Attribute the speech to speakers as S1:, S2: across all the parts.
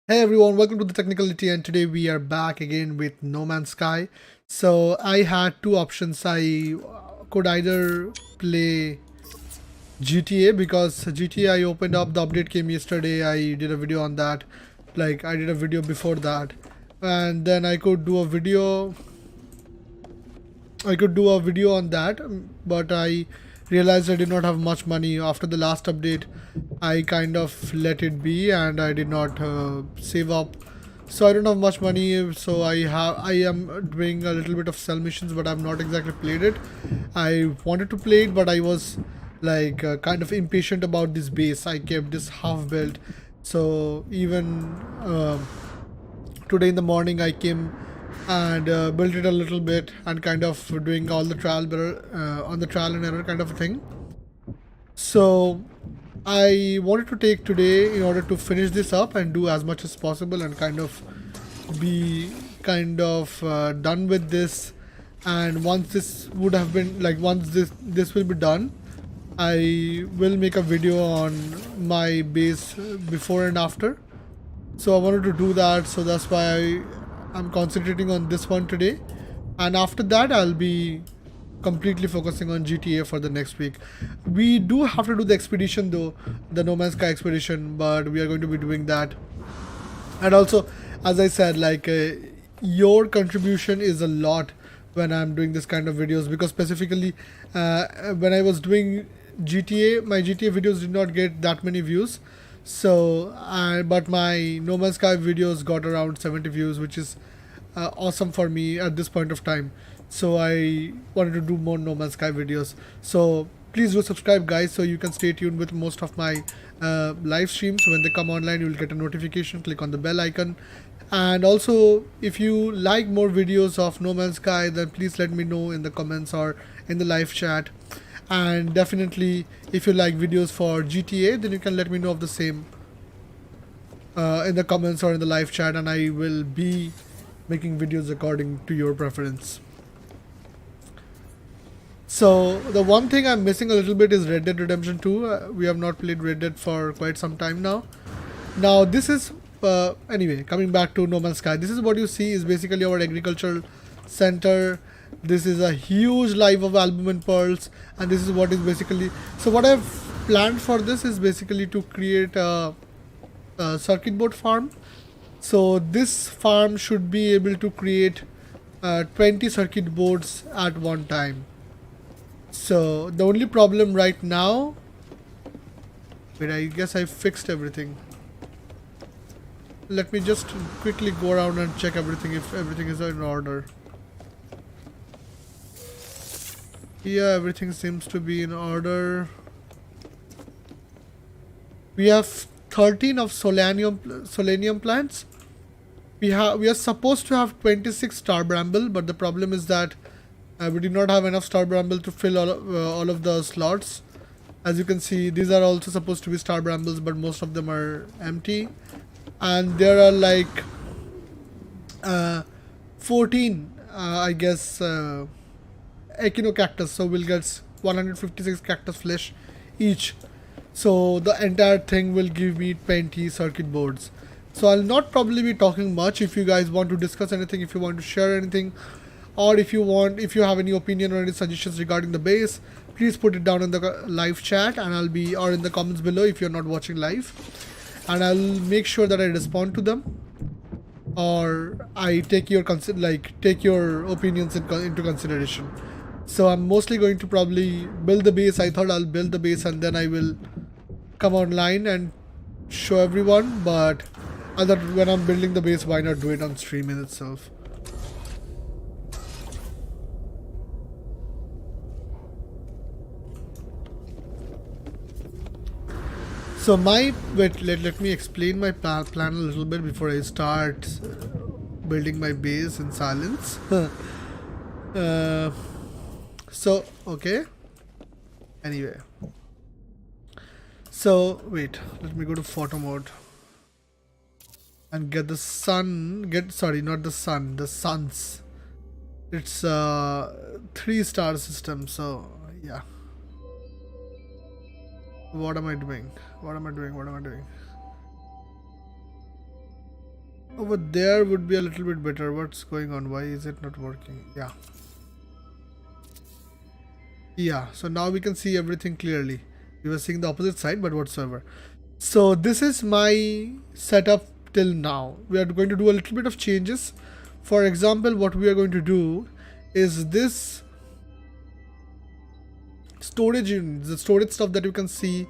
S1: Hey everyone, welcome to the TechnicalET, and today we are back again with No Man's Sky. So I had two options. I could either play GTA because GTA I opened up, the update came yesterday. I did a video on that. Like I did a video before that. And then I could do a video on that, but I realized I did not have much money after the last update. I kind of let it be, and I did not save up. So I don't have much money. So I am doing a little bit of sell missions, but I've not exactly played it. I wanted to play it, but I was like kind of impatient about this base. I kept this half built. So even today in the morning I came and built it a little bit and kind of doing all the on the trial and error kind of a thing. So I wanted to take today in order to finish this up and do as much as possible and kind of be done with this. And once this would have been like once this will be done, I will make a video on my base before and after. So I wanted to do that, so that's why I'm concentrating on this one today, and after that I'll be completely focusing on GTA for the next week. We do have to do the expedition though, the No Man's Sky expedition, but we are going to be doing that. And also, as I said, your contribution is a lot when I'm doing this kind of videos, because specifically when I was doing GTA, my GTA videos did not get that many views. So but my No Man's Sky videos got around 70 views, which is awesome for me at this point of time. So I wanted to do more No Man's Sky videos. So please do subscribe, guys, so you can stay tuned with most of my live streams. When they come online, you will get a notification. Click on the bell icon. And also, if you like more videos of No Man's Sky, then please let me know in the comments or in the live chat. And definitely, if you like videos for GTA, then you can let me know of the same in the comments or in the live chat, and I will be making videos according to your preference. So the one thing I'm missing a little bit is Red Dead Redemption 2. We have not played Red Dead for quite some time now. Now this is anyway, coming back to No Man's Sky. This is what you see is basically our agricultural center. This is a huge live of album and pearls, and this is what is basically. So what I've planned for this is basically to create a circuit board farm. So this farm should be able to create 20 circuit boards at one time. So the only problem right now, wait, I guess I fixed everything. Let me just quickly go around and check everything, if everything is in order. Yeah, everything seems to be in order. We have 13 of selenium plants. We are supposed to have 26 star bramble, but the problem is that we did not have enough star bramble to fill all of the slots. As you can see, these are also supposed to be star brambles, but most of them are empty. And there are like 14, I guess, echinocactus. So we'll get 156 cactus flesh each. So the entire thing will give me 20 circuit boards. So I'll not probably be talking much. If you guys want to discuss anything, if you want to share anything, or if you have any opinion or any suggestions regarding the base, please put it down in the live chat, and I'll be, or in the comments below if you're not watching live, and I'll make sure that I respond to them, or I take your take your opinions into consideration. So I'm mostly going to probably build the base. I thought I'll build the base and then I will come online and show everyone, but I thought when I'm building the base, why not do it on stream in itself. So let me explain my plan a little bit before I start building my base in silence. So okay. Anyway. So wait, let me go to photo mode and get the sun. Sorry, not the sun, the suns. It's a 3-star system. So yeah. What am I doing? What am I doing? Over there would be a little bit better. What's going on? Why is it not working? Yeah, so now we can see everything clearly. We were seeing the opposite side, but whatsoever. So this is my setup till now. We are going to do a little bit of changes. For example, what we are going to do is this storage unit, the storage stuff that you can see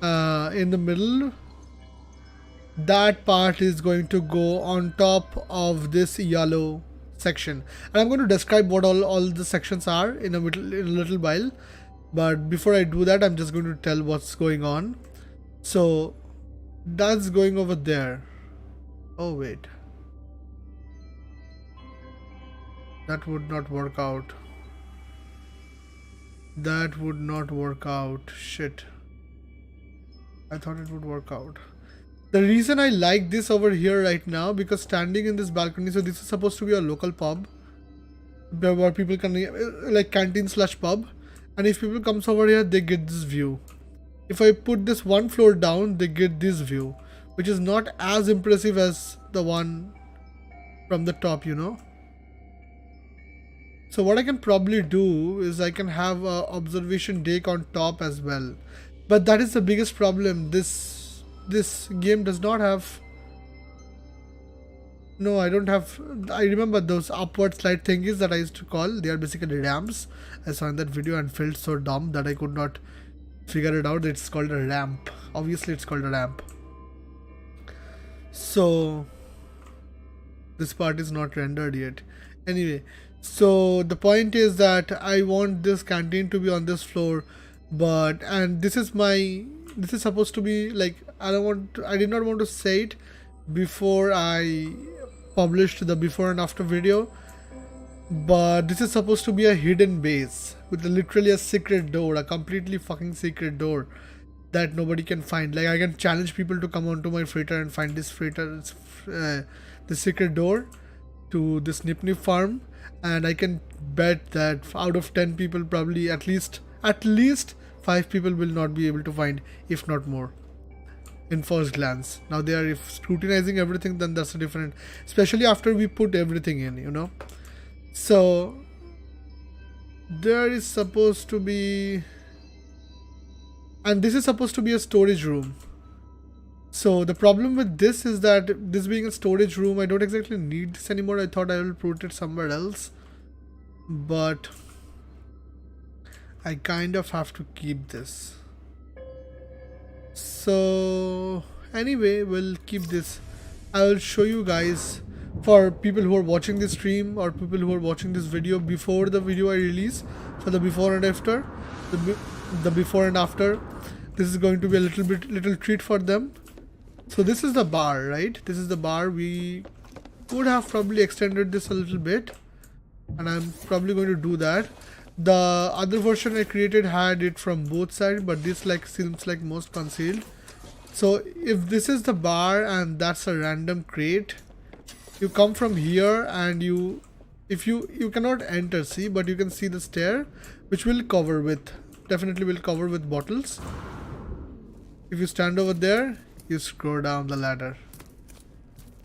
S1: in the middle, that part is going to go on top of this yellow section, and I'm going to describe what all the sections are in a little while. But before I do that, I'm just going to tell what's going on. So that's going over there. Oh wait, that would not work out. That would not work out. Shit, I thought it would work out. The reason I like this over here right now, because standing in this balcony, so this is supposed to be a local pub where people can, like canteen / pub, and if people comes over here, they get this view. If I put this one floor down, they get this view, which is not as impressive as the one from the top, you know. So what I can probably do is I can have a observation deck on top as well, but that is the biggest problem. This game does not have. No, I don't have. I remember those upward slide thingies that I used to call. They are basically ramps. I saw in that video and felt so dumb that I could not figure it out. It's called a ramp. Obviously, it's called a ramp. So this part is not rendered yet. Anyway, so the point is that I want this canteen to be on this floor, and this is supposed to be like, I did not want to say it before I published the before and after video, but this is supposed to be a hidden base with literally a secret door, a completely fucking secret door that nobody can find. Like, I can challenge people to come onto my freighter and find this the secret door to this Nvme farm, and I can bet that out of 10 people, probably at least 5 people will not be able to find, if not more, in first glance. Now they are, if scrutinizing everything, then that's a different, especially after we put everything in, you know. So there is supposed to be, and this is supposed to be a storage room. So the problem with this is that this being a storage room, I don't exactly need this anymore. I thought I will put it somewhere else, but I kind of have to keep this. So anyway, we'll keep this. I will show you guys, for people who are watching this stream or people who are watching this video before the video I release, for the before and after, the before and after, this is going to be a little treat for them. So this is the bar, right? This is the bar. We could have probably extended this a little bit, and I'm probably going to do that. The other version I created had it from both sides, but this seems like most concealed. So if this is the bar and that's a random crate, you come from here and you cannot enter, see, but you can see the stair, which will cover with, definitely will cover with bottles. If you stand over there, you scroll down the ladder.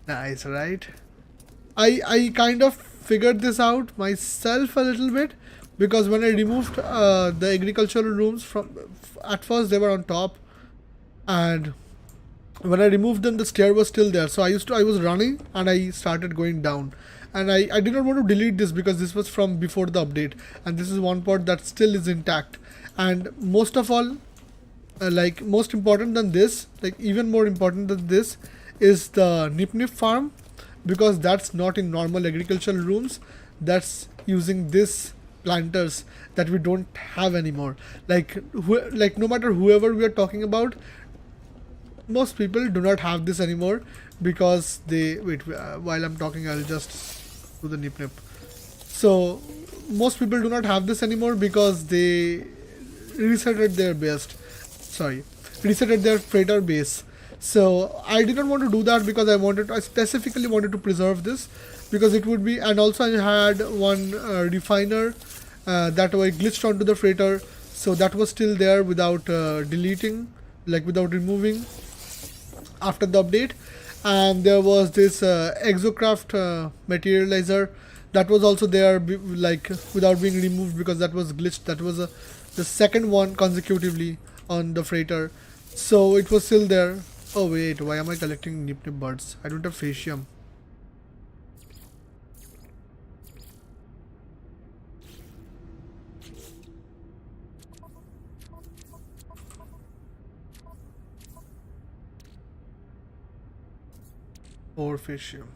S1: Nice, right? I kind of figured this out myself a little bit, because when I removed the agricultural rooms from, at first they were on top, and when I removed them, the stair was still there. So I was running and I started going down, and I did not want to delete this because this was from before the update, and this is one part that still is intact. And most of all, like most important than this, like even more important than this, is the Nvme farm, because that's not in normal agricultural rooms. That's using this planters that we don't have anymore. Like no matter whoever we are talking about, most people do not have this anymore, because they while I'm talking, I'll just do the nip. So most people do not have this anymore because they resetted their resetted their freighter base. So I did not want to do that, because I specifically wanted to preserve this, because it would be, and also I had one refiner that I glitched onto the freighter, so that was still there without deleting, like without removing after the update. and there was this exocraft materializer that was also there, like without being removed because that was glitched. That was the second one consecutively on the freighter, so it was still there. Oh wait, why am I collecting nip buds? I don't have fascium. Or fascium.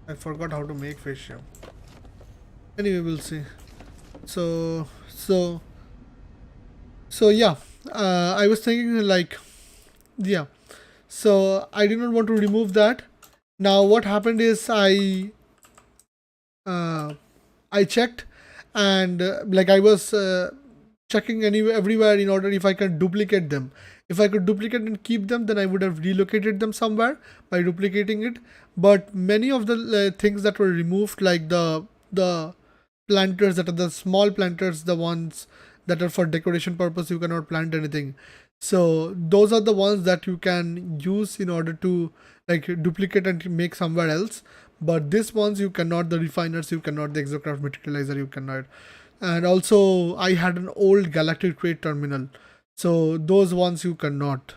S1: I forgot how to make fascium. Anyway, we'll see. So yeah, I was thinking like, yeah. So I did not want to remove that. Now what happened is I checked, and like I was checking everywhere in order if I can duplicate them. If I could duplicate and keep them, then I would have relocated them somewhere by duplicating it. But many of the things that were removed, like the planters that are the small planters, the ones that are for decoration purpose, you cannot plant anything. So those are the ones that you can use in order to like duplicate and make somewhere else. But these ones you cannot, the refiners you cannot, the exocraft materializer you cannot. And also I had an old galactic crate terminal, so those ones you cannot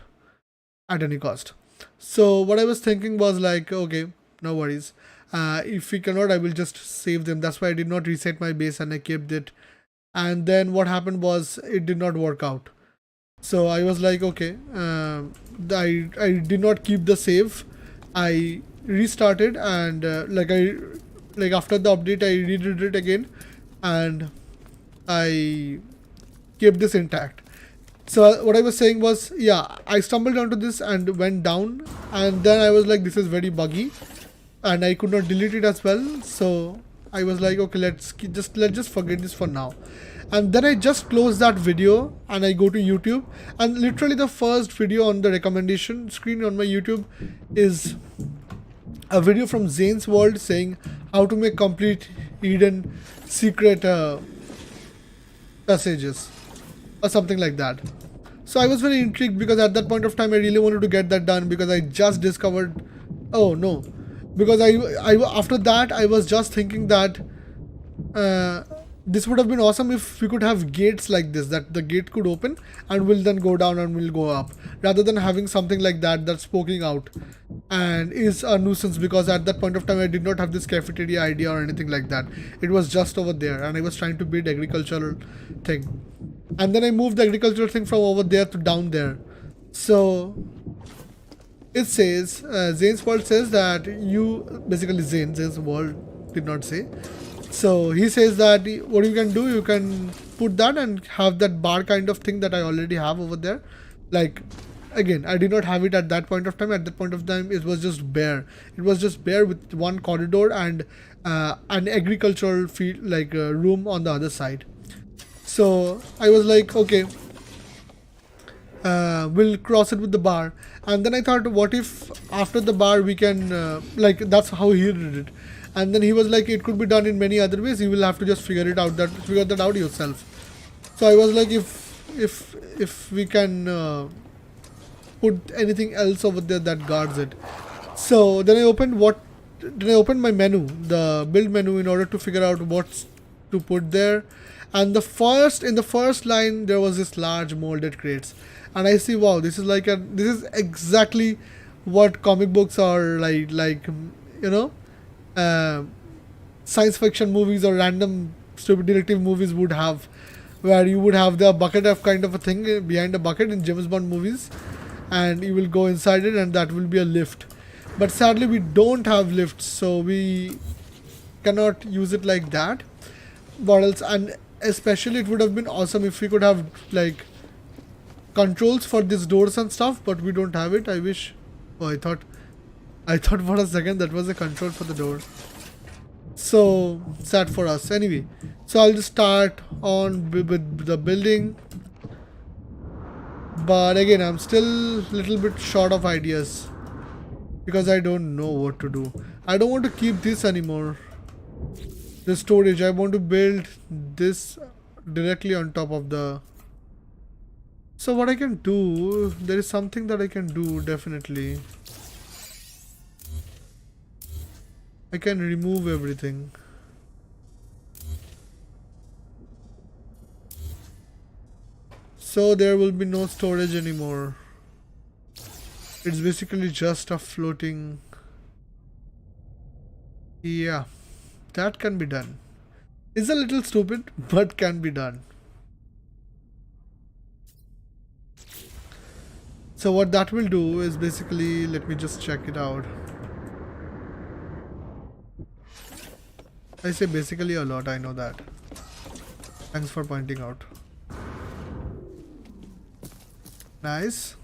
S1: at any cost. So what I was thinking was like, okay, no worries, if we cannot, I will just save them. That's why I did not reset my base and I kept it. And then what happened was it did not work out. So I was like, okay, I did not keep the save. I restarted, and like after the update I redid it again, and I kept this intact. So what I was saying was, yeah, I stumbled onto this and went down, and then I was like, this is very buggy, and I could not delete it as well. So I was like, okay, let's just forget this for now. And then I just close that video and I go to YouTube, and literally the first video on the recommendation screen on my YouTube is a video from Zane's World saying how to make complete hidden secret passages or something like that. So I was very intrigued because at that point of time I really wanted to get that done, because I just discovered, oh no, because I after that I was just thinking that this would have been awesome if we could have gates like this, that the gate could open and will then go down and will go up, rather than having something like that that's poking out and is a nuisance, because at that point of time I did not have this cafeteria idea or anything like that. It was just over there and I was trying to build agricultural thing, and then I moved the agricultural thing from over there to down there. So it says, Zane's World says that you, basically Zane's World did not say. So he says that what you can do, you can put that and have that bar kind of thing that I already have over there. Like, again, I did not have it at that point of time. At that point of time, it was just bare. It was just bare with one corridor and an agricultural field, like room on the other side. So I was like, okay, we'll cross it with the bar. And then I thought, what if after the bar we can, like, that's how he did it. And then he was like, it could be done in many other ways. You will have to just figure that out yourself. So I was like, if we can put anything else over there that guards it. So then I opened my menu, the build menu, in order to figure out what to put there. And in the first line there was this large molded crates, and I see, wow, this is exactly what comic books are like, you know, science fiction movies or random stupid detective movies would have, where you would have the bucket of kind of a thing behind a bucket in James Bond movies, and you will go inside it and that will be a lift. But sadly we don't have lifts, so we cannot use it like that. What else? And especially it would have been awesome if we could have like controls for these doors and stuff, but we don't have it. I wish. Oh, I thought for a second that was a control for the door. So sad for us. Anyway, so I'll just start on with the building. But again, I'm still a little bit short of ideas because I don't know what to do. I don't want to keep this anymore. The storage, I want to build this directly on top of the... So what I can do, there is something that I can do definitely. I can remove everything. So there will be no storage anymore. It's basically just a floating. Yeah, that can be done. It's a little stupid, but can be done. So what that will do is basically, let me just check it out. I say basically a lot, I know that. Thanks for pointing out. Nice.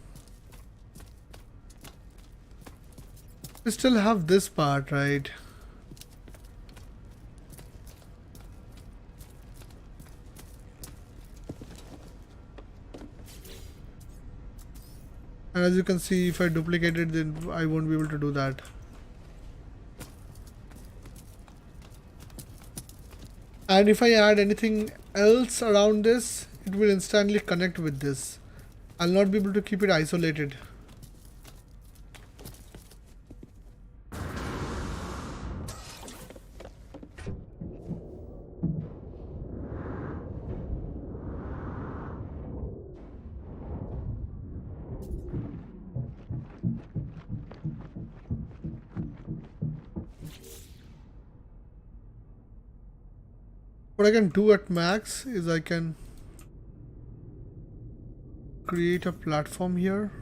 S1: We still have this part, right? And as you can see, if I duplicate it, then I won't be able to do that. And if I add anything else around this, it will instantly connect with this. I'll not be able to keep it isolated. What I can do at max is I can create a platform here.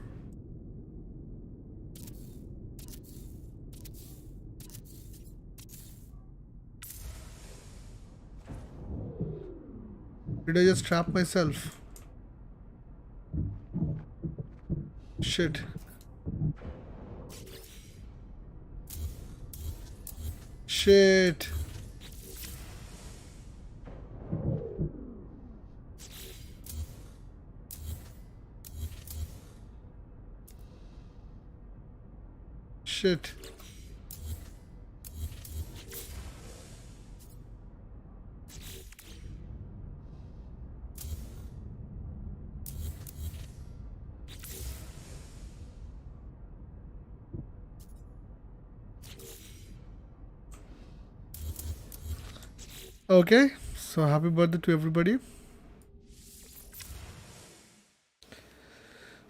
S1: Did I just trap myself? Shit. Shit. Shit. Okay, so happy birthday to everybody.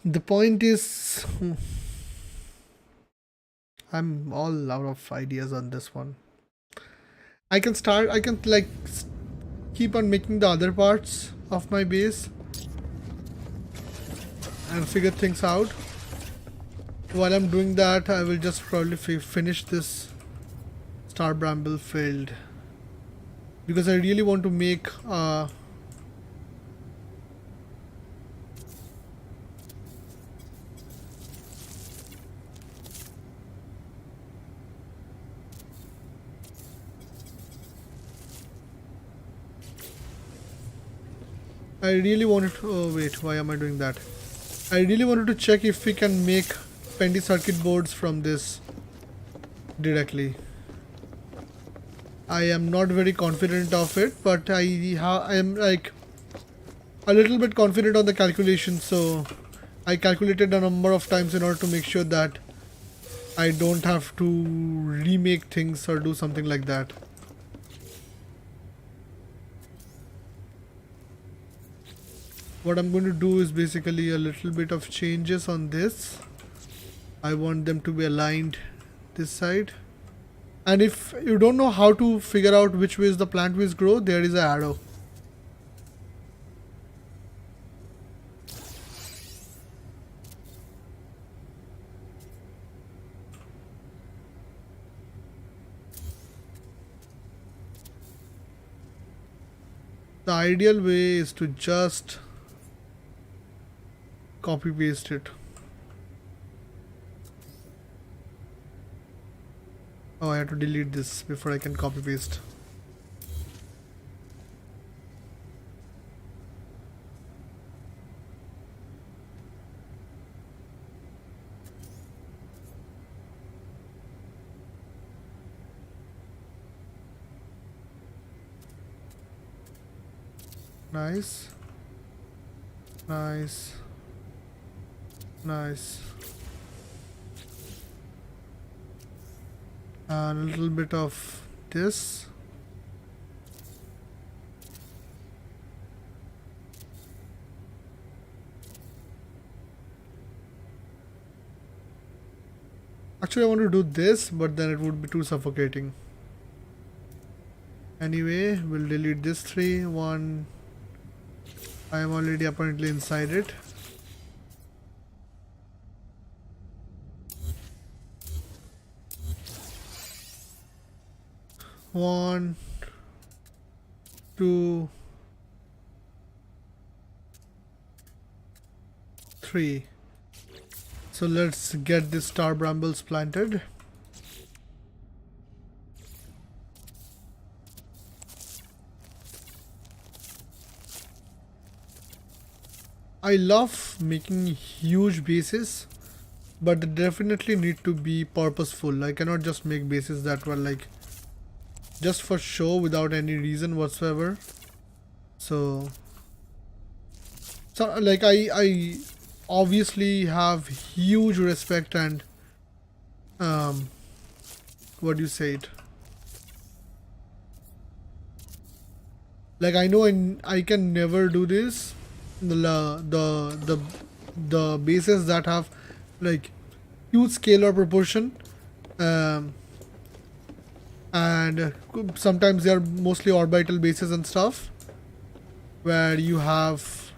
S1: The point is, I'm all out of ideas on this one. I can like keep on making the other parts of my base and figure things out. While I'm doing that, I will just probably finish this Star Bramble field. Because I really want to make I really wanted to, oh wait, why am I doing that? I really wanted to check if we can make Pendy circuit boards from this directly. I am not very confident of it, but I am like a little bit confident on the calculation, so I calculated a number of times in order to make sure that I don't have to remake things or do something like that. What I'm going to do is basically a little bit of changes on this. I want them to be aligned this side. And if you don't know how to figure out which way is the plant ways grow, there is an arrow. The ideal way is to just copy paste it. Oh, I have to delete this before I can copy paste. Nice. Nice. Nice. and a little bit of this. Actually, I want to do this, but then it would be too suffocating. Anyway, we'll delete this 3. 1. I am already apparently inside it. One, 2, 3. So let's get the star brambles planted. I love making huge bases, but they definitely need to be purposeful. I cannot just make bases that were like just for show without any reason whatsoever. So like I obviously have huge respect and what do you say it? Like I know I can never do this. The bases that have like huge scale or proportion, and sometimes they are mostly orbital bases and stuff, where you have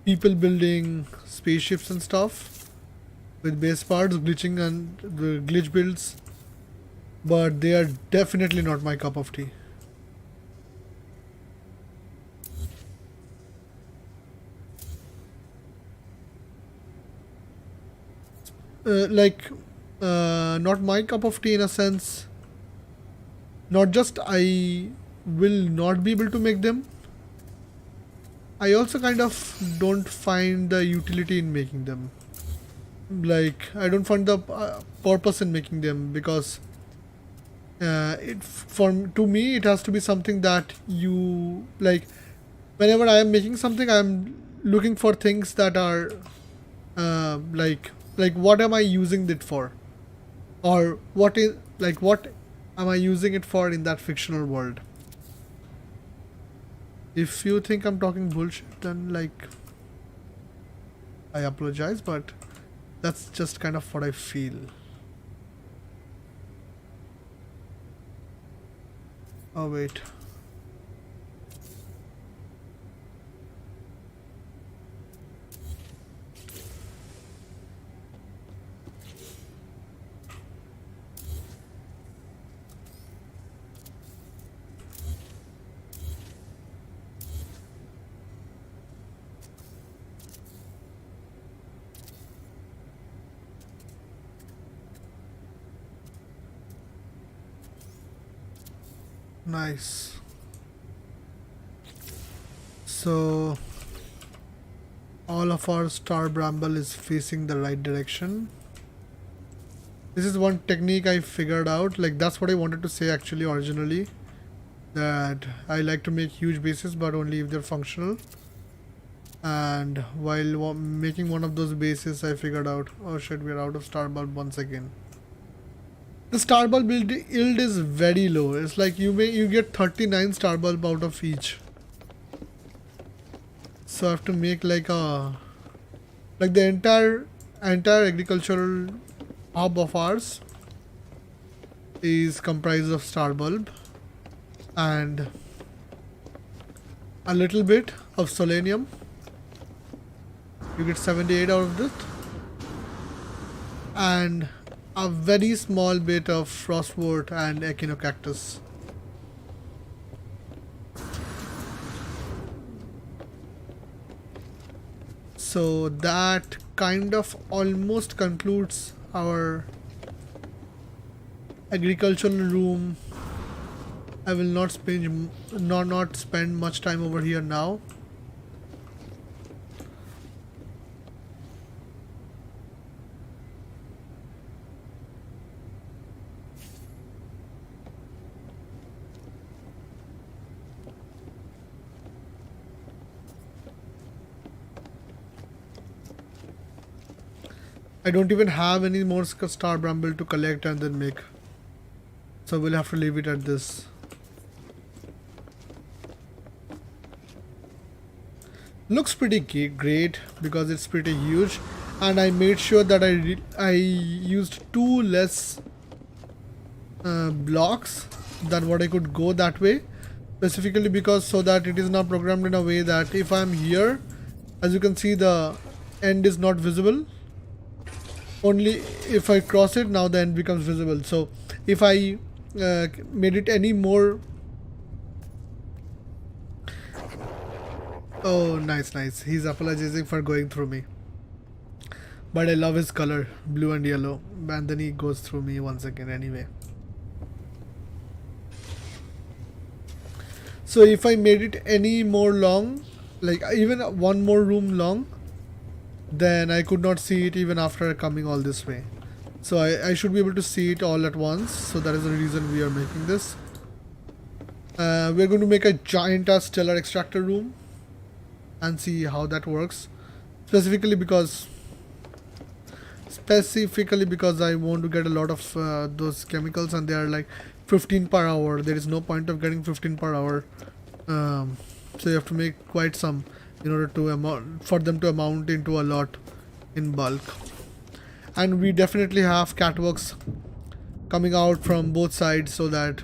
S1: people building spaceships and stuff with base parts, glitching and the glitch builds, but they are definitely not my cup of tea. Not my cup of tea in a sense. Not just I will not be able to make them, I also kind of don't find the utility in making them. Like I don't find the purpose in making them, because to me it has to be something that you like. Whenever I am making something, I am looking for things that are like what am I using it for, or what am I using it for in that fictional world. If you think I'm talking bullshit, then like I apologize, but that's just kind of what I feel. Oh wait. Nice. So all of our star bramble is facing the right direction. This is one technique I figured out. Like that's what I wanted to say actually originally. That I like to make huge bases, but only if they're functional. And while making one of those bases, I figured out, oh shit, we're out of star bulb once again. The star bulb yield is very low. It's like you get 39 star bulb out of each. So I have to make like the entire agricultural hub of ours is comprised of star bulb and a little bit of selenium. You get 78 out of it, and a very small bit of frostwort and echinocactus. So that kind of almost concludes our agricultural room. I will not spend much time over here now. I don't even have any more star bramble to collect and then make. So we'll have to leave it at this. Looks pretty great because it's pretty huge, and I made sure that I used 2 less blocks than what I could go that way, specifically because so that it is not programmed in a way that if I'm here, as you can see, the end is not visible. Only if I cross it, now the end becomes visible. So if I made it any more. Oh, nice, nice. He's apologizing for going through me. But I love his color, blue and yellow. And then he goes through me once again anyway. So if I made it any more long, like even one more room long, then I could not see it even after coming all this way. So I should be able to see it all at once. So that is the reason we are making this. We're going to make a giant stellar extractor room and see how that works. Specifically because I want to get a lot of those chemicals, and they are like 15 per hour. There is no point of getting 15 per hour. So you have to make quite some in order to for them to amount into a lot in bulk. And we definitely have catwalks coming out from both sides so that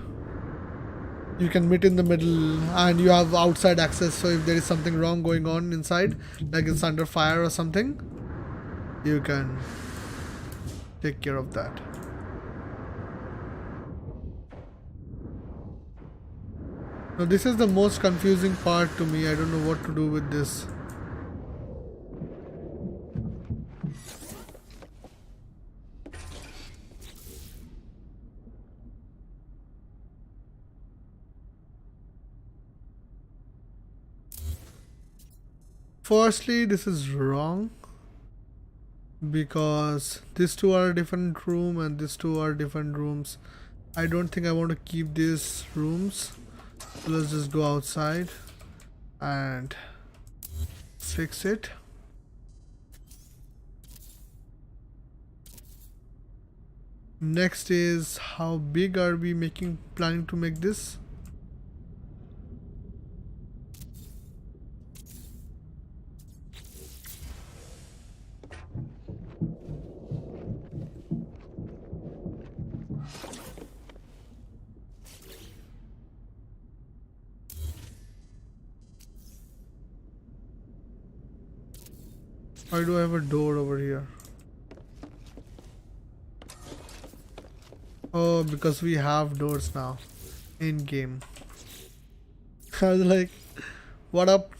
S1: you can meet in the middle and you have outside access. So if there is something wrong going on inside, like it's under fire or something, you can take care of that. Now this is the most confusing part to me. I don't know what to do with this. Firstly, this is wrong because these two are a different room and these two are different rooms. I don't think I want to keep these rooms. So let's just go outside and fix it. Next is how big are we planning to make this? Why do I have a door over here? Oh, because we have doors now in game. I was like, what up?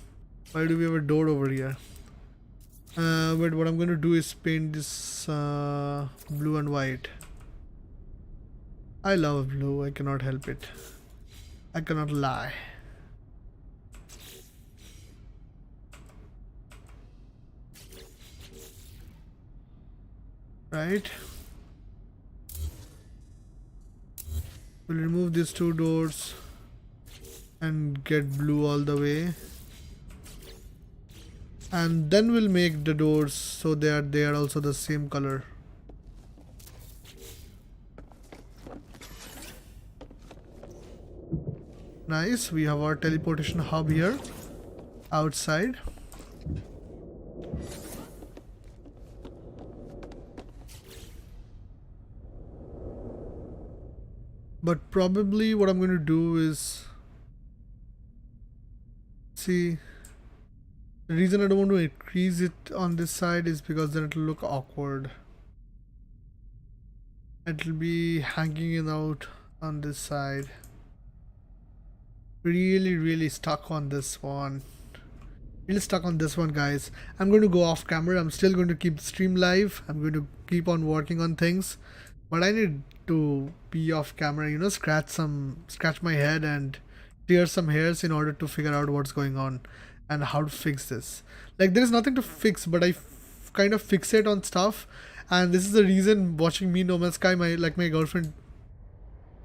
S1: Why do we have a door over here? But what I'm going to do is paint this blue and white. I love blue. I cannot help it. I cannot lie. Right. We'll remove these two doors and get blue all the way. And then we'll make the doors so they are also the same color. Nice. We have our teleportation hub here outside. But probably what I'm going to do is, see, the reason I don't want to increase it on this side is because then it will look awkward. It will be hanging out on this side. Really stuck on this one. Really stuck on this one, guys. I'm going to go off camera. I'm still going to keep the stream live. I'm going to keep on working on things. But I need to be off camera, you know, scratch my head and tear some hairs in order to figure out what's going on and how to fix this. Like, there is nothing to fix, but I kind of fixate on stuff, and this is the reason watching me No Man's Sky, my girlfriend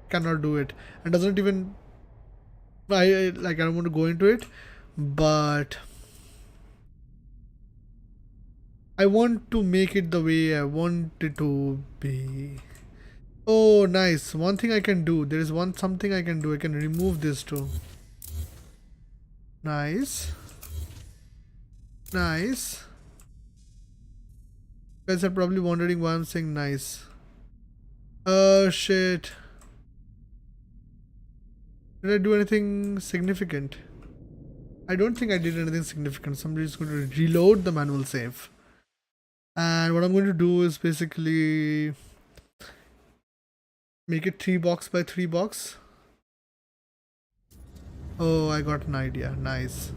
S1: cannot do it and doesn't even. I don't want to go into it, but I want to make it the way I want it to be. Oh, nice. One thing I can do. There is something I can do. I can remove this too. Nice. Nice. You guys are probably wondering why I'm saying nice. Oh shit. Did I do anything significant? I don't think I did anything significant. Somebody's going to reload the manual save. And what I'm going to do is basically make it 3 box by 3 box. Oh, I got an idea. Nice.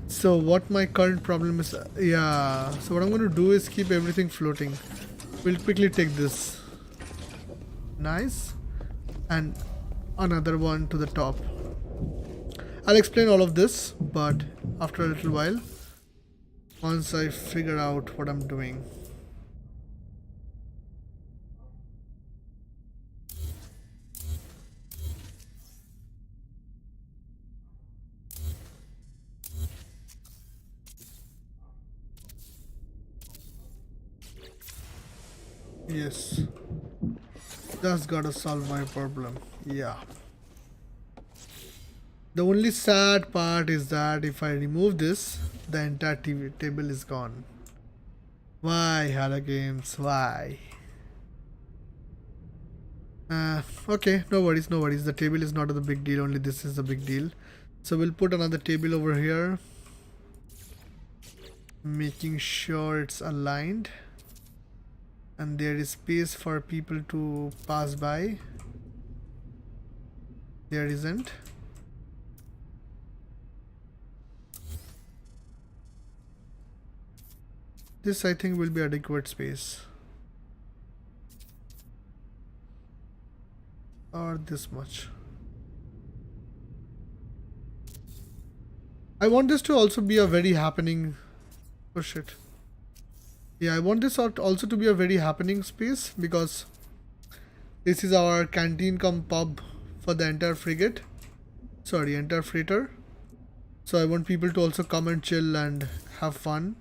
S1: So what my current problem is, yeah. So what I'm going to do is keep everything floating. We'll quickly take this. Nice. And another one to the top. I'll explain all of this, but after a little while, once I figure out what I'm doing. Yes, that's gotta solve my problem. Yeah. The only sad part is that if I remove this, the entire table is gone. Why, Halo Games? Why? Okay, no worries, no worries. The table is not the big deal, only this is the big deal. So we'll put another table over here, making sure it's aligned. And there is space for people to pass by. There isn't. This I think will be adequate space. Or this much. I want this to also be a very happening. Oh shit. Yeah, I want this also to be a very happening space because this is our canteen cum pub for the entire frigate. Sorry, entire freighter. So I want people to also come and chill and have fun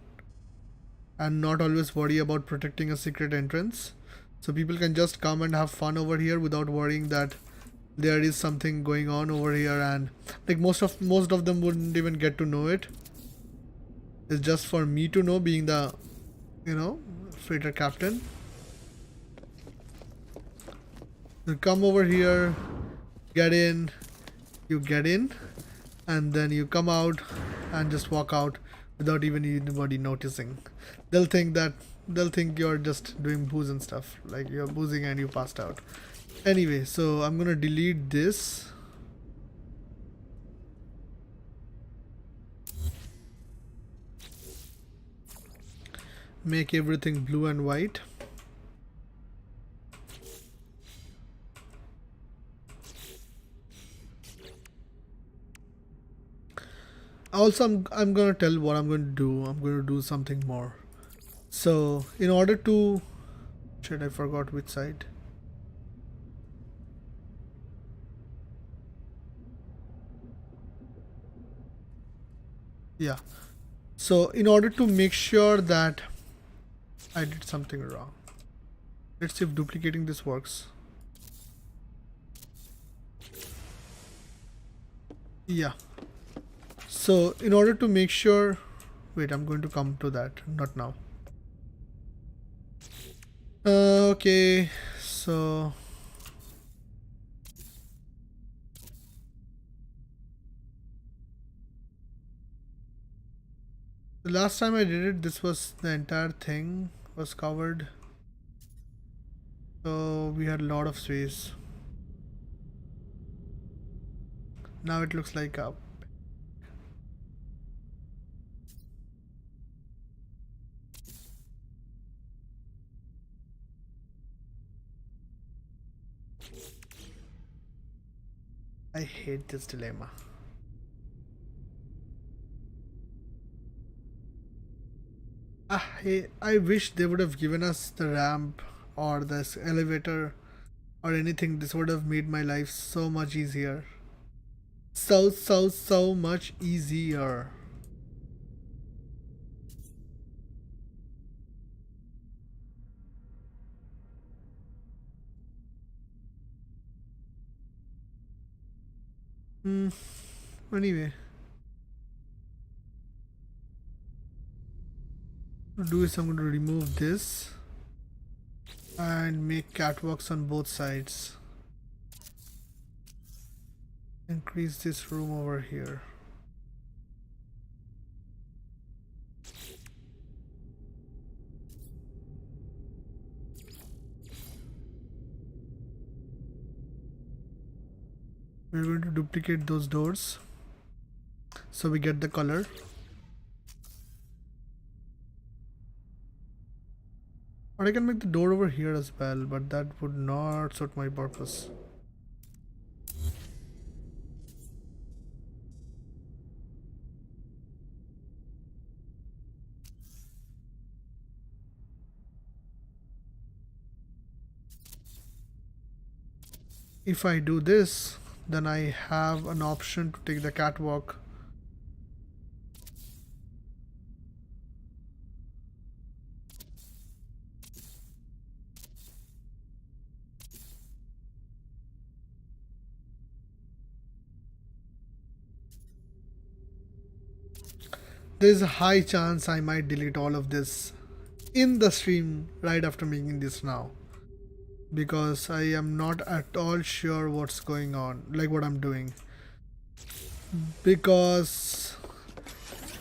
S1: and not always worry about protecting a secret entrance. So people can just come and have fun over here without worrying that there is something going on over here, and like most of them wouldn't even get to know it. It's just for me to know, being the freighter captain. You come over here, get in, you get in, and then you come out and just walk out without even anybody noticing. They'll think you're just doing booze and stuff, like you're boozing and you passed out. Anyway, so I'm gonna delete this. Make everything blue and white. Also, I'm gonna tell what I'm going to do. I'm going to do something more. So in order to, shit, I forgot which side. Yeah. So in order to make sure that I did something wrong, let's see if duplicating this works. Yeah. So in order to make sure, wait, I'm going to come to that, not now. Okay, so the last time I did it, this was the entire thing was covered. So we had a lot of space. Now it looks like a I hate this dilemma. I wish they would have given us the ramp or this elevator or anything. This would have made my life so much easier. So much easier. Hmm. Anyway, what I'll do is I'm going to remove this and make catwalks on both sides. Increase this room over here. We're going to duplicate those doors so we get the color. Or I can make the door over here as well, but that would not suit my purpose. If I do this, then I have an option to take the catwalk. There's a high chance I might delete all of this in the stream right after making this now, because I am not at all sure what's going on, like what I'm doing, because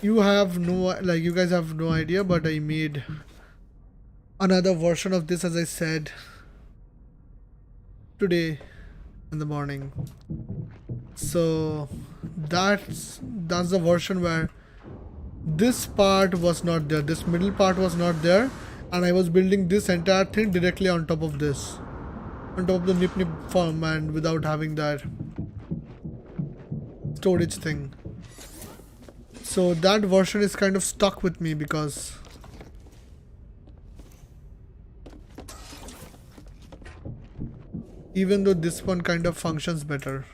S1: you guys have no idea, but I made another version of this, as I said, today in the morning. So that's the version where this part was not there, this middle part was not there, and I was building this entire thing directly on top of this, on top of the nip form, and without having that storage thing. So that version is kind of stuck with me, because even though this one kind of functions better.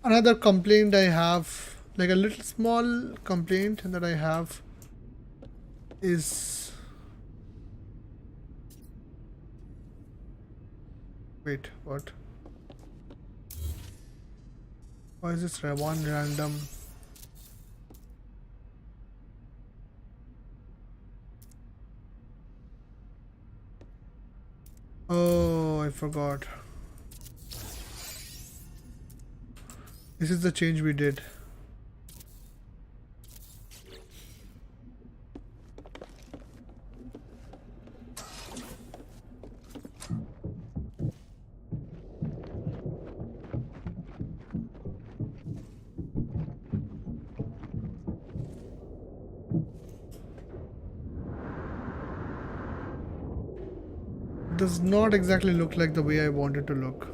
S1: Another complaint I have, like a little small complaint that I have, is, wait, what? Why is this one random? Oh, I forgot. This is the change we did. Does not exactly look like the way I want it to look.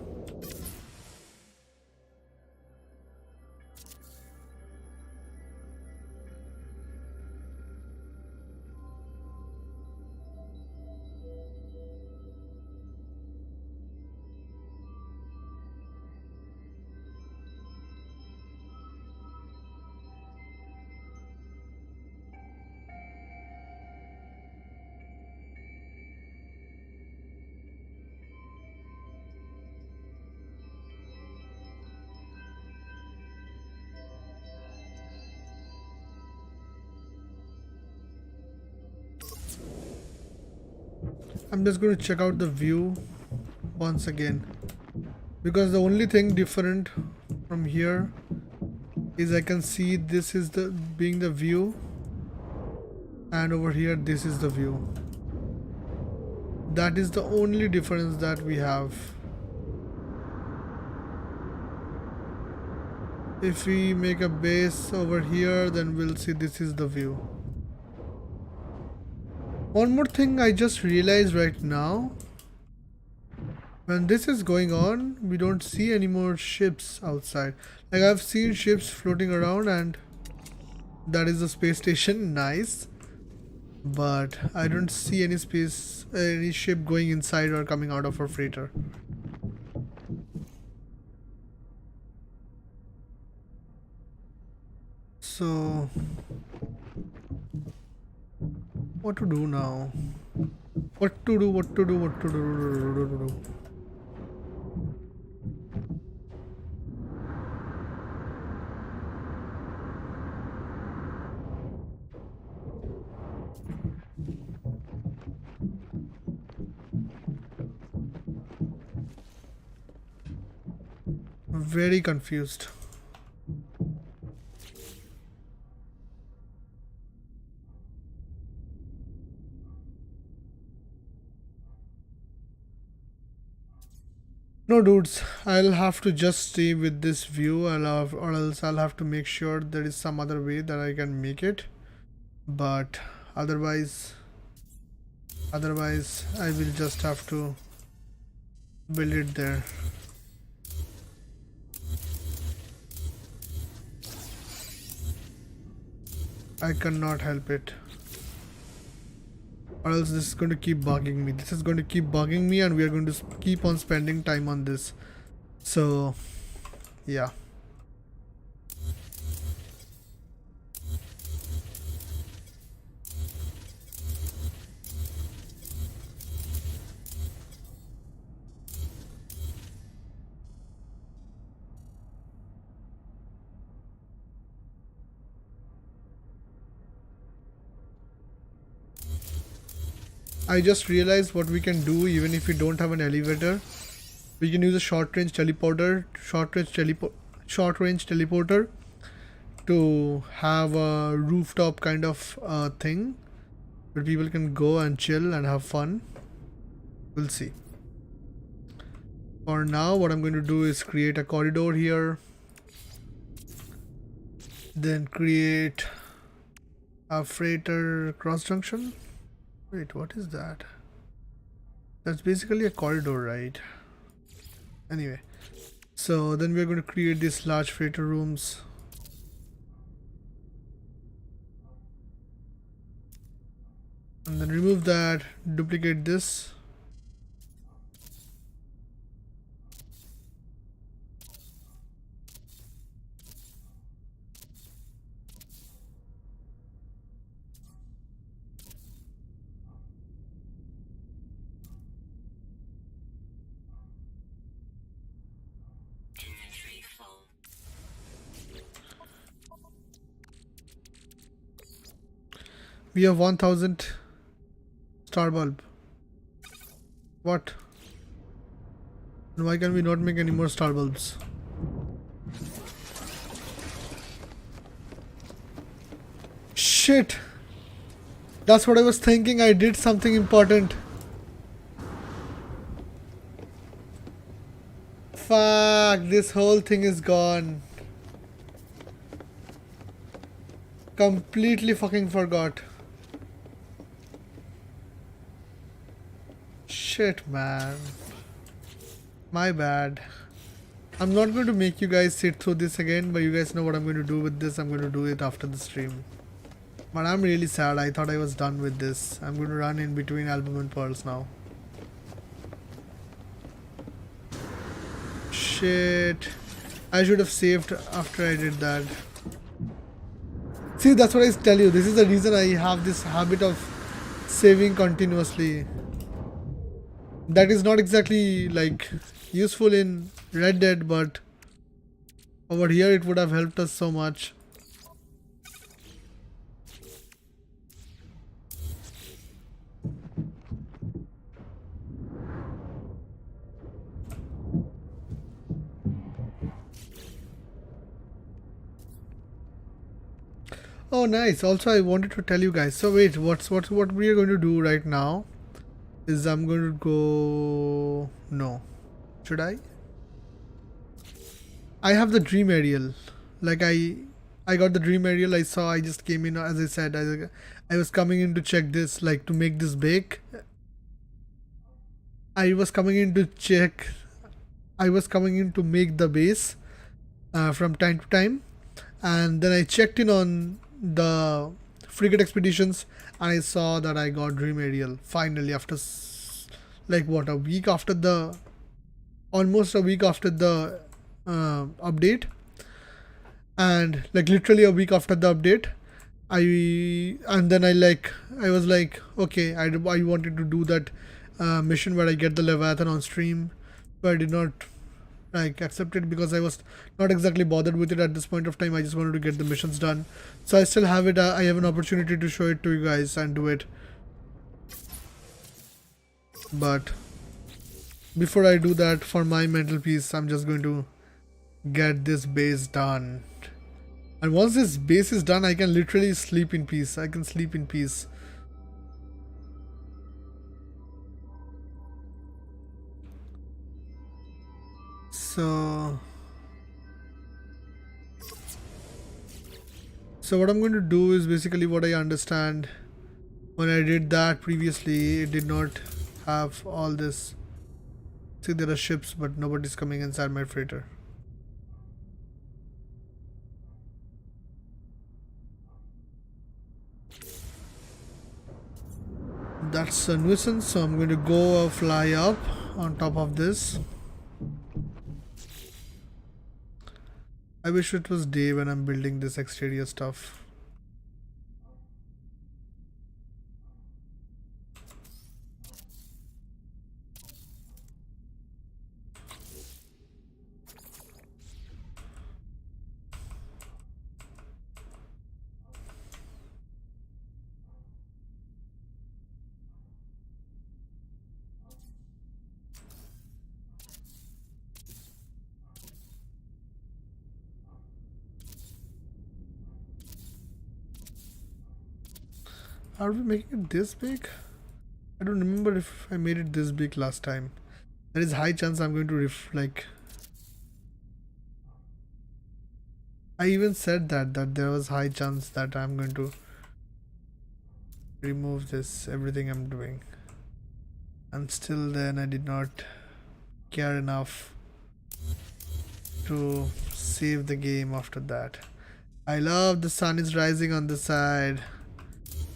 S1: I'm just going to check out the view once again, because the only thing different from here is I can see this is the being the view, and over here this is the view. That is the only difference that we have. If we make a base over here, then we'll see this is the view. One more thing I just realized right now. When this is going on, we don't see any more ships outside. Like I've seen ships floating around and that is the space station, nice. But I don't see any ship going inside or coming out of our freighter. So, what to do now? What to do? Very confused. No dudes, I'll have to just stay with this view, or else I'll have to make sure there is some other way that I can make it. But otherwise I will just have to build it there. I cannot help it. Or else this is going to keep bugging me. This is going to keep bugging me and we are going to keep on spending time on this. So, yeah. I just realized what we can do even if we don't have an elevator. We can use a short range teleporter to have a rooftop kind of thing where people can go and chill and have fun. We'll see. For now, what I'm going to do is create a corridor here, then create a freighter cross junction. Wait, what is that? That's basically a corridor, right? Anyway, so then we're going to create these large freighter rooms. And then remove that, duplicate this. We have 1000 star bulb. What? And why can we not make any more star bulbs? Shit! That's what I was thinking. I did something important. Fuck, this whole thing is gone. Completely fucking forgot. Shit, man. My bad. I'm not going to make you guys sit through this again, but you guys know what I'm going to do with this. I'm going to do it after the stream. But I'm really sad. I thought I was done with this. I'm going to run in between album and pearls now. Shit. I should have saved after I did that. See, that's what I tell you. This is the reason I have this habit of saving continuously. That is not exactly like useful in Red Dead, but over here it would have helped us so much. Oh nice. Also I wanted to tell you guys. So wait, what we are going to do right now is I'm going to go... No. Should I? I have the dream aerial. Like I got the dream aerial. I just came in, as I said, I was coming in to check this, like to make this bake. I was coming in to check. I was coming in to make the base from time to time, and then I checked in on the frigate expeditions, and I saw that I got dream aerial finally after like what, a week after the, almost a week after the update, and like literally a week after the update. And then I was like, okay, I wanted to do that mission where I get the Leviathan on stream, but I did not like accept it because I was not exactly bothered with it at this point of time. I just wanted to get the missions done. So I still have it. I have an opportunity to show it to you guys and do it. But before I do that, for my mental peace, I'm just going to get this base done. And once this base is done, I can literally sleep in peace. I can sleep in peace. So what I'm going to do is basically what I understand. When I did that previously, it did not have all this. See, there are ships, but nobody's coming inside my freighter. That's a nuisance, so I'm going to go fly up on top of this. I wish it was day when I'm building this exterior stuff. Are we making it this big? I don't remember if I made it this big last time. There is high chance I'm going to I even said that there was high chance that I'm going to remove this, everything I'm doing. And still then I did not care enough to save the game after that. I love the sun is rising on the side.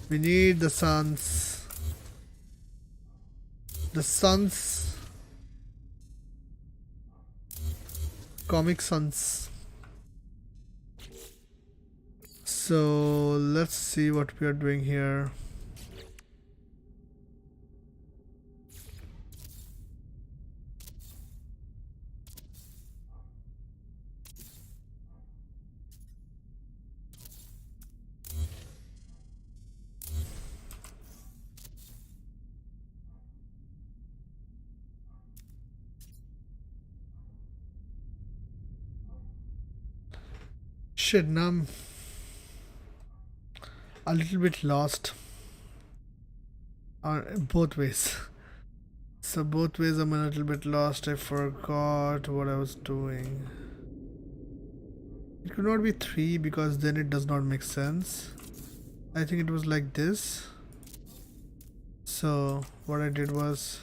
S1: We need the suns. The suns. Comic Sans. So let's see what we are doing here. Shit, now I'm a little bit lost both ways. So both ways I'm a little bit lost. I forgot what I was doing. It could not be 3 because then it does not make sense. I think it was like this. So what I did was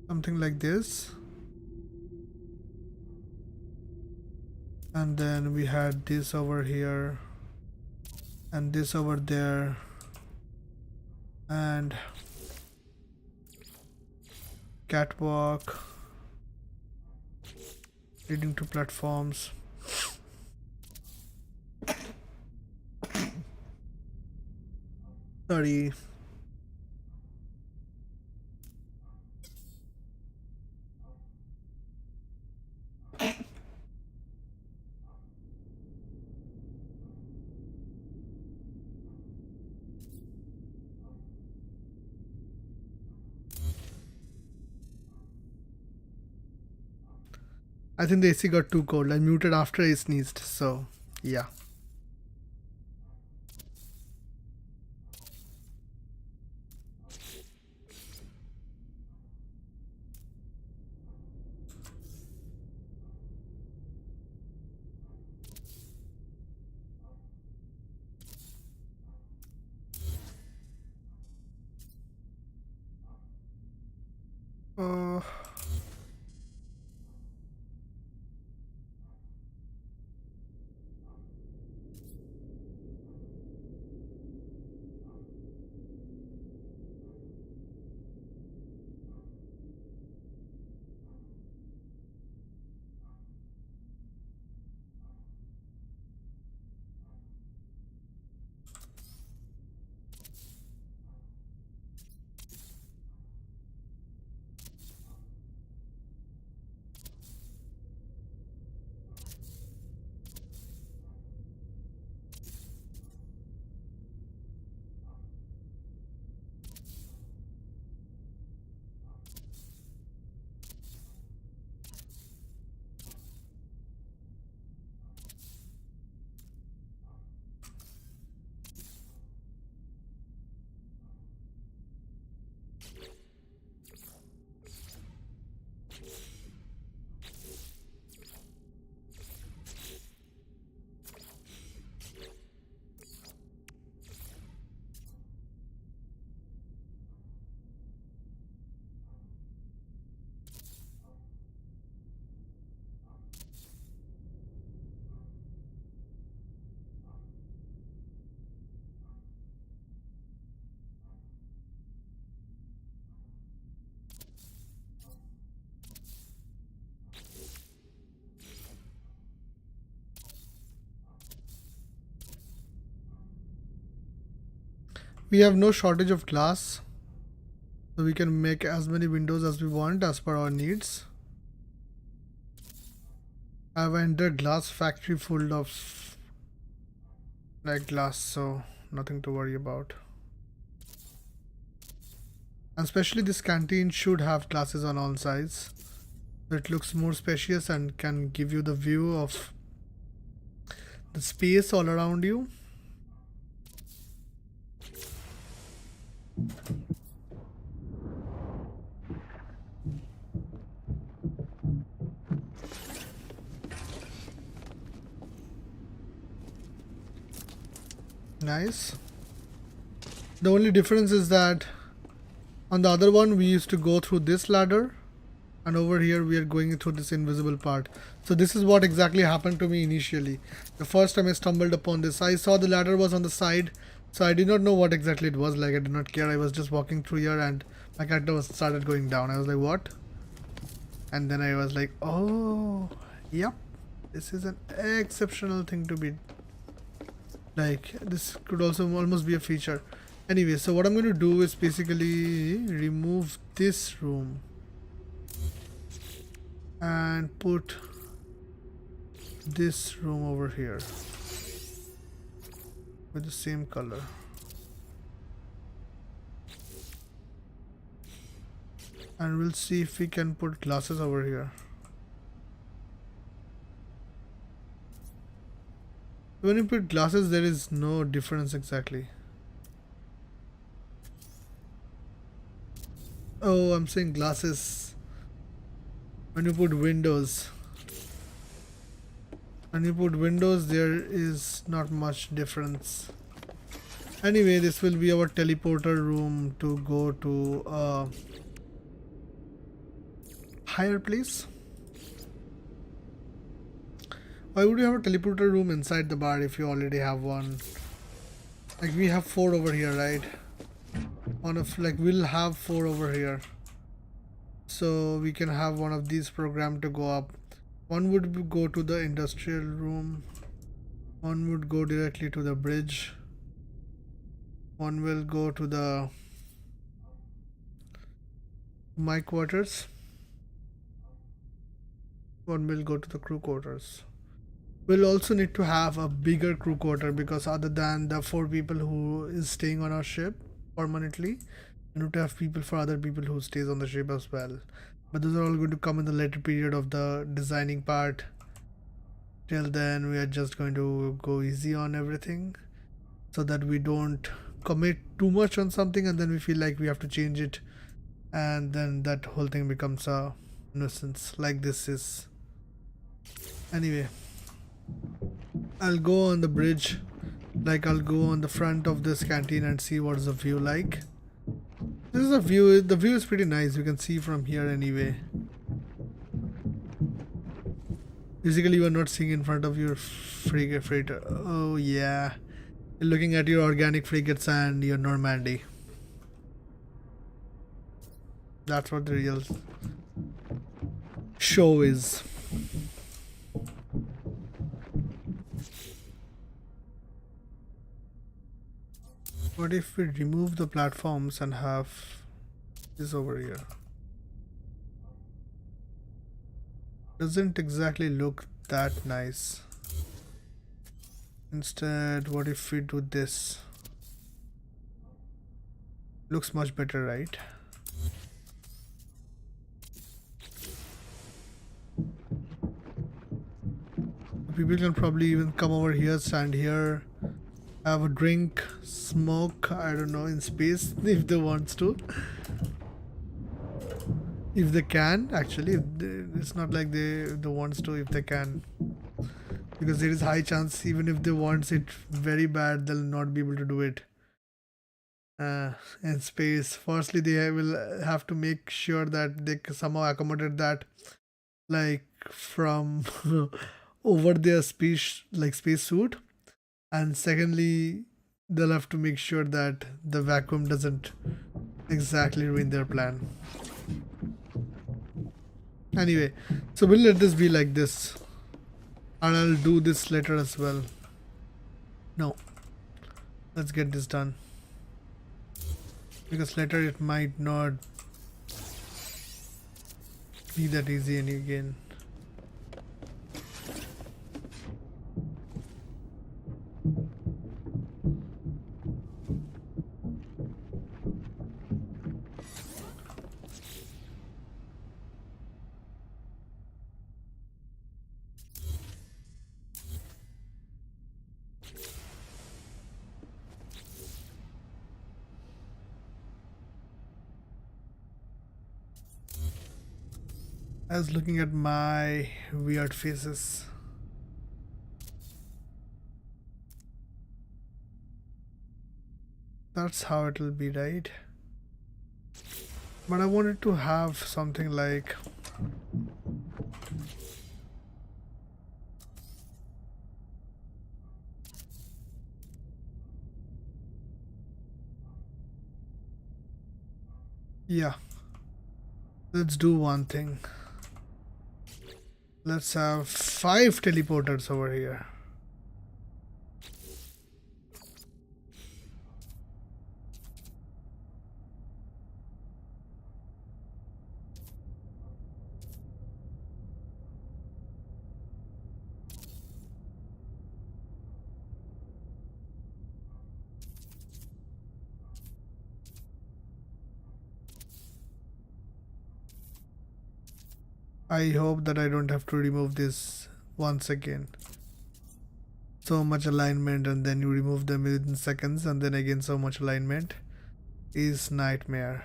S1: something like this, and then we had this over here and this over there, and catwalk leading to platforms. Sorry. I think the AC got too cold. I muted after I sneezed, so yeah. Uh, we have no shortage of glass, so we can make as many windows as we want as per our needs. I have entered glass factory full of like glass, so nothing to worry about. And especially this canteen should have glasses on all sides. It looks more spacious and can give you the view of the space all around you. Nice. The only difference is that on the other one we used to go through this ladder, and over here we are going through this invisible part. So this is what exactly happened to me initially. The first time I stumbled upon this, I saw the ladder was on the side, so I did not know what exactly it was like. I did not care. I was just walking through here and my character started going down. I was like, what? And then I was like, oh, yep, this is an exceptional thing to be like. This could also almost be a feature. Anyway, so what I'm going to do is basically remove this room and put this room over here with the same color. And we'll see if we can put glasses over here. When you put glasses, there is no difference exactly. Oh, I'm saying glasses. When you put windows, there is not much difference. Anyway, this will be our teleporter room to go to a higher place. Why would you have a teleporter room inside the bar if you already have one? Like we have 4 over here, right? We'll have 4 over here, so we can have one of these programmed to go up. One would go to the industrial room, one would go directly to the bridge, one will go to the my quarters, one will go to the crew quarters. We'll also need to have a bigger crew quarter, because other than the 4 people who is staying on our ship permanently, we need to have people for other people who stays on the ship as well. But those are all going to come in the later period of the designing part. Till then we are just going to go easy on everything, so that we don't commit too much on something and then we feel like we have to change it, and then that whole thing becomes a nuisance like this is. Anyway, I'll go on the bridge, like I'll go on the front of this canteen and see what's the view like. This is a view. The view is pretty nice. You can see from here anyway. Basically, you are not seeing in front of your frigate freighter. Oh yeah, you're looking at your organic frigates and your Normandy. That's what the real show is. What if we remove the platforms and have this over here? Doesn't exactly look that nice. Instead, what if we do this? Looks much better, right? People can probably even come over here, stand here, have a drink, smoke, I don't know, in space if they wants to. If they can, actually, it's not like they wants to, if they can. Because there is high chance even if they wants it very bad, they'll not be able to do it. In space, firstly they will have to make sure that they somehow accommodate that, like from over their space, like space suit, and secondly they'll have to make sure that the vacuum doesn't exactly ruin their plan. Anyway, so we'll let this be like this, and I'll do this later as well. No, let's get this done, because later it might not be that easy again. I was looking at my weird faces. That's how it will be, right? But I wanted to have something like yeah, let's do one thing. Let's have 5 teleporters over here. I hope that I don't have to remove this once again. So much alignment, and then you remove them within seconds, and then again so much alignment is nightmare.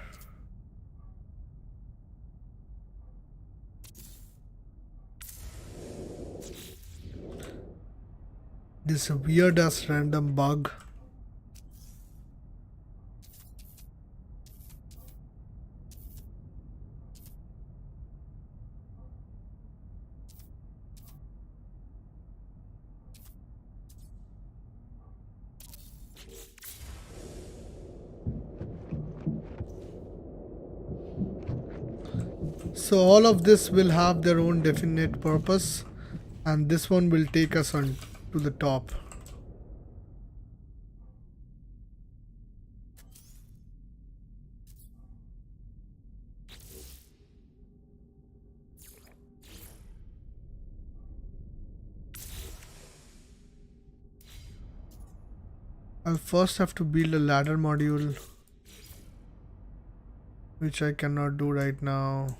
S1: This weird ass random bug. So all of this will have their own definite purpose, and this one will take us on to the top. I'll first have to build a ladder module, which I cannot do right now.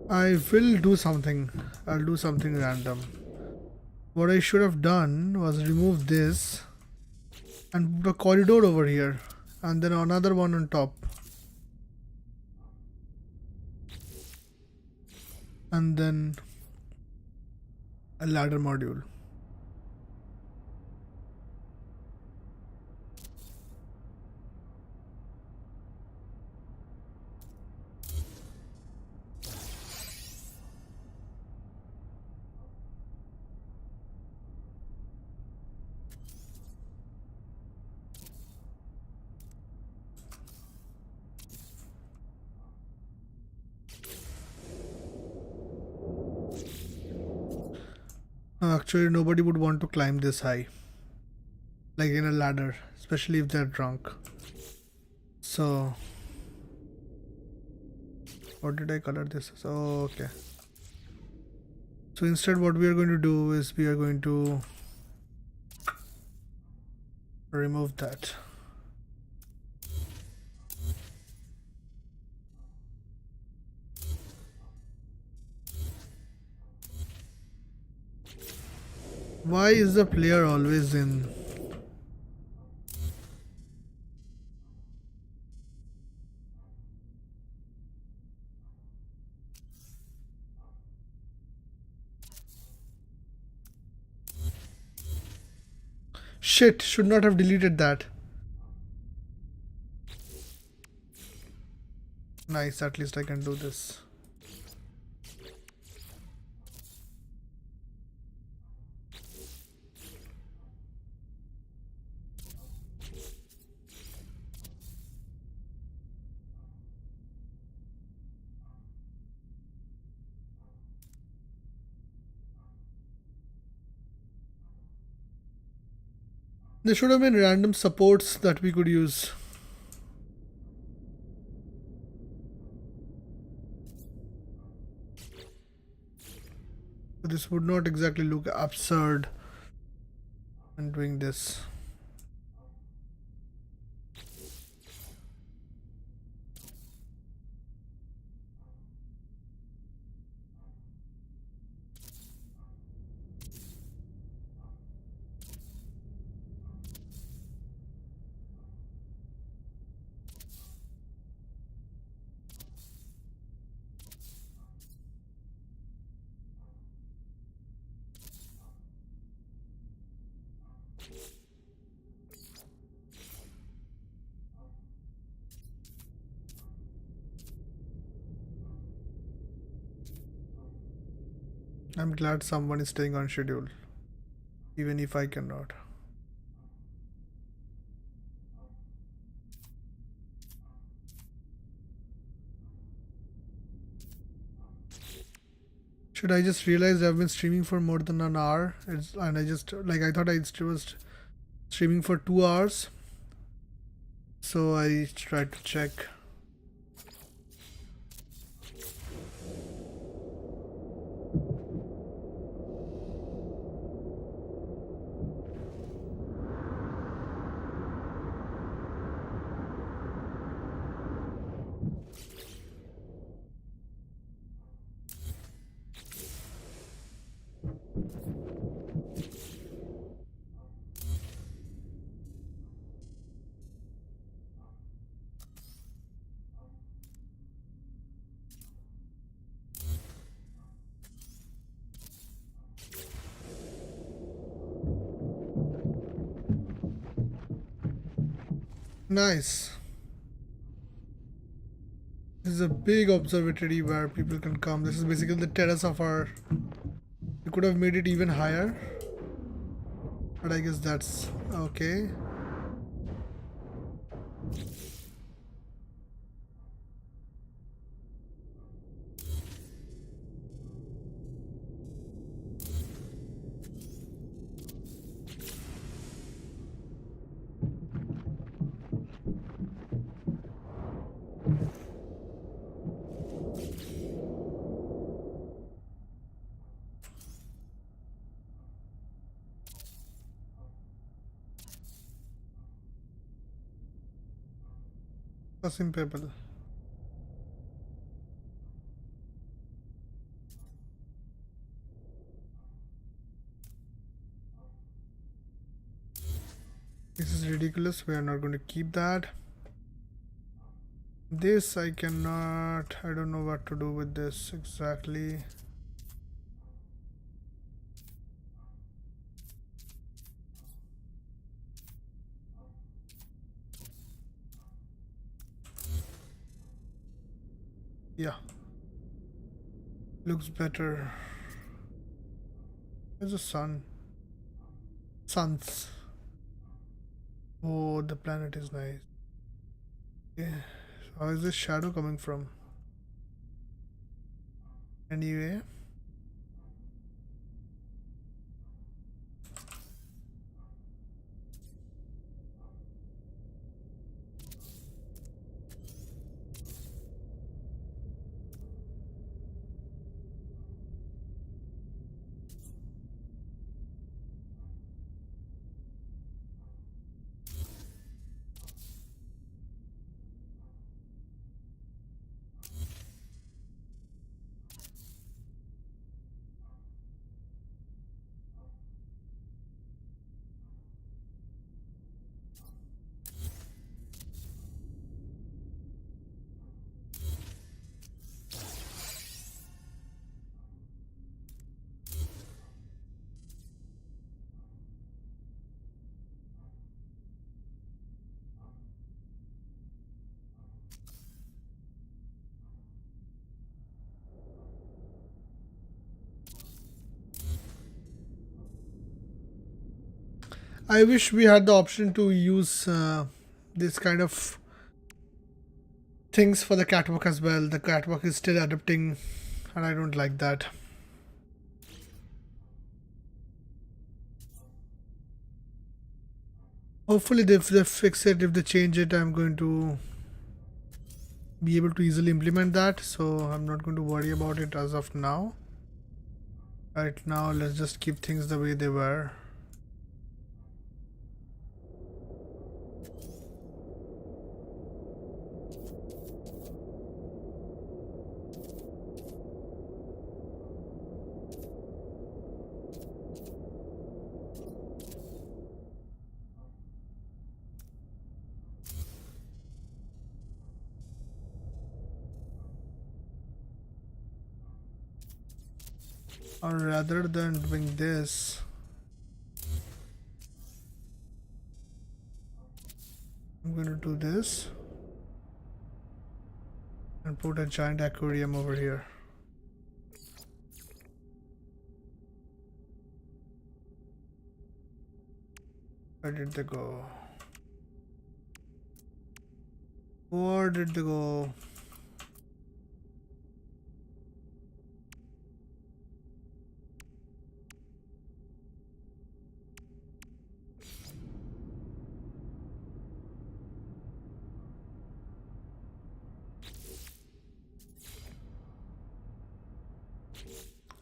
S1: I will do something. I'll do something random. What I should have done was remove this and put a corridor over here, and then another one on top, and then a ladder module. Actually, nobody would want to climb this high, like in a ladder, especially if they're drunk. So, what did I color this as? Oh, okay. So instead, what we are going to do is we are going to remove that. Why is the player always in? Shit, should not have deleted that. Nice, at least I can do this. There should have been random supports that we could use. This would not exactly look absurd in doing this. I'm glad someone is staying on schedule, even if I cannot. Should I just realize I've been streaming for more than an hour? And I just like I thought I was streaming for 2 hours. So I tried to check. Nice. This is a big observatory where people can come. This is basically the terrace of our... We could have made it even higher. But I guess that's okay. Simple. This is ridiculous. We are not going to keep that. This I cannot. I don't know what to do with this exactly. Yeah. Looks better. There's a sun. Suns. Oh, the planet is nice. Yeah. How is this shadow coming from? Anyway. I wish we had the option to use this kind of things for the catwalk as well. The catwalk is still adapting and I don't like that. Hopefully if they fix it, if they change it, I'm going to be able to easily implement that, so I'm not going to worry about it as of now. Right now let's just keep things the way they were. Or rather than doing this, I'm going to do this and put a giant aquarium over here. Where did they go? Where did they go?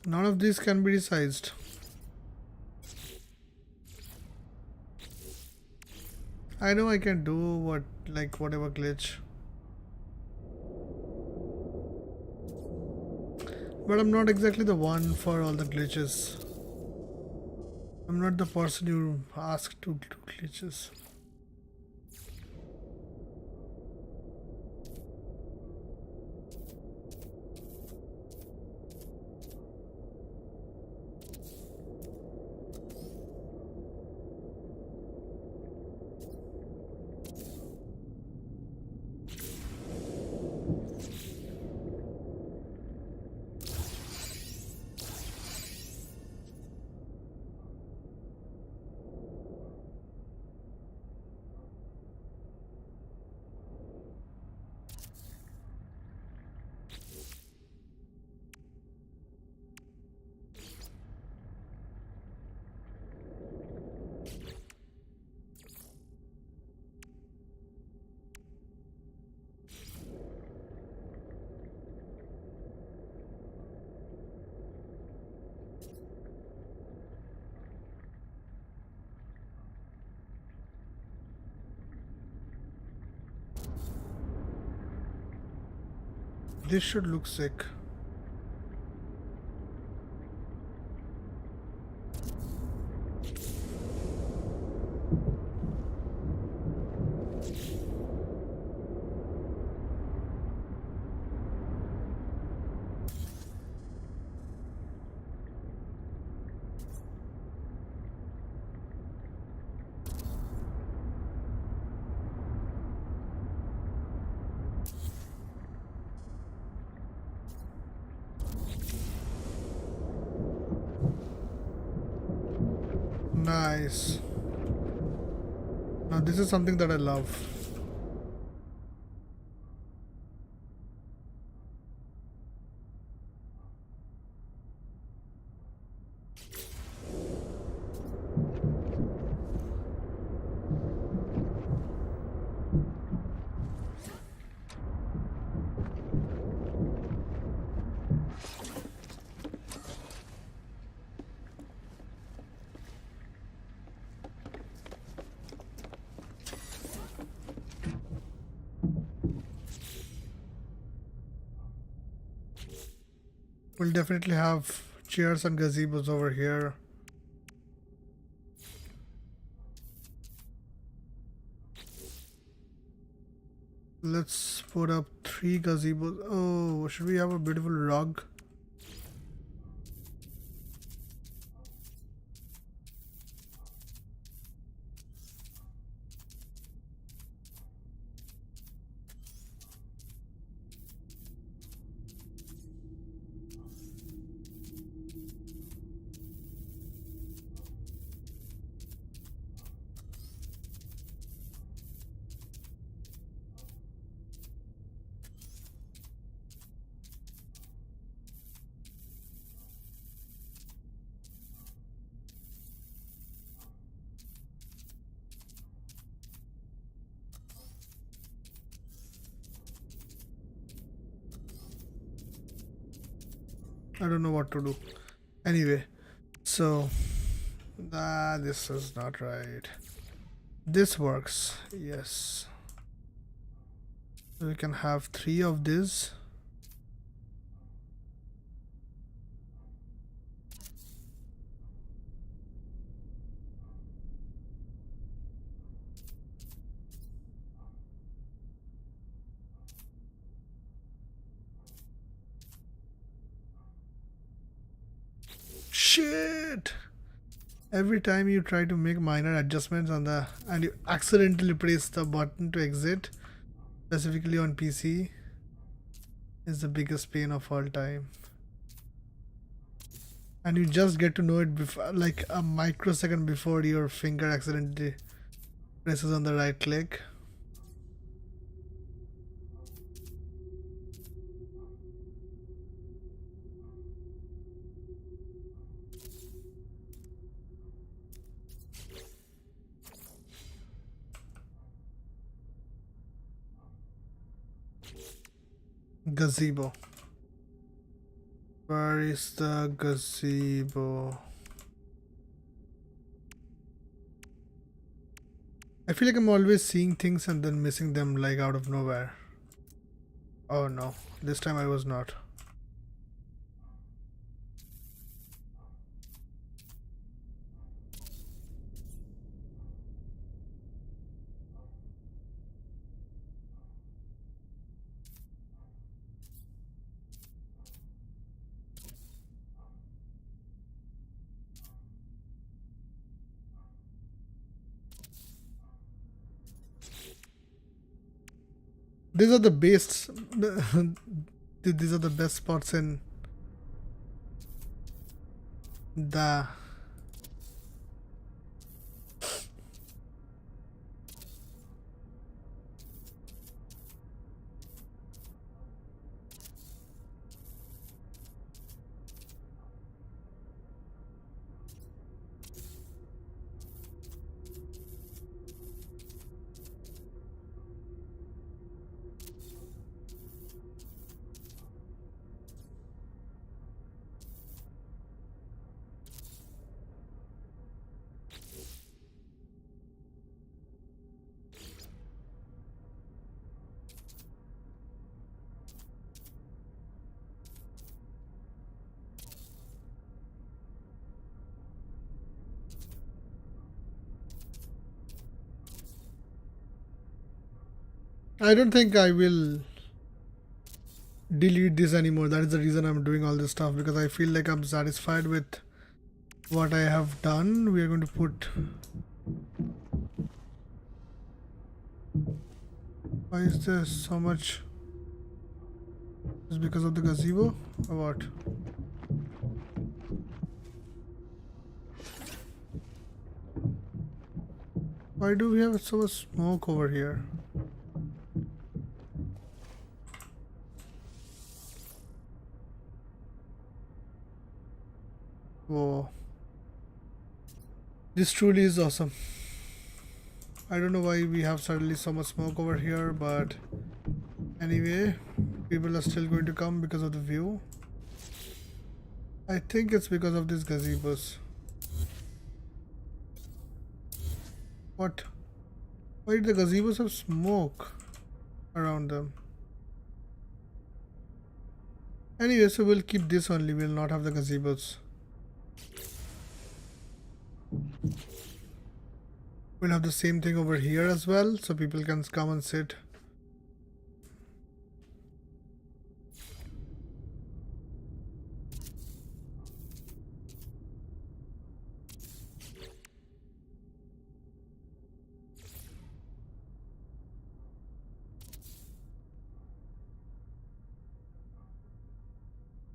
S1: None of these can be resized. I know I can do whatever glitch, but I'm not exactly the one for all the glitches. I'm not the person you ask to do glitches. This should look sick. Nice. Now this is something that I love. We'll definitely have chairs and gazebos over here. Let's put up 3 gazebos. Oh, should we have a beautiful rug? I don't know what to do. Anyway, so this is not right. This works. Yes. So we can have 3 of these. Shit! Every time you try to make minor adjustments on the and you accidentally press the button to exit, specifically on PC, is the biggest pain of all time. And you just get to know it before, like a microsecond before your finger accidentally presses on the right click. Gazebo. Where is the gazebo? I feel like I'm always seeing things and then missing them like out of nowhere. Oh no, this time I was not. These are the best. These are the best spots in the. I don't think I will delete this anymore. That is the reason I'm doing all this stuff, because I feel like I'm satisfied with what I have done. We are going to put. Why is there so much? Is because of the gazebo or what? Why do we have so much smoke over here? Whoa. This truly is awesome. I don't know why we have suddenly so much smoke over here, but anyway, people are still going to come because of the view. I think it's because of these gazebos. What? Why did the gazebos have smoke around them? Anyway, so we'll keep this only. We'll not have the gazebos. We'll have the same thing over here as well, so people can come and sit.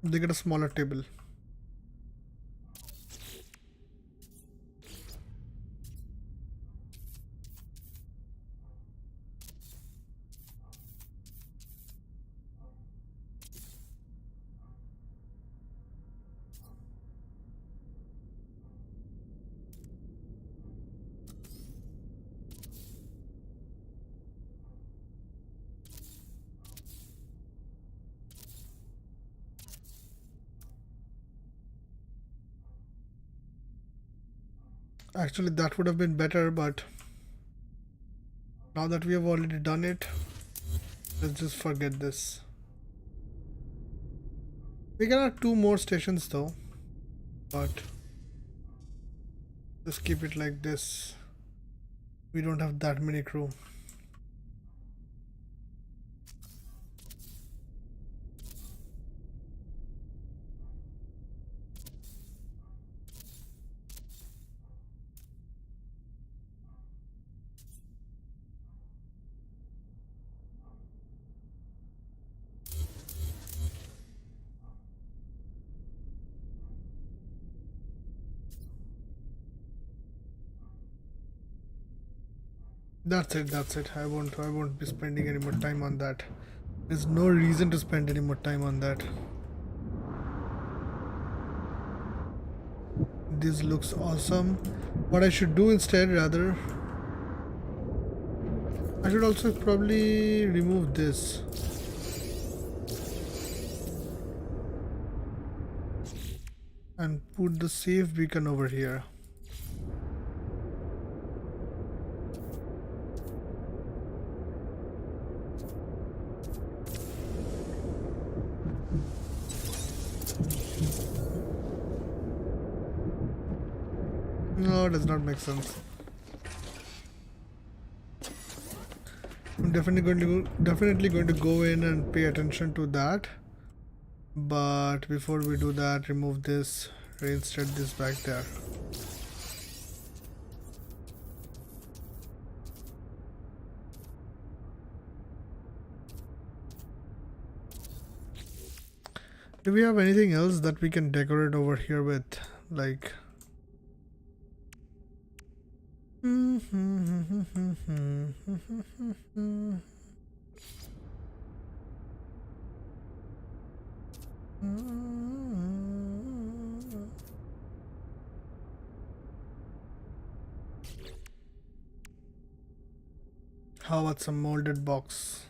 S1: They get a smaller table. Actually, that would have been better, but now that we have already done it, let's just forget this. We can add 2 more stations though, but just keep it like this. We don't have that many crew. That's it, that's it. I won't be spending any more time on that. There's no reason to spend any more time on that. This looks awesome. What I should do instead, rather, I should also probably remove this. And put the save beacon over here. No, it does not make sense. I'm definitely going to go in and pay attention to that. But before we do that, remove this, reinstate this back there. Do we have anything else that we can decorate over here with? Like how about some molded box?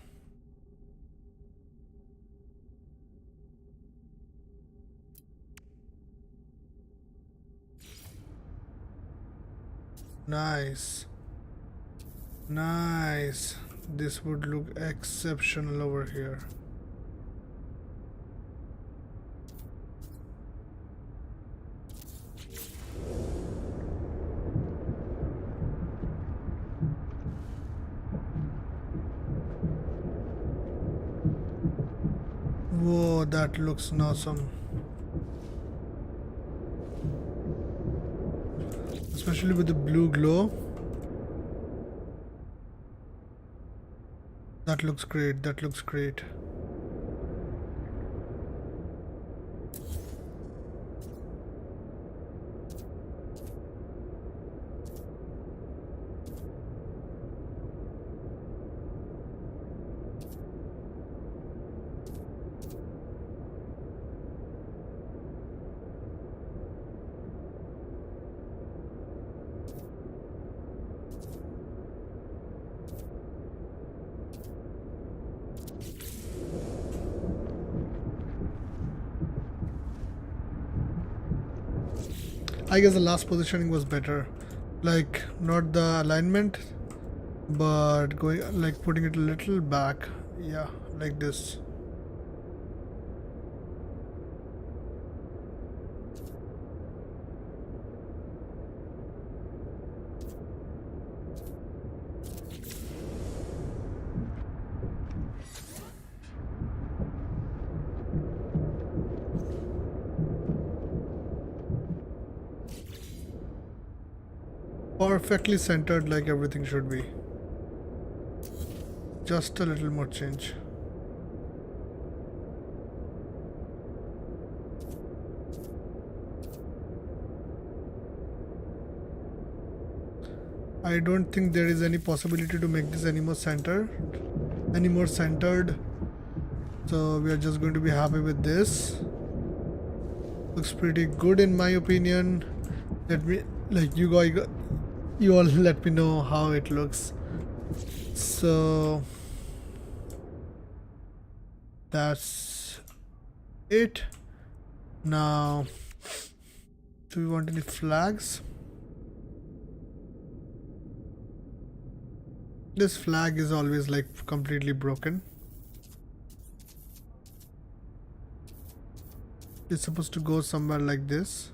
S1: Nice. Nice. This would look exceptional over here. Whoa, that looks awesome. Especially with the blue glow. That looks great, that looks great. I guess the last positioning was better, like not the alignment, but going like putting it a little back, yeah, like this. Perfectly centered like everything should be. Just a little more change. I don't think there is any possibility to make this any more centered. So we are just going to be happy with this. Looks pretty good in my opinion. Let me, like, you all let me know how it looks. So that's it. Now, do we want any flags? This flag is always like completely broken. It's supposed to go somewhere like this.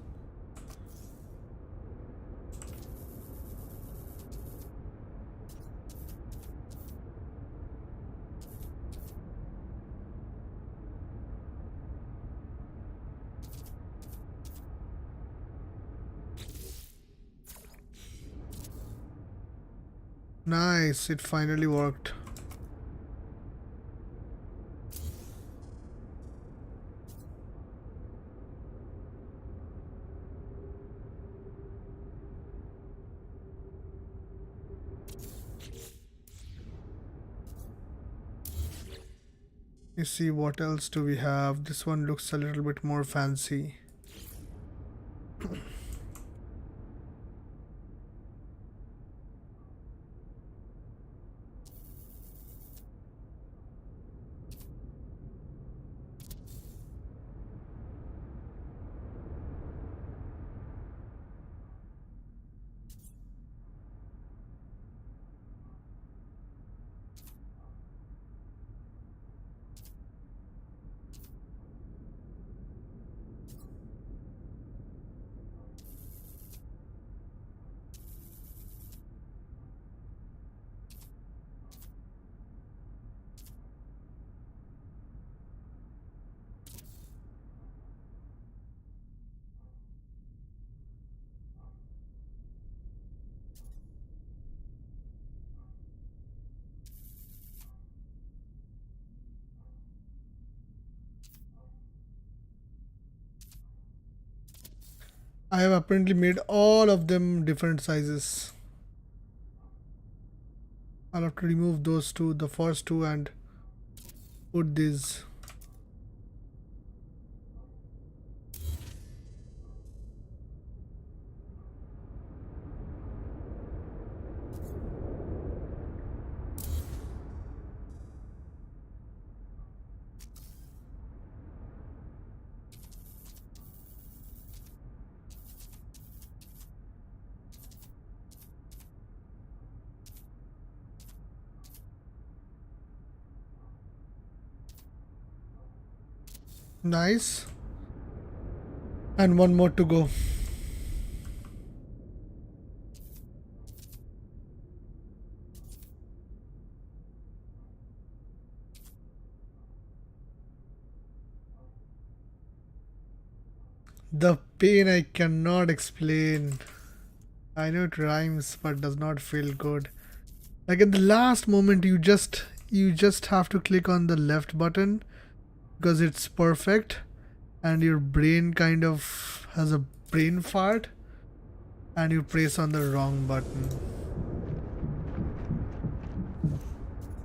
S1: Nice, it finally worked. You see, what else do we have? This one looks a little bit more fancy. I have apparently made all of them different sizes. I'll have to remove those two, the first two, and put these. Nice. And one more to go. The pain I cannot explain. I know it rhymes but does not feel good. Like at the last moment you just have to click on the left button because it's perfect, and your brain kind of has a brain fart and you press on the wrong button.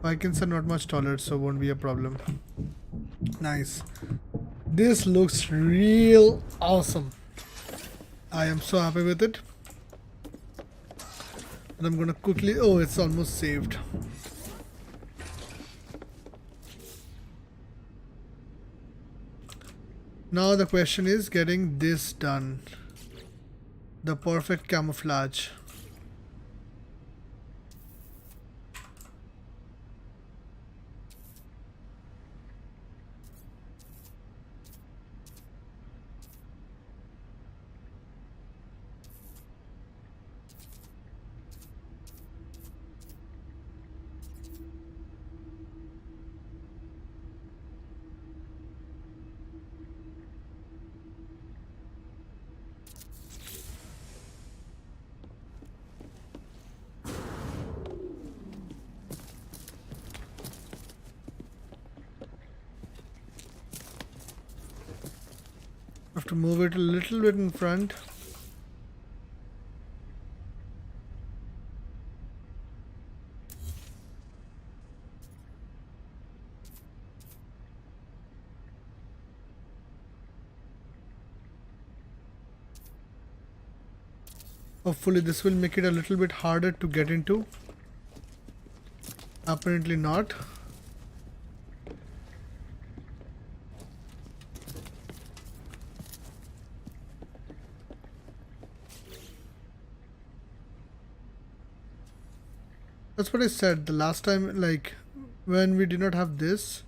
S1: Icons are not much taller, so won't be a problem. Nice. This looks real awesome. I am so happy with it. And I'm gonna quickly, oh, it's almost saved. Now the question is getting this done. The perfect camouflage. Have to move it a little bit in front. Hopefully this will make it a little bit harder to get into. Apparently not. That's what I said the last time, like when we did not have this,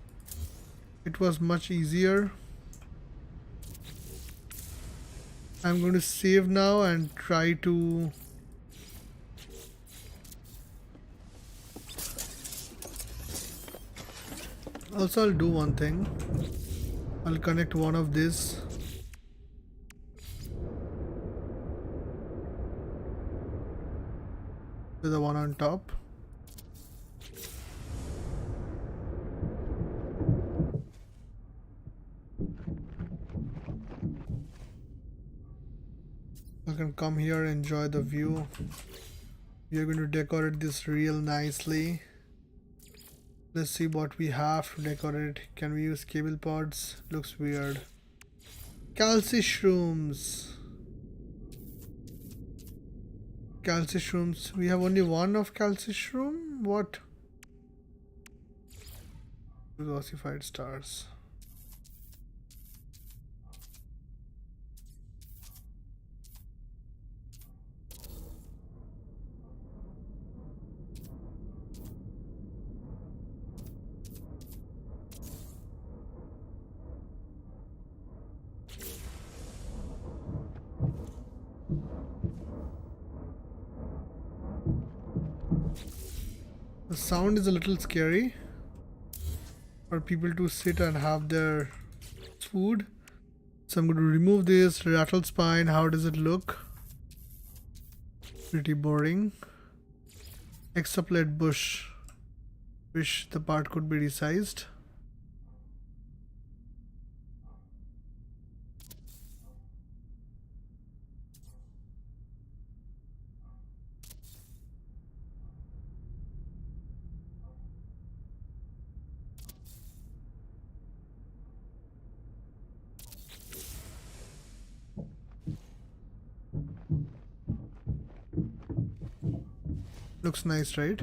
S1: it was much easier. I'm going to save now and try to also I'll do one thing. I'll connect one of these to the one on top. I can come here, enjoy the view. We are going to decorate this real nicely. Let's see what we have to decorate. Can we use cable pods? Looks weird. Calci shrooms. Calci shrooms. We have only one of calci shroom? What? Ossified stars. The sound is a little scary for people to sit and have their food. So I'm going to remove this rattle spine. How does it look? Pretty boring. Exoplate bush. Wish the part could be resized. Looks nice, right?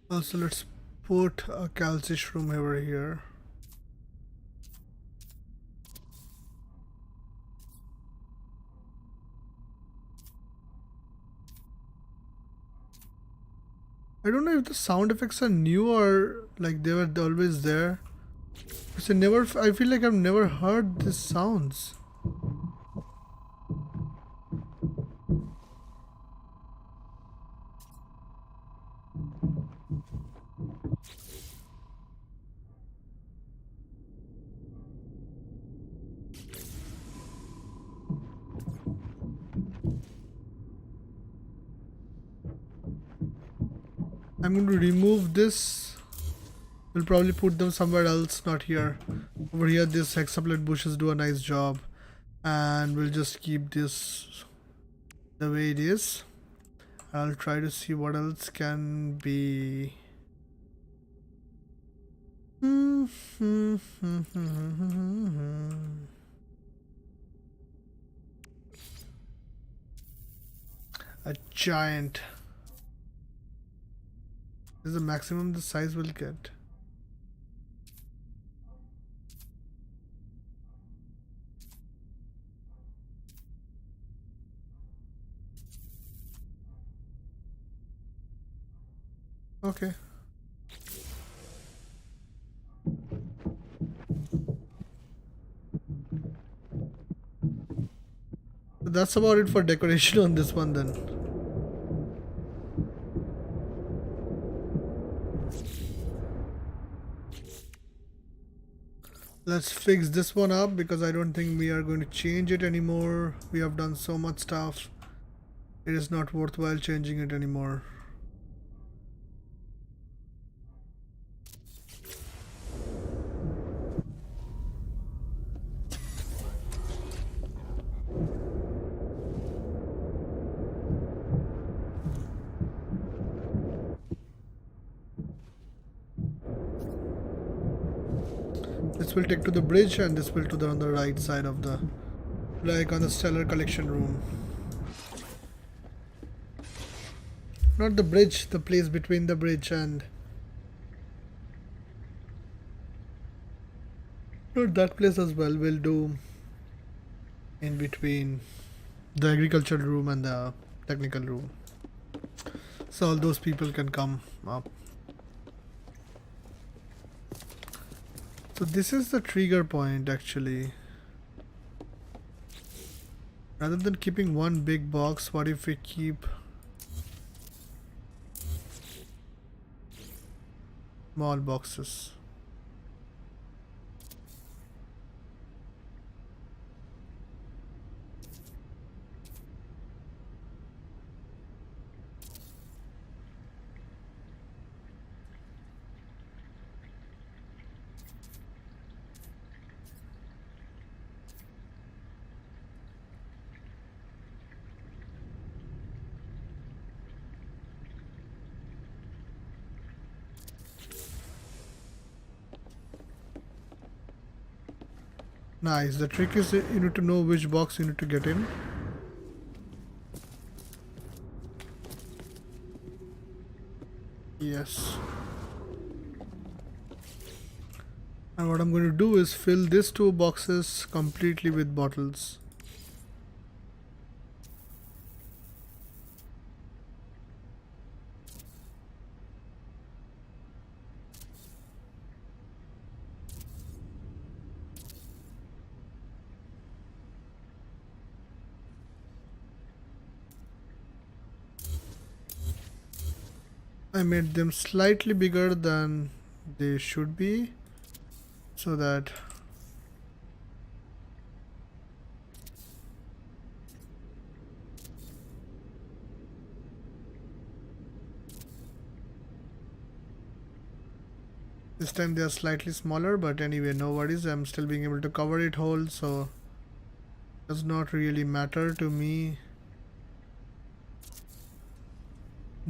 S1: Also, let's put a calci shroom over here. I don't know if the sound effects are new or like they were always there. Because I feel like I've never heard these sounds. I'm going to remove this. We'll probably put them somewhere else, not here. Over here, these hexaplet bushes do a nice job. And we'll just keep this the way it is. I'll try to see what else can be. A giant. This is the maximum the size will get. Okay. That's about it for decoration on this one then. Let's fix this one up because I don't think we are going to change it anymore. We have done so much stuff. It is not worthwhile changing it anymore. This will take to the bridge and this will to the on the right side of the, like on the stellar collection room. Not the bridge, the place between the bridge and not that place as well. We'll do in between the agricultural room and the technical room, so all those people can come up. So this is the trigger point actually. Rather than keeping one big box, what if we keep small boxes? Nice. The trick is you need to know which box you need to get in. Yes. And what I'm going to do is fill these two boxes completely with bottles. I made them slightly bigger than they should be, so that this time they are slightly smaller, but anyway, no worries. I'm still being able to cover it whole, so does not really matter to me.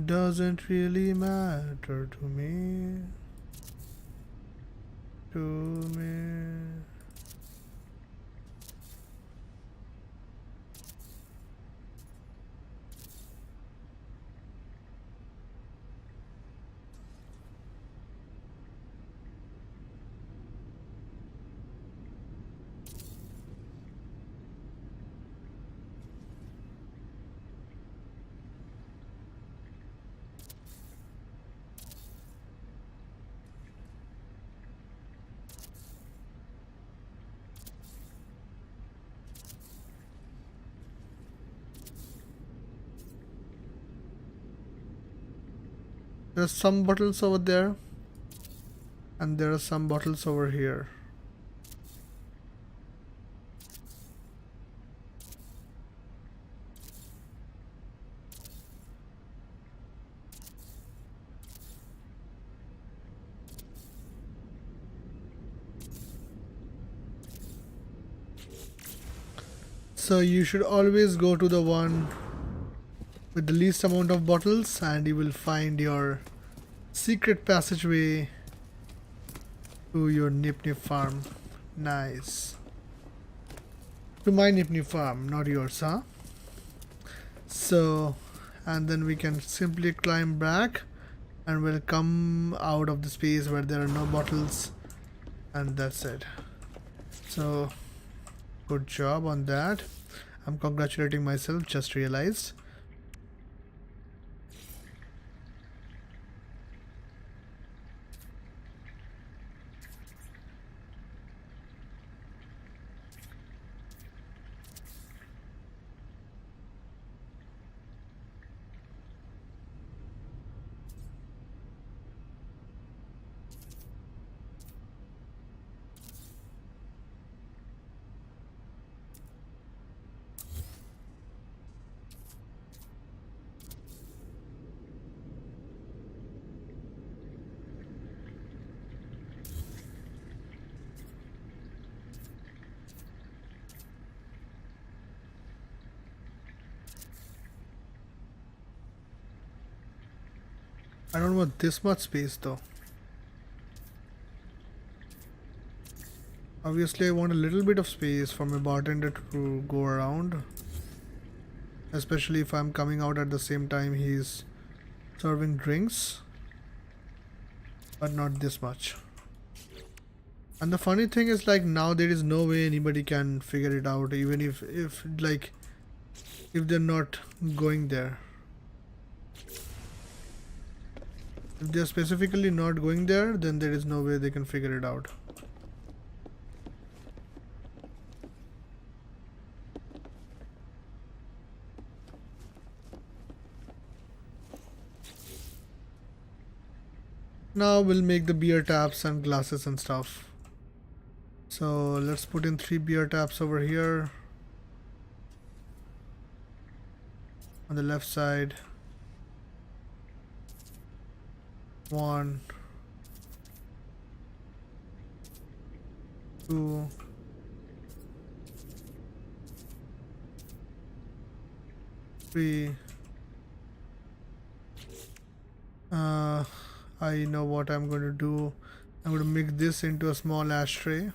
S1: Doesn't really matter to me. To me. There's some bottles over there, and there are some bottles over here. So you should always go to the one with the least amount of bottles, and you will find your secret passageway to your Nvme farm. Nice. To my Nvme farm, not yours, huh? So, and then we can simply climb back and we'll come out of the space where there are no bottles, and that's it. So, good job on that. I'm congratulating myself, just realized. I don't want this much space though. Obviously I want a little bit of space for my bartender to go around, especially if I'm coming out at the same time he's serving drinks, but not this much. And the funny thing is, like, now there is no way anybody can figure it out, even if like if they're not going there. If they're specifically not going there, then there is no way they can figure it out. Now we'll make the beer taps and glasses and stuff. So let's put in 3 beer taps over here on the left side. 1, 2, 3. I know what I'm going to do. I'm going to mix this into a small ashtray.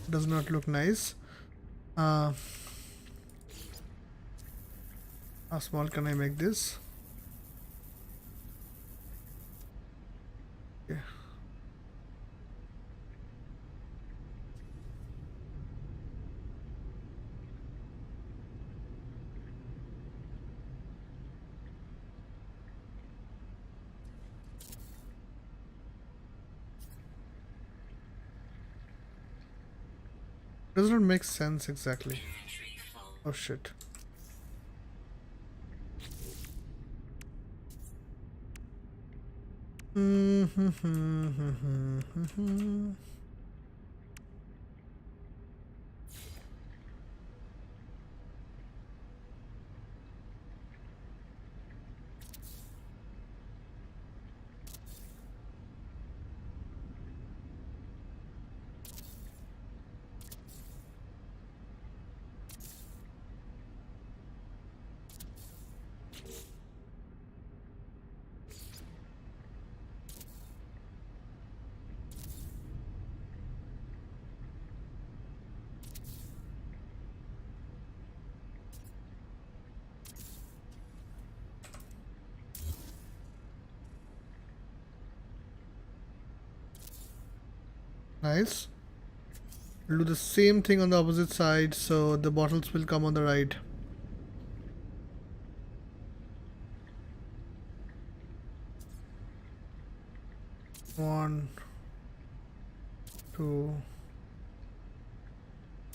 S1: Does not look nice. How small can I make this? Okay. Does not make sense exactly. Oh shit. Nice. We'll do the same thing on the opposite side, so the bottles will come on the right. One, 2,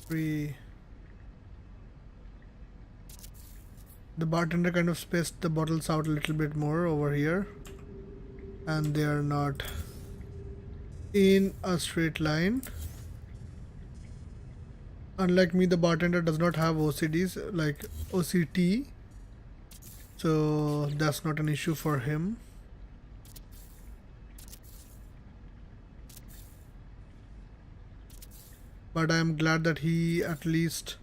S1: 3. The bartender kind of spaced the bottles out a little bit more over here, and they are not in a straight line. Unlike me, the bartender does not have OCDs like OCT, so that's not an issue for him. But I am glad that he at least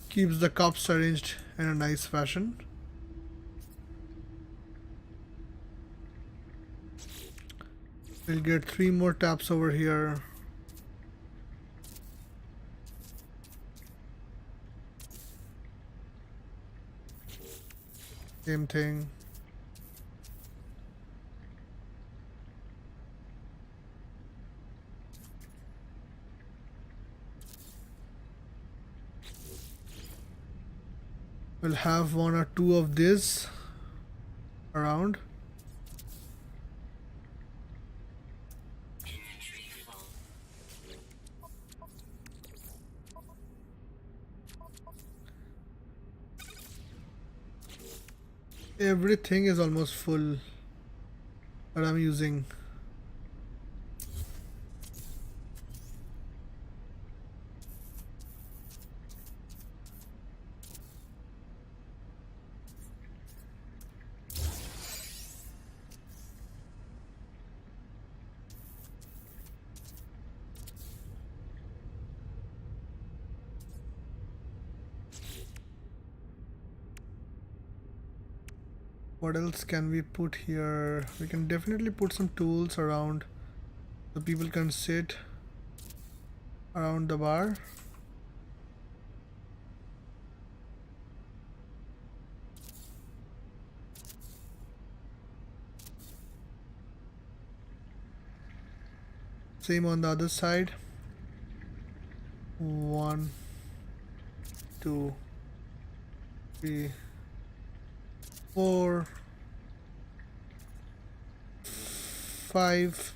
S1: keeps the cups arranged in a nice fashion. We'll get 3 more taps over here. Same thing. We'll have 1 or 2 of this around. Everything is almost full that I'm using. What else can we put here? We can definitely put some tools around so people can sit around the bar. Same on the other side. 1, 2, 3, 4, 5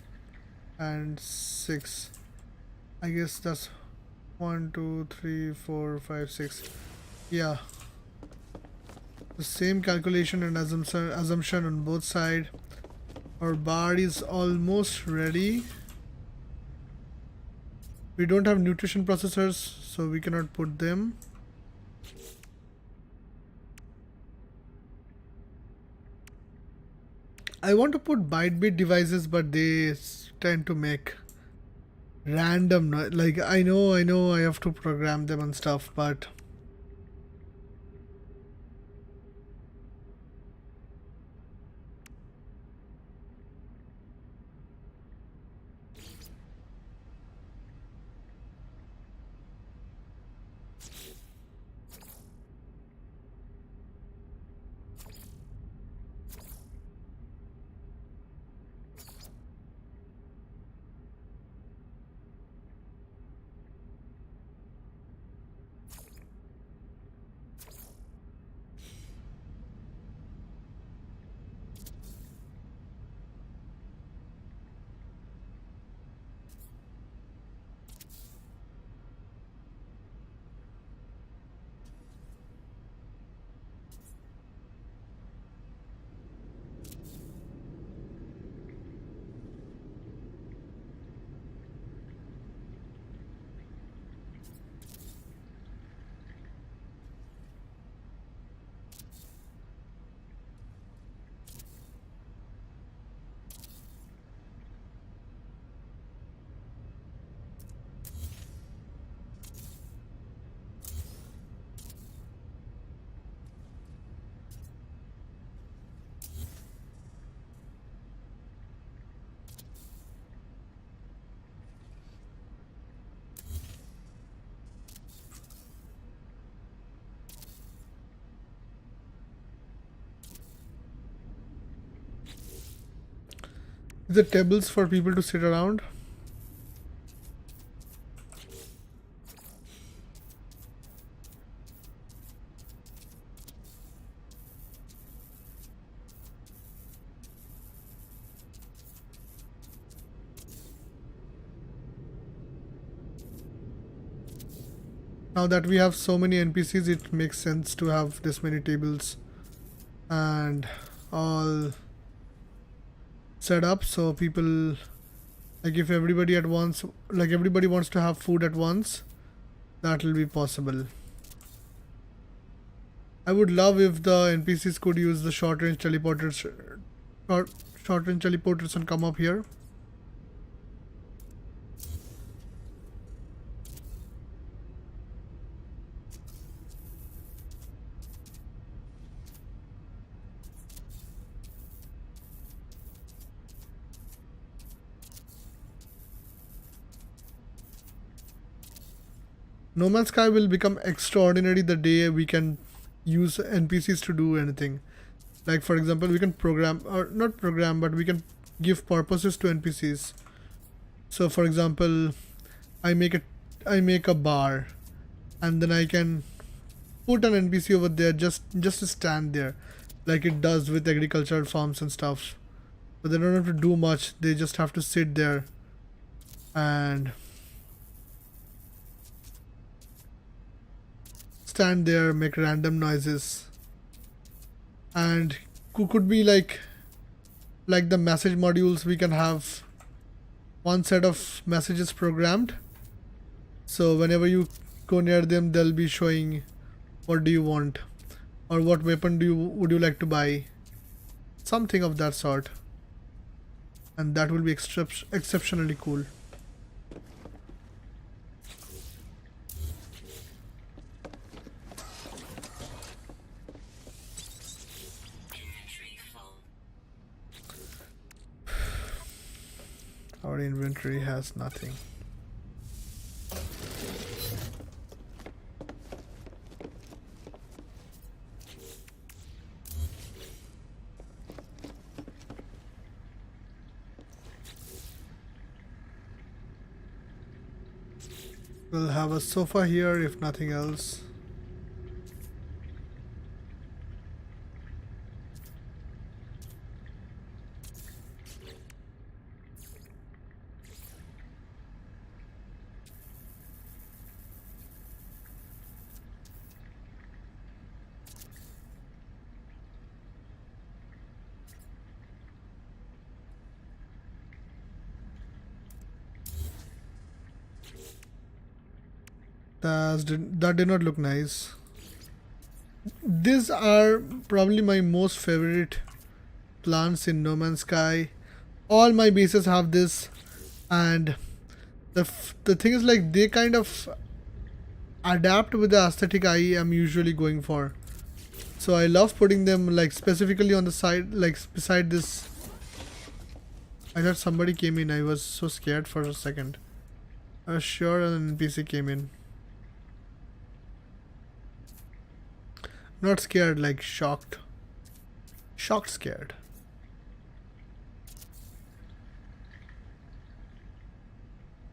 S1: and 6. I guess that's 1, 2, 3, 4, 5, 6. Yeah, the same calculation and assumption on both sides. Our bar is almost ready. We don't have nutrition processors, so we cannot put them. I want to put byte devices, but they tend to make random like I know I have to program them and stuff, but the tables for people to sit around. Now that we have so many NPCs, it makes sense to have this many tables and all set up, so people, like if everybody at once, like everybody wants to have food at once, that will be possible. I would love if the NPCs could use the short range teleporters and come up here. No Man's Sky will become extraordinary the day we can use NPCs to do anything. Like for example, we can program, or not program, but we can give purposes to NPCs. So for example, I make a bar, and then I can put an NPC over there just to stand there, like it does with agricultural farms and stuff. But they don't have to do much, they just have to sit there and stand there, make random noises, and could be like the message modules. We can have one set of messages programmed, so whenever you go near them, they'll be showing what do you want, or what weapon would you like to buy, something of that sort, and that will be exceptionally cool. Our inventory has nothing. We'll have a sofa here if nothing else. That did not look nice. These are probably my most favorite plants in No Man's Sky. All my bases have this, and the thing is, like, they kind of adapt with the aesthetic I am usually going for. So I love putting them like specifically on the side, like beside this. I thought somebody came in. I was so scared for a second. I was sure an NPC came in. Not scared, like shocked. Shocked scared.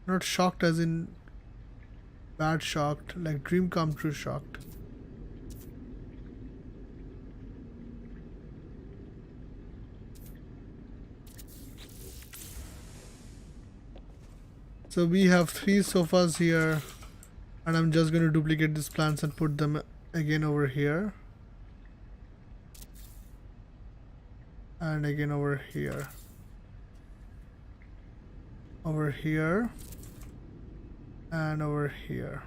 S1: Not shocked as in bad shocked, like dream come true shocked. So we have 3 sofas here, and I'm just going to duplicate these plants and put them again over here. And again over here. Over here. And over here.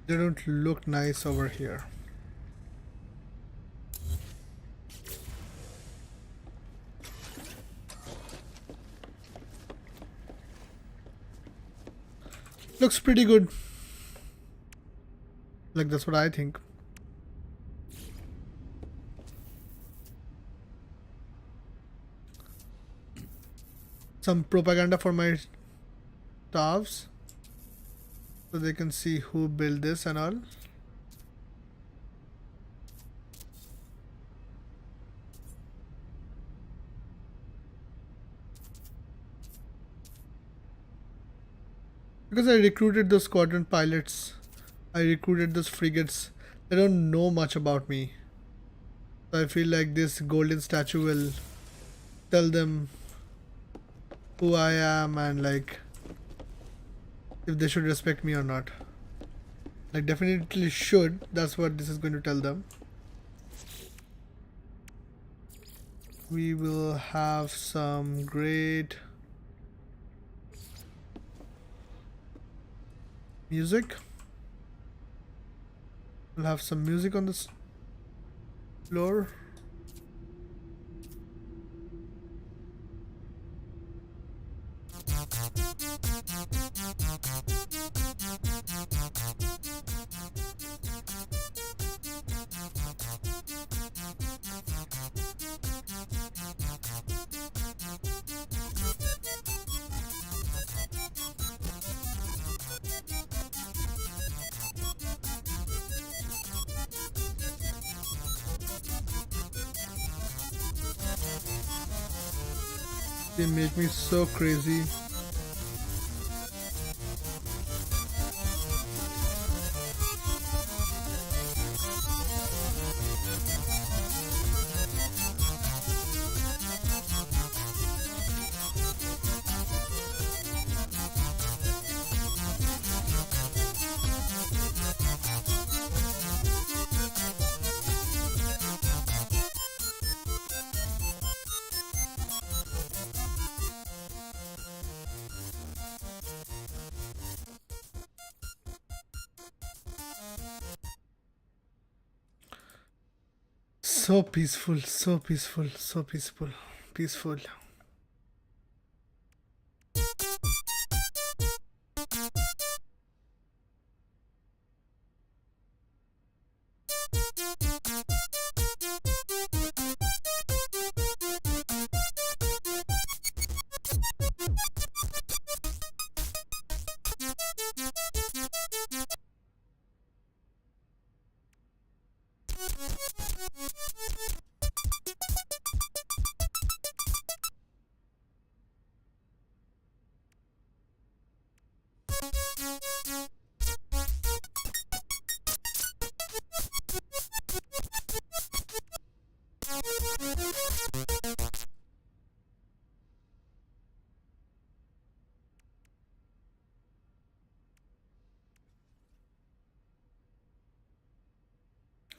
S1: They don't look nice over here. Looks pretty good. Like, that's what I think. Some propaganda for my staffs, so they can see who built this and all. Because I recruited those squadron pilots, I recruited those frigates, they don't know much about me. So I feel like this golden statue will tell them who I am and like if they should respect me or not. Like, definitely should. That's what this is going to tell them. We will have some great music. We'll have some music on this floor. They make me so crazy. So peaceful, so peaceful, so peaceful, peaceful.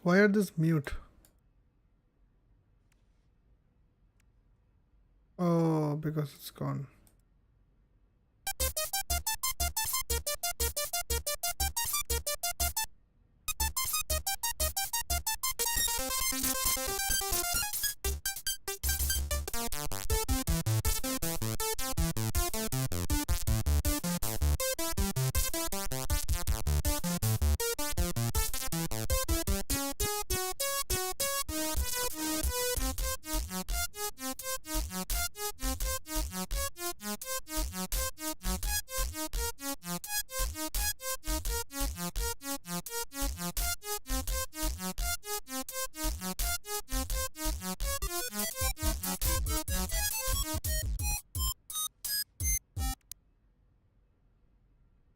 S1: Why are this mute? Oh, because it's gone.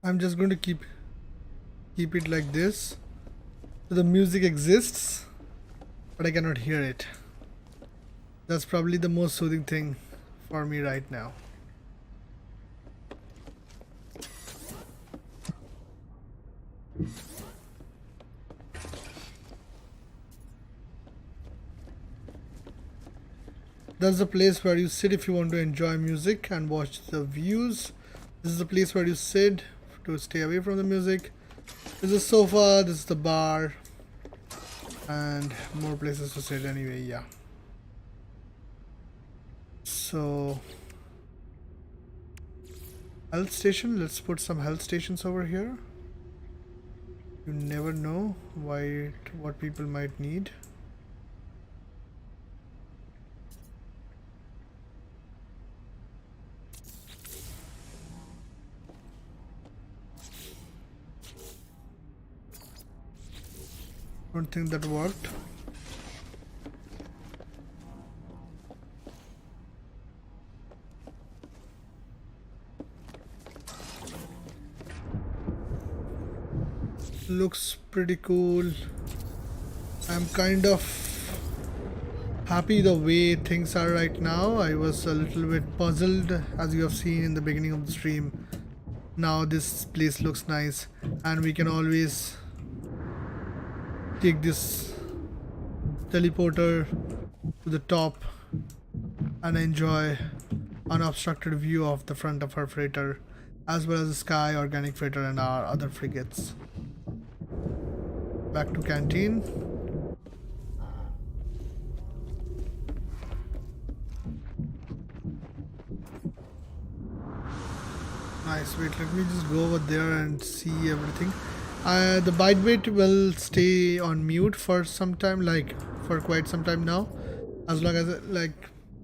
S1: I'm just going to keep it like this. So the music exists, but I cannot hear it. That's probably the most soothing thing for me right now. That's the place where you sit if you want to enjoy music and watch the views. This is the place where you sit to stay away from the music. This is the sofa, this is the bar, and more places to sit anyway, yeah. So, health station, let's put some health stations over here. You never know what people might need. Don't think that worked. Looks pretty cool. I'm kind of happy the way things are right now. I was a little bit puzzled, as you have seen in the beginning of the stream. Now this place looks nice, and we can always take this teleporter to the top and enjoy unobstructed view of the front of our freighter, as well as the Sky Organic Freighter and our other frigates. Back to canteen. Nice. Wait, let me just go over there and see everything. The byte will stay on mute for some time, like for quite some time now, as long as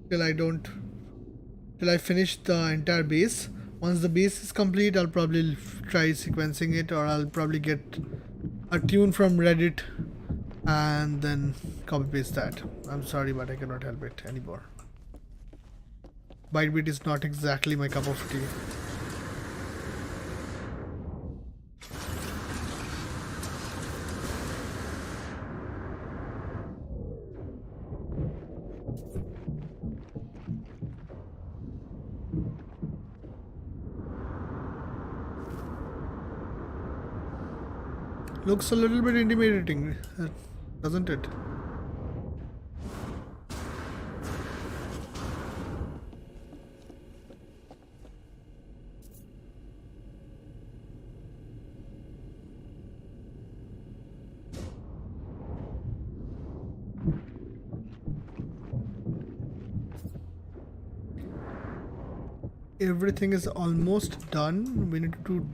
S1: till I finish the entire base. Once the base is complete, I'll probably try sequencing it, or I'll probably get a tune from Reddit and then copy paste that. I'm sorry, but I cannot help it anymore. Byte is not exactly my cup of tea. Looks a little bit intimidating, doesn't it? Everything is almost done. We need to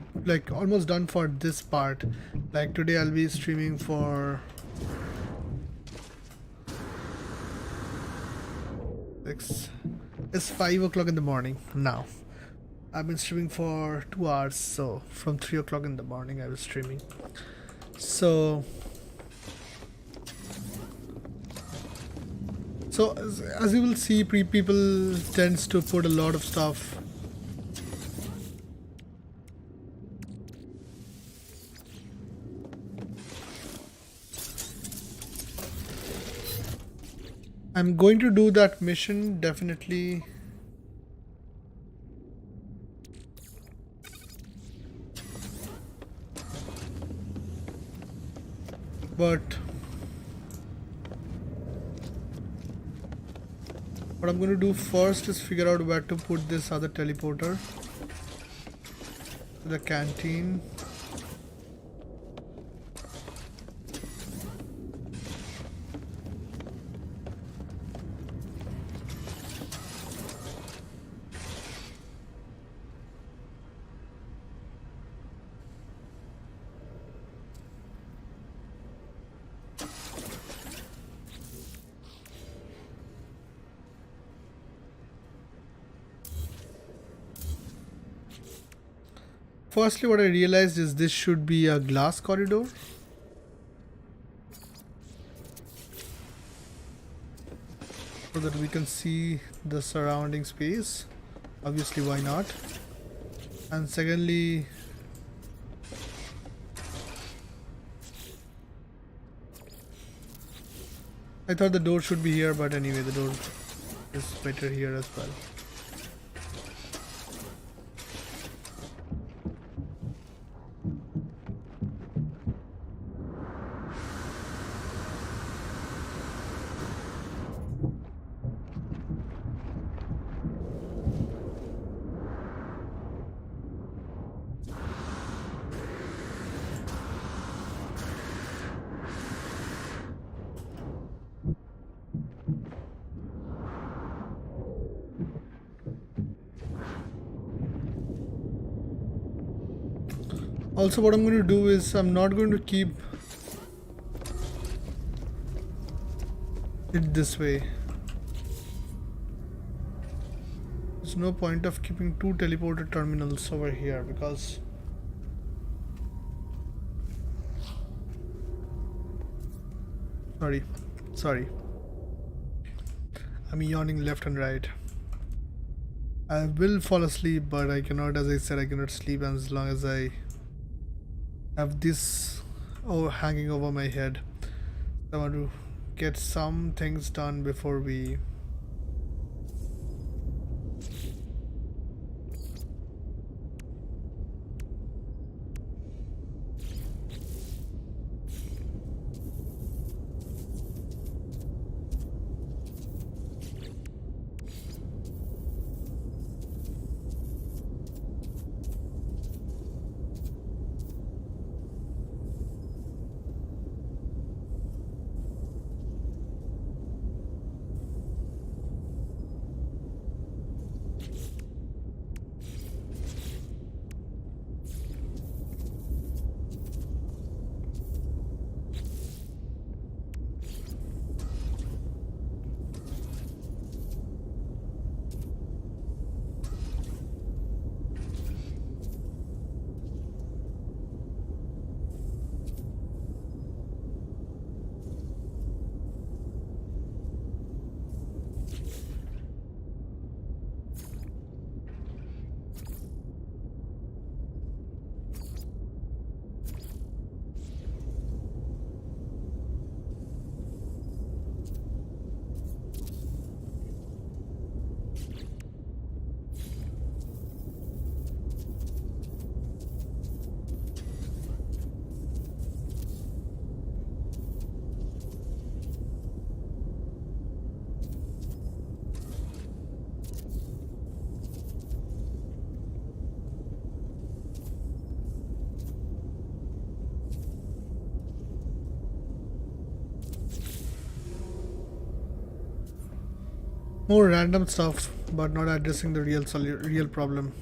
S1: almost done for this part. Like today I'll be streaming for it's 5 o'clock in the morning now. I've been streaming for 2 hours, so from 3 o'clock in the morning I was streaming. So So as you will see, people tends to put a lot of stuff. I'm going to do that mission definitely. But what I'm going to do first is figure out where to put this other teleporter. The canteen. Firstly, what I realized is this should be a glass corridor. So that we can see the surrounding space. Obviously, why not? And secondly, I thought the door should be here, but anyway, the door is better here as well. Also, what I'm going to do is I'm not going to keep it this way. There's no point of keeping two teleporter terminals over here because sorry, I'm yawning left and right. I will fall asleep, but I cannot, as I said, I cannot sleep as long as I have this hanging over my head. I want to get some things done before we more random stuff, but not addressing the real problem.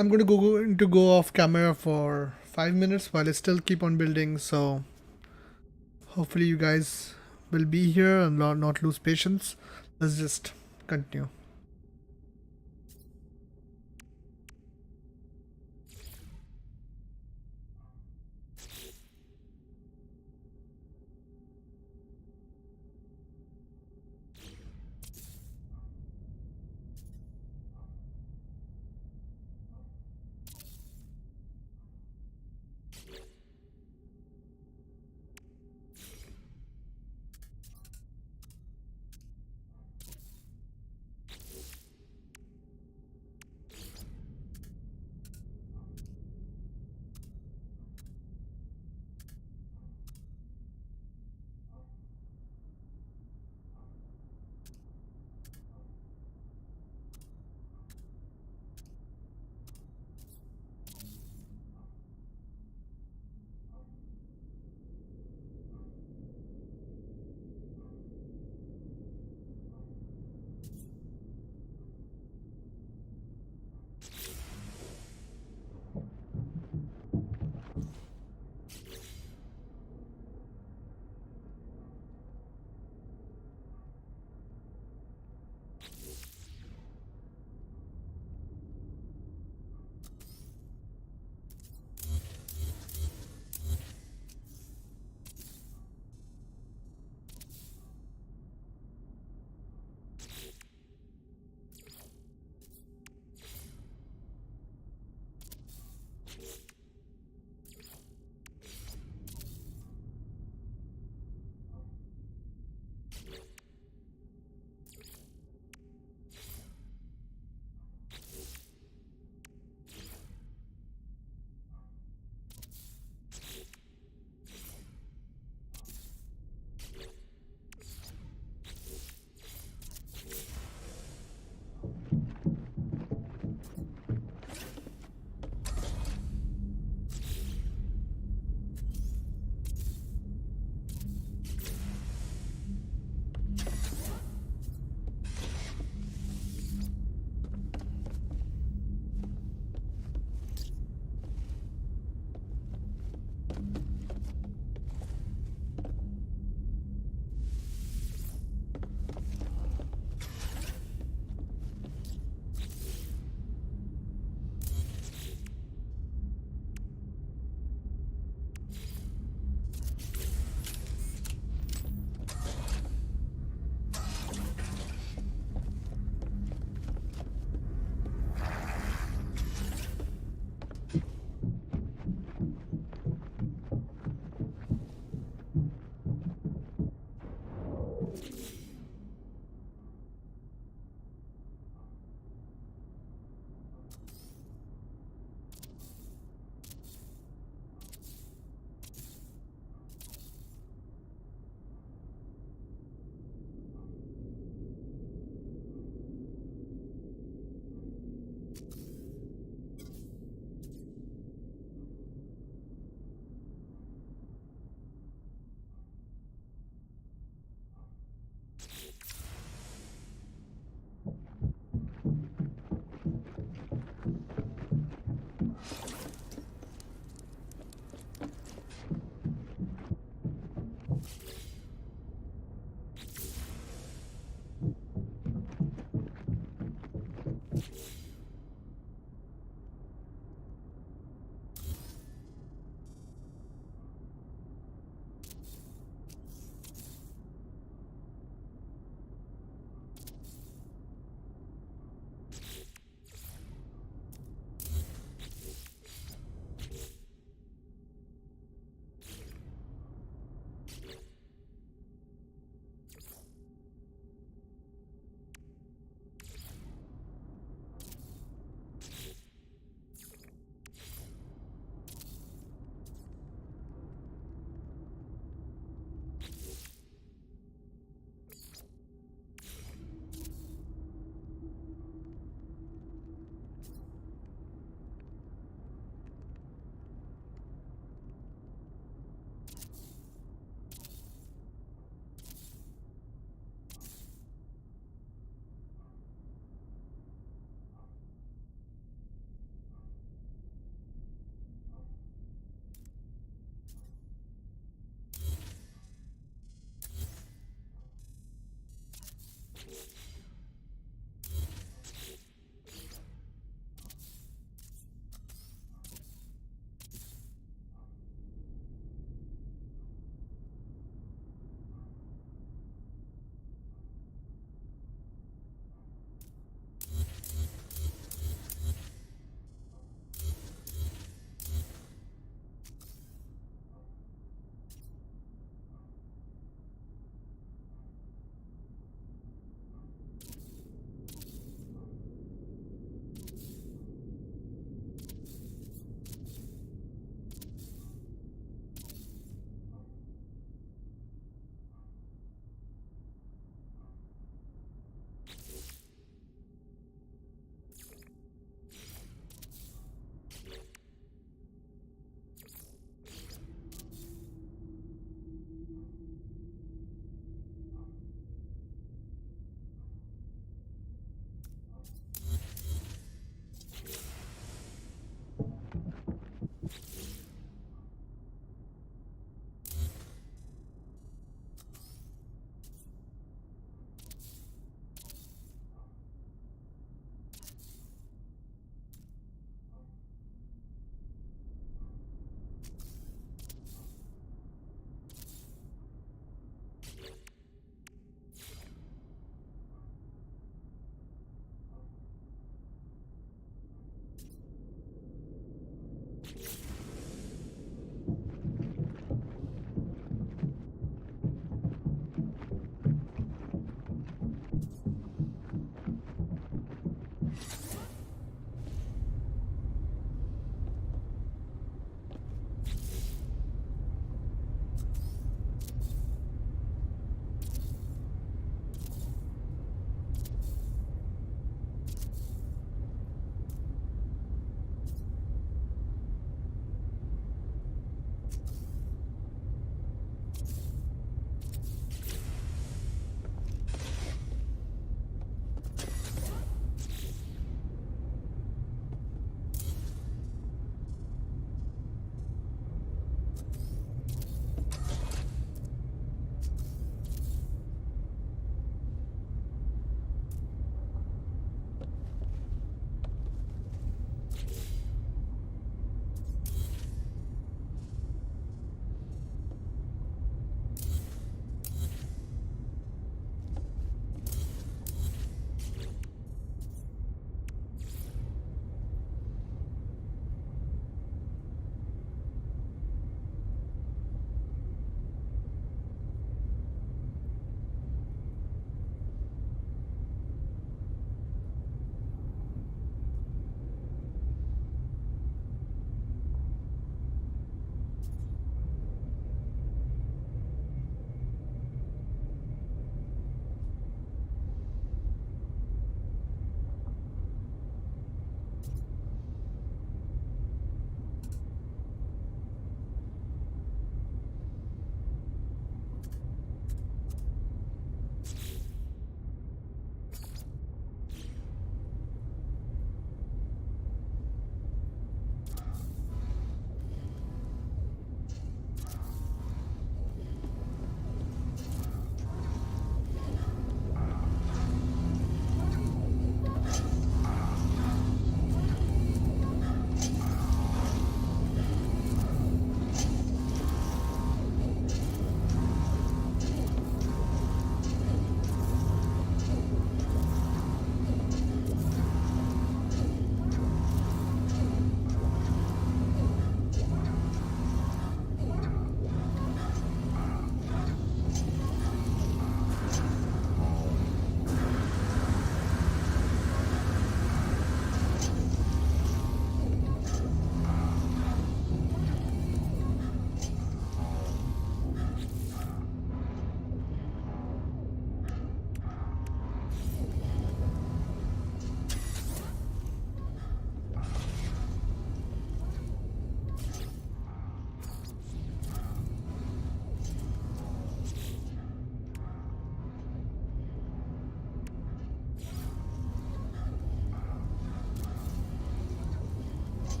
S1: I'm going to go off camera for 5 minutes while I still keep on building. So hopefully you guys will be here and not lose patience. Let's just continue.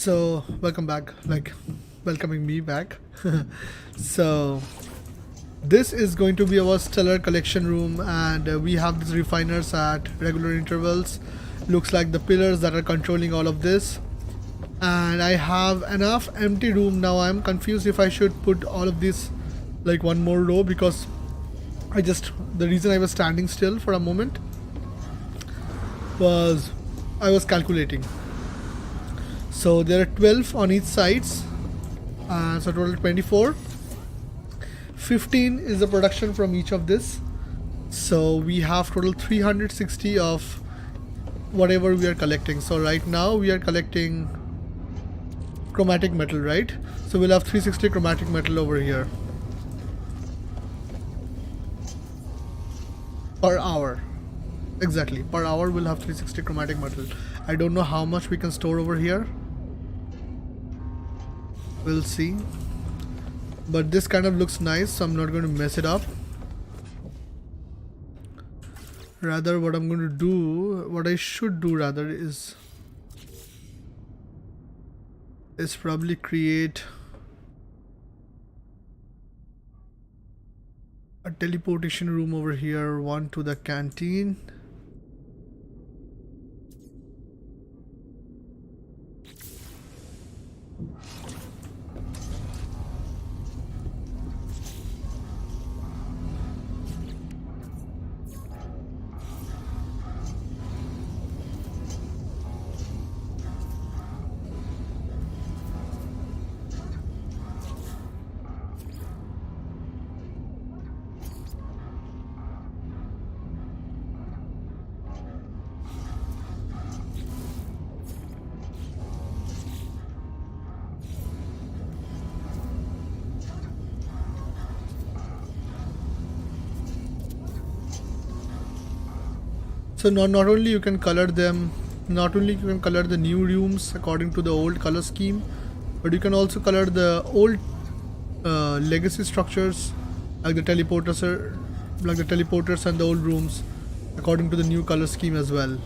S1: So welcome back, like welcoming me back. So this is going to be our stellar collection room, and we have these refiners at regular intervals. Looks like the pillars that are controlling all of this. And I have enough empty room now. I'm confused if I should put all of this like one more row, because the reason I was standing still for a moment was I was calculating. So there are 12 on each sides, so total 24. 15 is the production from each of this. So we have total 360 of whatever we are collecting. So right now we are collecting chromatic metal, right? So we'll have 360 chromatic metal over here per hour. Exactly, per hour we'll have 360 chromatic metal. I don't know how much we can store over here. We'll see. But this kind of looks nice, so I'm not going to mess it up. Rather, what I'm going to do, what I should do rather is probably create a teleportation room over here, one to the canteen. So not only you can color them, not only you can color the new rooms according to the old color scheme, but you can also color the old legacy structures like the teleporters and the old rooms according to the new color scheme as well.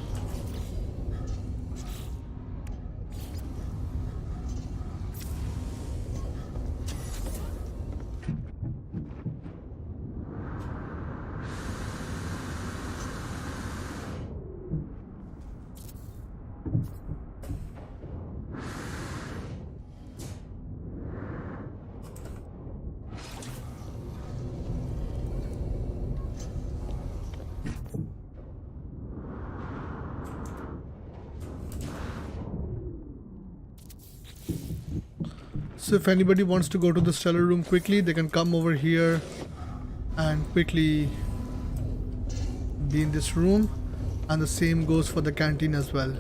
S1: So if anybody wants to go to the stellar room quickly, they can come over here and quickly be in this room, and the same goes for the canteen as well.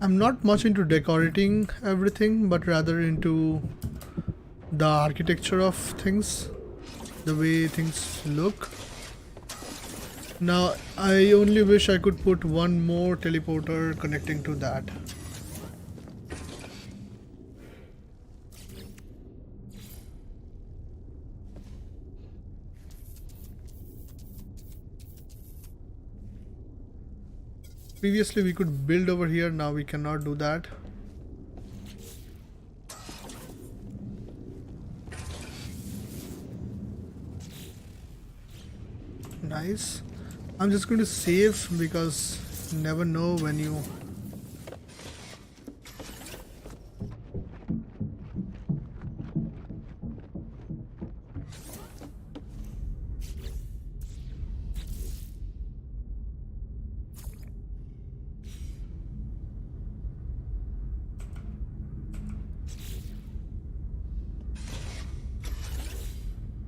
S1: I'm not much into decorating everything, but rather into the architecture of things, the way things look. Now, I only wish I could put one more teleporter connecting to that. Previously we could build over here, now we cannot do that. Nice. I'm just going to save because you never know when you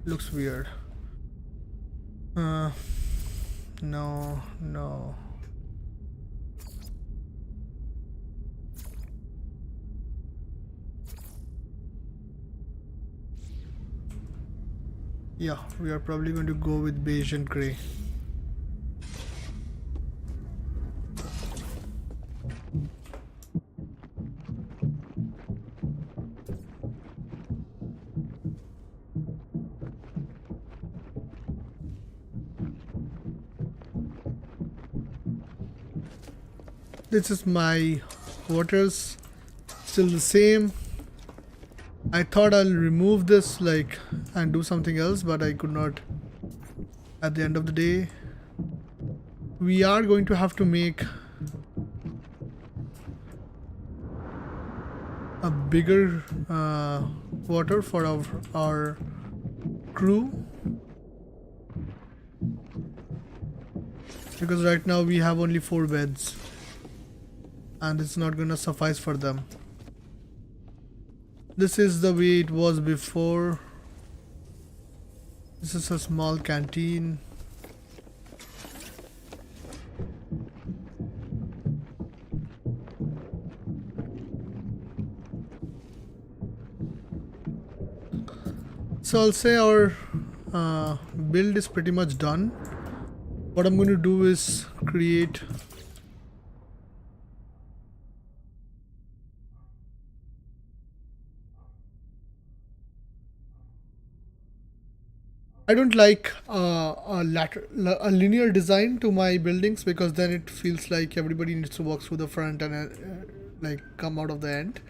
S1: looks weird. No. Yeah, we are probably going to go with beige and gray. This is my quarters, still the same. I thought I'll remove this like and do something else, but I could not. At the end of the day, we are going to have to make a bigger quarter for our crew, because right now we have only 4 beds and it's not gonna suffice for them. This is the way it was before. This is a small canteen. So I'll say our build is pretty much done. What I'm going to do is create I don't like a linear design to my buildings, because then it feels like everybody needs to walk through the front and like come out of the end,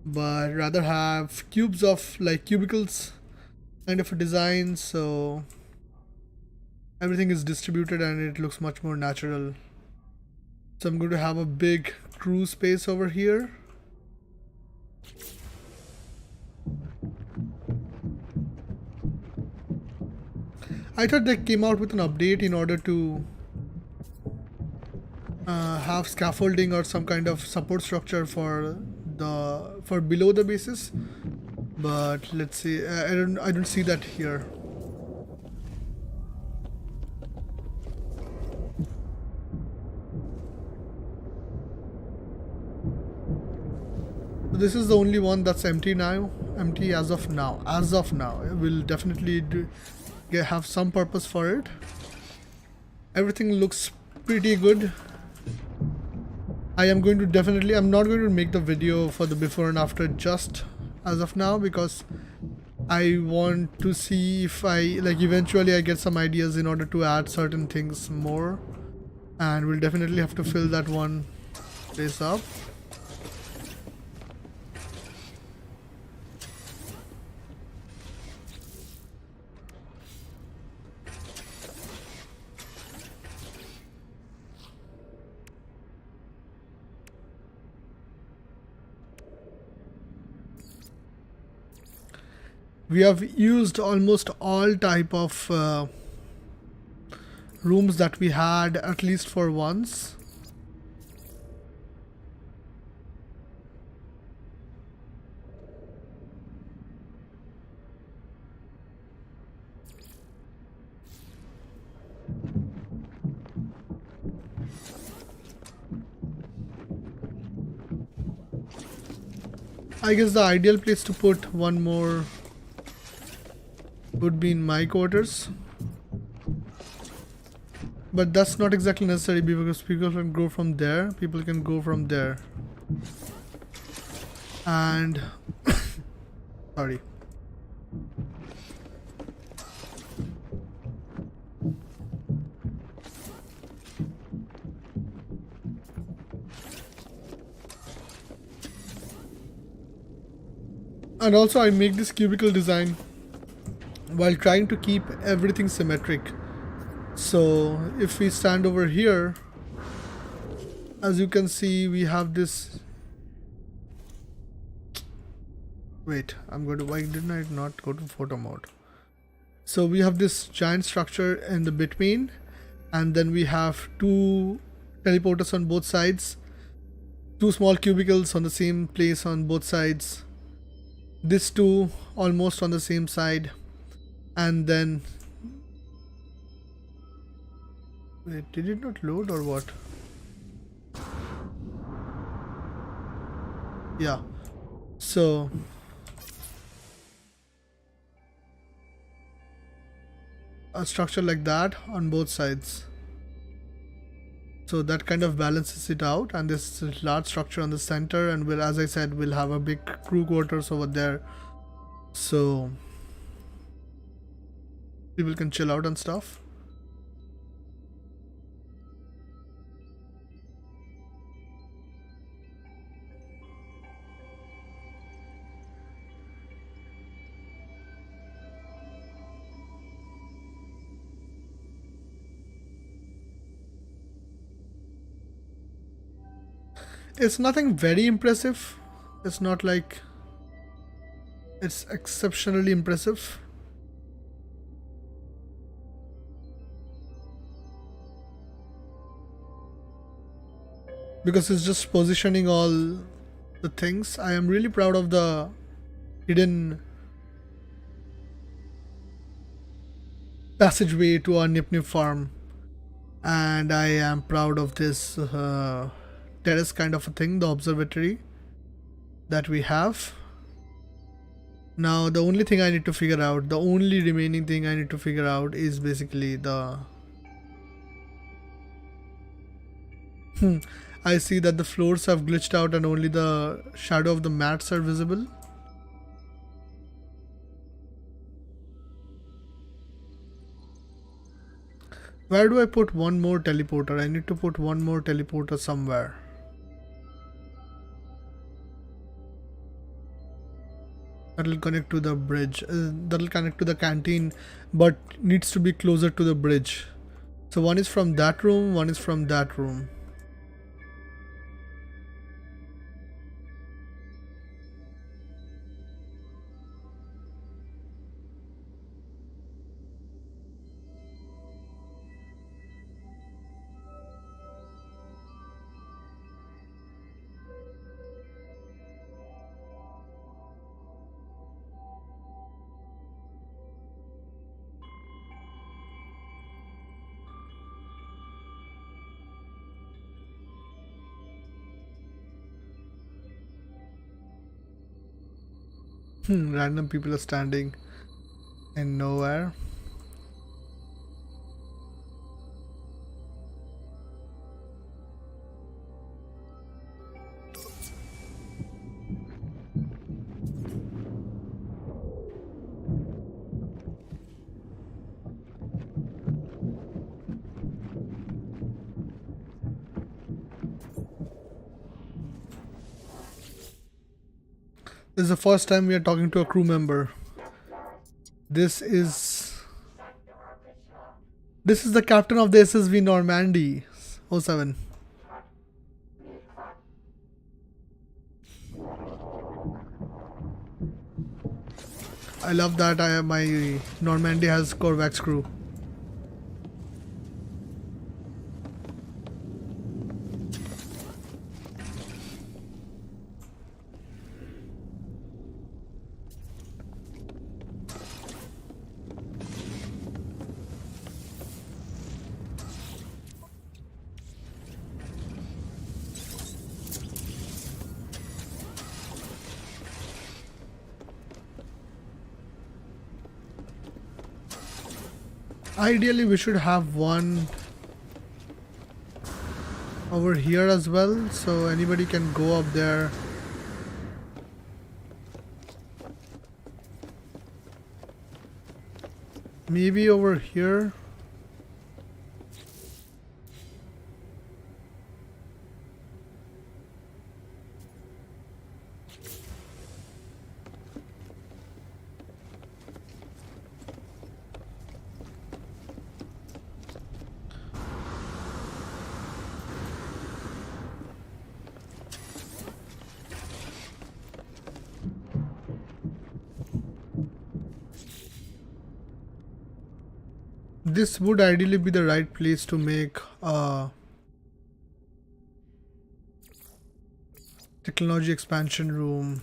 S1: but rather have cubes of like cubicles kind of a design, so everything is distributed and it looks much more natural. So I'm going to have a big crew space over here. I thought they came out with an update in order to have scaffolding or some kind of support structure for below the bases, but let's see. I don't see that here. So this is the only one that's empty now. Empty as of now. As of now, it will definitely have some purpose for it. Everything looks pretty good. I'm not going to make the video for the before and after just as of now, because I want to see if eventually I get some ideas in order to add certain things more, and we'll definitely have to fill that one place up. We have used almost all type of rooms that we had, at least for once. I guess the ideal place to put one more would be in my quarters, but that's not exactly necessary, because people can go from there. People can go from there, and sorry. And also I make this cubicle design while trying to keep everything symmetric. So if we stand over here, as you can see, we have this. Wait, why didn't I not go to photo mode? So we have this giant structure in the between, and then we have 2 teleporters on both sides, 2 small cubicles on the same place on both sides, this 2 almost on the same side, and then wait, did it not load or what? Yeah, so a structure like that on both sides. So that kind of balances it out, and this large structure on the center, and will, as I said, we'll have a big crew quarters over there, so people can chill out and stuff. It's nothing very impressive. It's not like it's exceptionally impressive. Because it's just positioning all the things. I am really proud of the hidden passageway to our Nip Nip farm. And I am proud of this terrace kind of a thing, the observatory that we have. Now the only thing I need to figure out, the only remaining thing I need to figure out is basically the I see that the floors have glitched out and only the shadow of the mats are visible. Where do I put one more teleporter? I need to put one more teleporter somewhere. That'll connect to the bridge. That'll connect to the canteen, but needs to be closer to the bridge. So one is from that room, one is from that room. Random people are standing in nowhere. This is the first time we are talking to a crew member. This is the captain of the SSV Normandy 07. I love that my Normandy has Corvax crew. Ideally, we should have one over here as well, so anybody can go up there. Maybe over here. This would ideally be the right place to make a technology expansion room.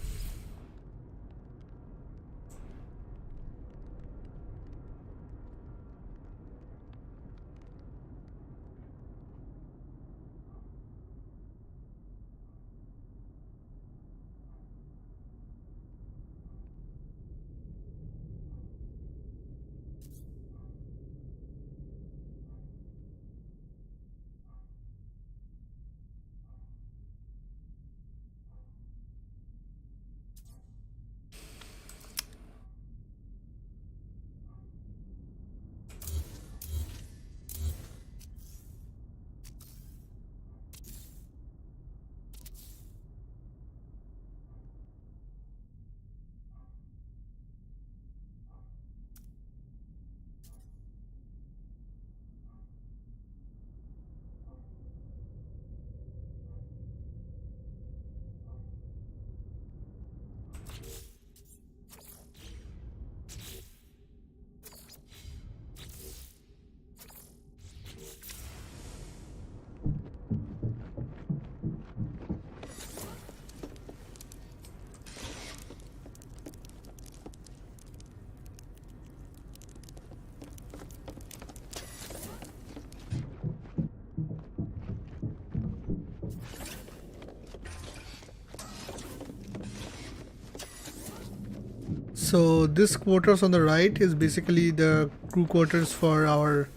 S1: So this quarters on the right is basically the crew quarters for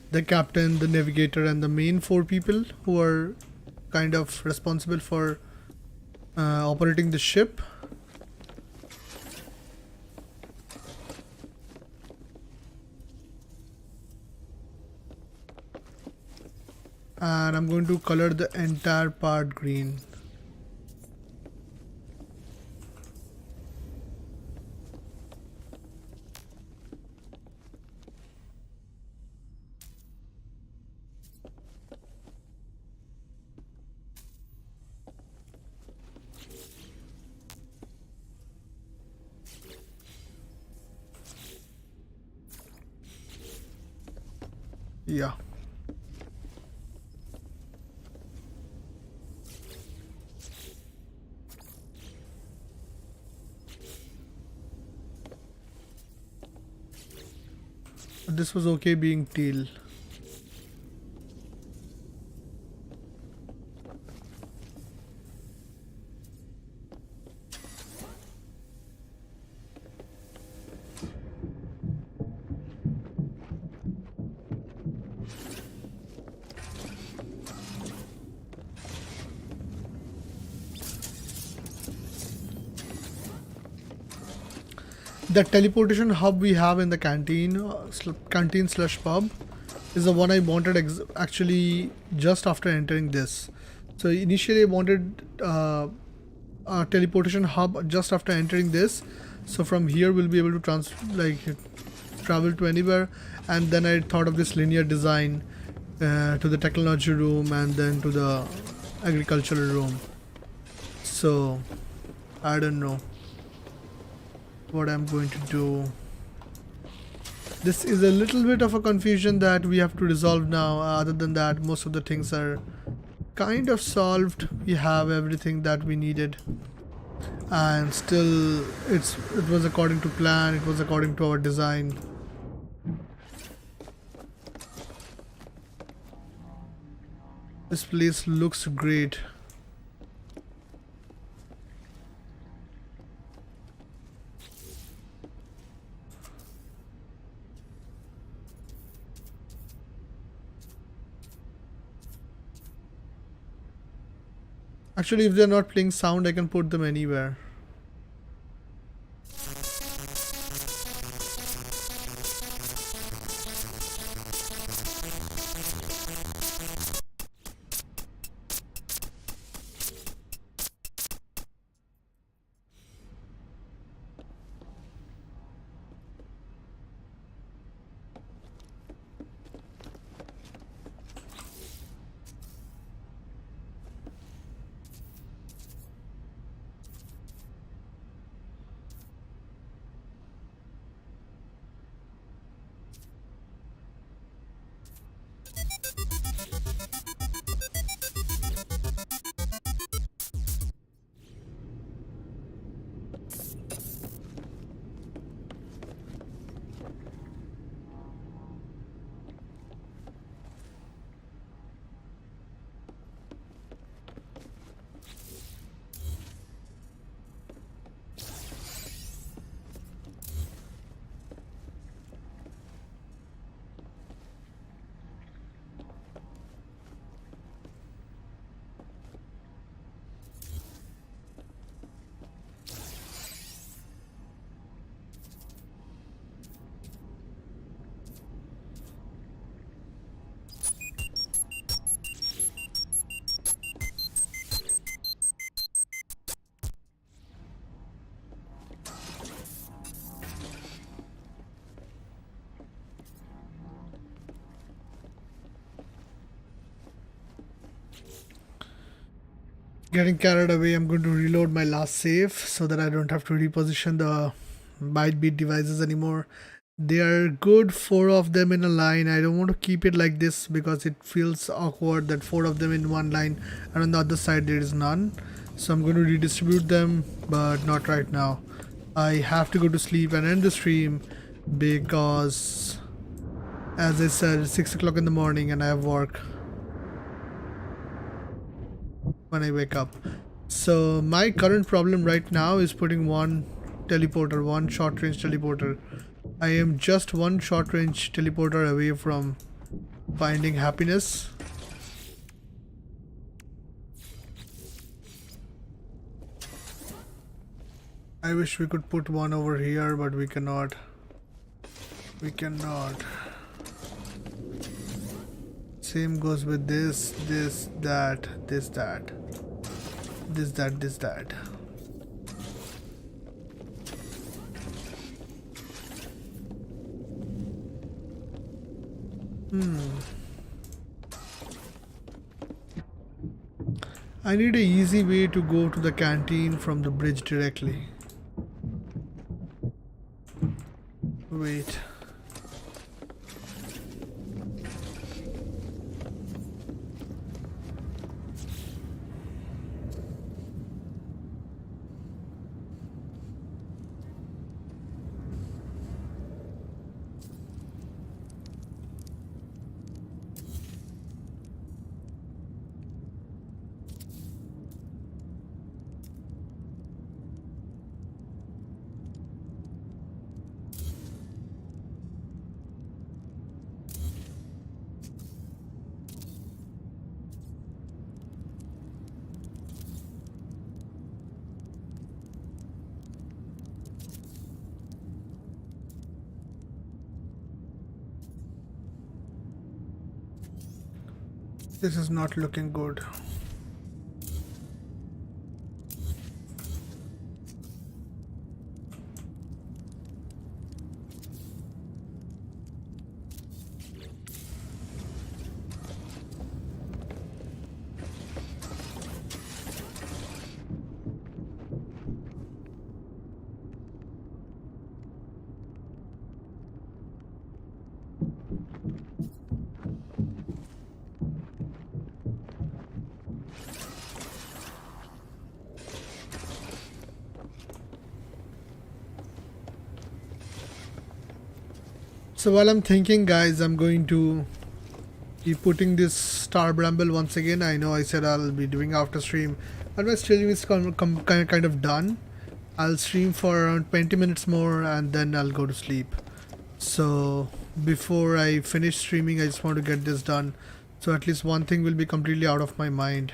S1: the captain, the navigator, and the main 4 people who are kind of responsible for operating the ship. And I'm going to color the entire part green. Yeah. This was okay being teal. The teleportation hub we have in the canteen, canteen slash pub, is the one I wanted actually just after entering this. So initially I wanted a teleportation hub just after entering this. So from here we'll be able to travel to anywhere. And then I thought of this linear design to the technology room and then to the agricultural room. So I don't know what I'm going to do. This is a little bit of a confusion that we have to resolve now. Other than that, most of the things are kind of solved. We have everything that we needed, and still it was according to plan. It was according to our design. This place looks great. Actually, if they're not playing sound, I can put them anywhere. Getting carried away, I'm going to reload my last save so that I don't have to reposition the byte devices anymore. They are good, 4 of them in a line. I don't want to keep it like this because it feels awkward that 4 of them in one line and on the other side there is none. So I'm going to redistribute them, but not right now. I have to go to sleep and end the stream because, as I said, it's 6 o'clock in the morning and I have work when I wake up. So my current problem right now is putting one teleporter, one short range teleporter. I am just one short range teleporter away from finding happiness. I wish we could put one over here, but we cannot. We cannot. Same goes with this, this, that, this, that. This, that, this, that. I need an easy way to go to the canteen from the bridge directly. Wait. This is not looking good. So while I'm thinking, guys, I'm going to be putting this Star Bramble once again. I know I said I'll be doing after stream, and my stream is kind of done. I'll stream for around 20 minutes more and then I'll go to sleep. So before I finish streaming, I just want to get this done, so at least one thing will be completely out of my mind.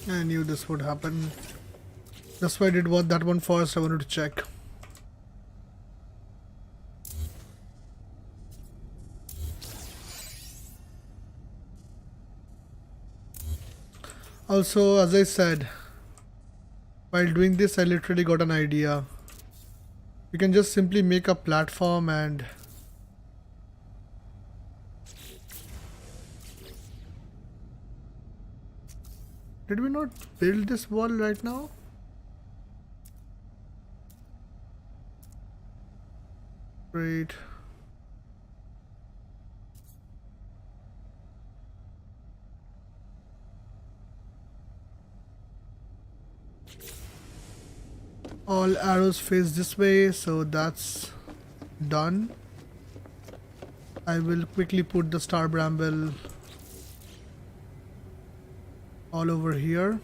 S1: I knew this would happen. That's why I did that one first. I wanted to check. Also, as I said, while doing this, I literally got an idea. You can just simply make a platform and did we not build this wall right now? Great. All arrows face this way, so that's done. I will quickly put the star bramble all over here.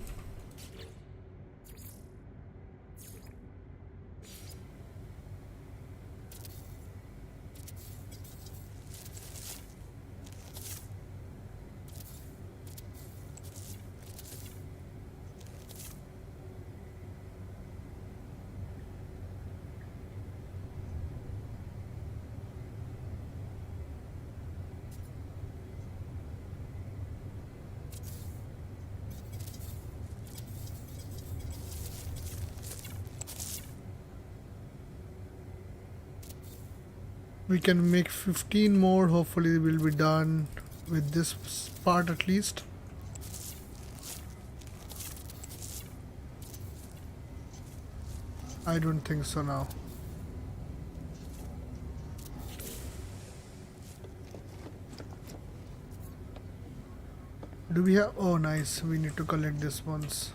S1: We can make 15 more. Hopefully we'll be done with this part at least. I don't think so now. Do we have... oh nice, we need to collect this once.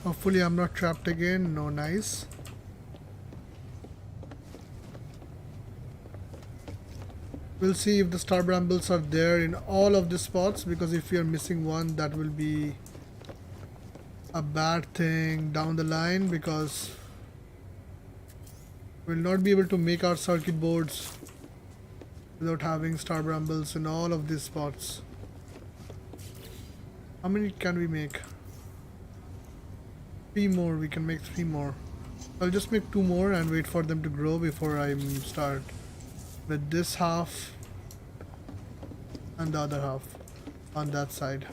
S1: Hopefully I'm not trapped again. No, nice. We'll see if the star brambles are there in all of the spots, because if we are missing one, that will be a bad thing down the line, because we'll not be able to make our circuit boards without having star brambles in all of these spots. How many can we make? 3 more. We can make 3 more. I'll just make 2 more and wait for them to grow before I start with this half and the other half on that side.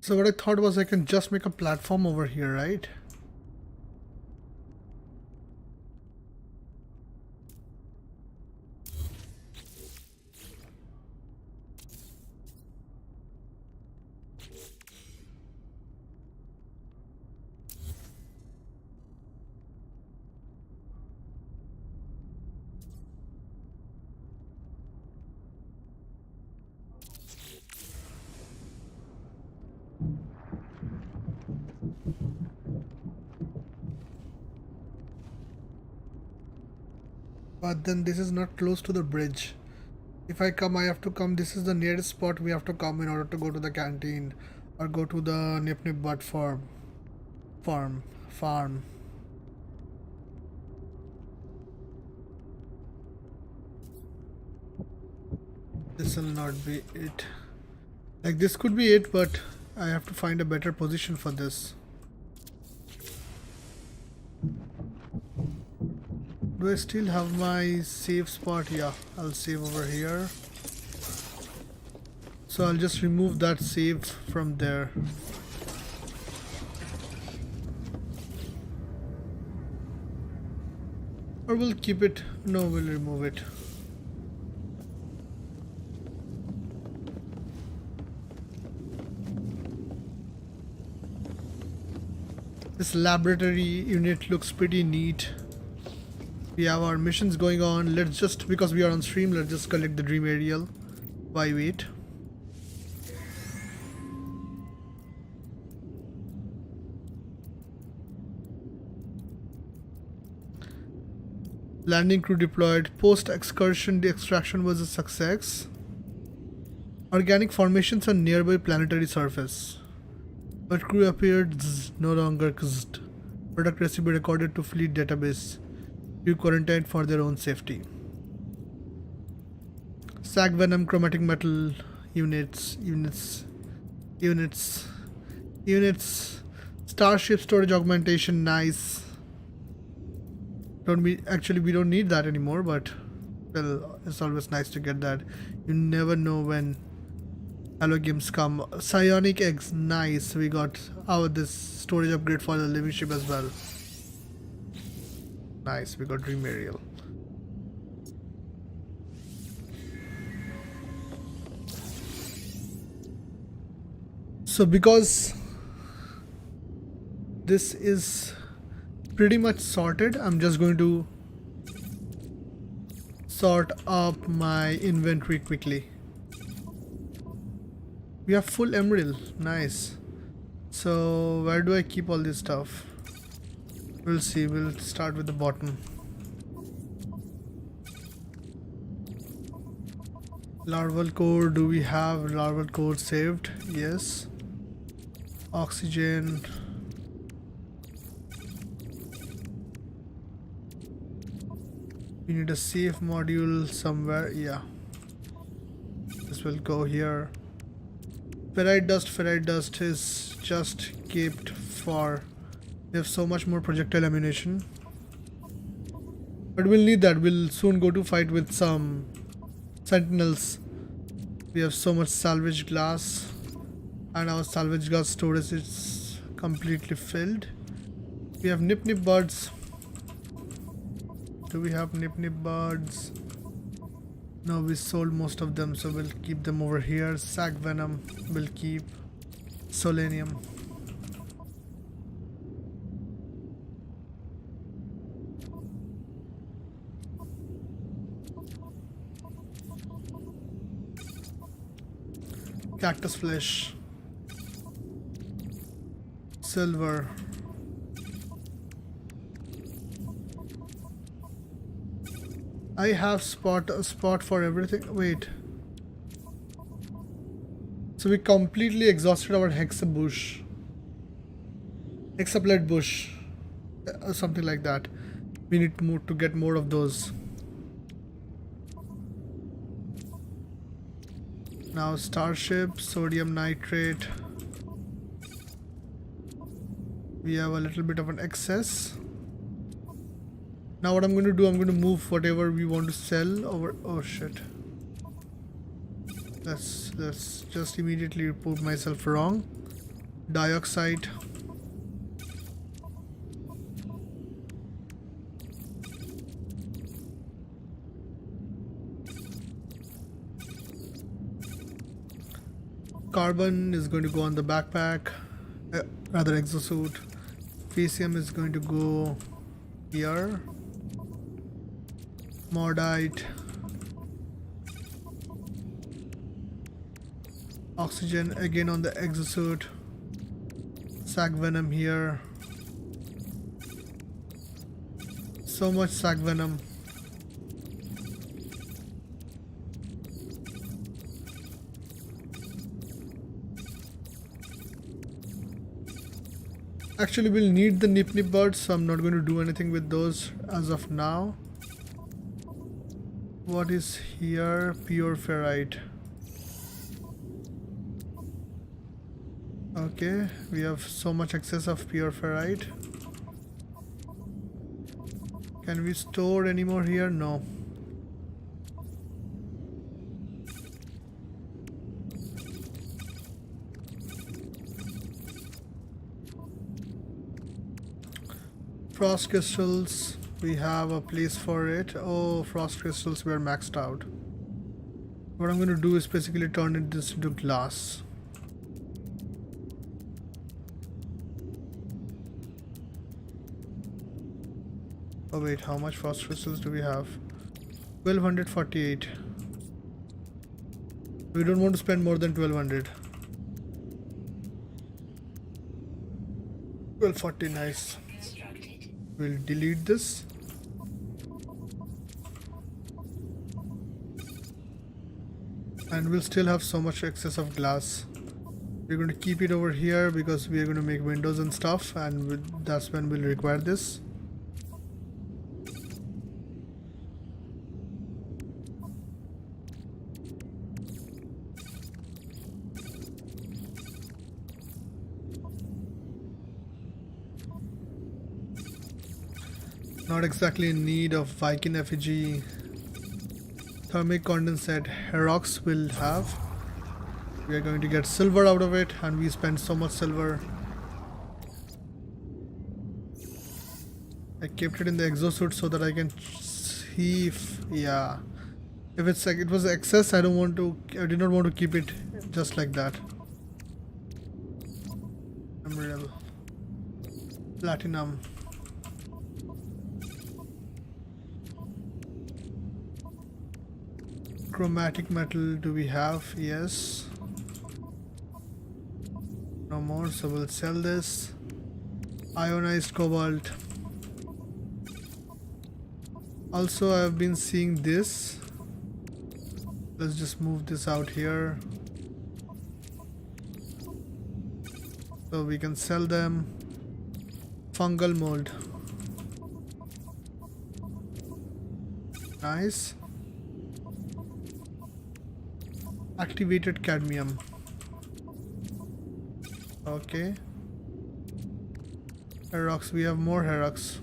S1: So what I thought was I can just make a platform over here, right? But then this is not close to the bridge. If I come, I have to come. This is the nearest spot we have to come in order to go to the canteen or go to the Nip Nip Bud farm. This will not be it. Like this could be it, but I have to find a better position for this. Do I still have my save spot? Yeah, I'll save over here. So I'll just remove that save from there. Or we'll keep it. No, we'll remove it. This laboratory unit looks pretty neat. We have our missions going on. Let's just, because we are on stream, let's just collect the dream aerial. Why wait? Landing crew deployed. Post-excursion, the extraction was a success. Organic formations on nearby planetary surface. But crew appeared no longer zzz. Product recipe recorded to fleet database. Crew quarantined for their own safety. Sag venom, chromatic metal units. Starship storage augmentation, nice. We don't need that anymore, but well, it's always nice to get that. You never know when hello games come. Psionic eggs, nice. We got this storage upgrade for the living ship as well. Nice, we got dream aerial. So because this is pretty much sorted, I'm just going to sort up my inventory quickly. We have full emerald, nice. So where do I keep all this stuff? We'll see, we'll start with the bottom. Larval core, do we have larval core saved? Yes. Oxygen. We need a safe module somewhere, yeah. This will go here. Ferrite dust is just kept for... We have so much more projectile ammunition. But we'll need that. We'll soon go to fight with some sentinels. We have so much salvage glass. And our salvage glass storage is completely filled. We have nip buds. Do we have nip buds? No, we sold most of them, so we'll keep them over here. Sag venom we'll keep. Solanium. Cactus flesh. Silver. I have a spot for everything. Wait. So we completely exhausted our hexaplate bush. Something like that. We need to get more of those. Now starship, sodium nitrate. We have a little bit of an excess. Now what I'm going to do, I'm going to move whatever we want to sell over. Oh shit. Let's just immediately prove myself wrong. Dioxide. Carbon is going to go on the backpack, rather exosuit. Facium is going to go here. Mordite. Oxygen again on the exosuit. Sag venom here. So much sag venom. Actually, we'll need the nip birds, so I'm not going to do anything with those as of now. What is here? Pure ferrite. Okay, we have so much excess of pure ferrite. Can we store any more here? No. Frost crystals. We have a place for it. Oh, frost crystals were maxed out. What I'm going to do is basically turn this into glass. Oh wait, how much frost crystals do we have? 1248. We don't want to spend more than 1200. 1240, nice. We'll delete this. And we'll still have so much excess of glass. We're going to keep it over here because we are going to make windows and stuff, and that's when we'll require this. Not exactly in need of Viking effigy. Thermic condensate Herox will have. We are going to get silver out of it, and we spend so much silver. I kept it in the exosuit so that I can see if, yeah, if it was excess, I did not want to keep it just like that. Emerald, platinum. Chromatic metal do we have? Yes. No more, so we'll sell this. Ionized cobalt. Also, I've been seeing this. Let's just move this out here so we can sell them. Fungal mold. Nice. Activated cadmium. Okay. Herox, we have more Herox,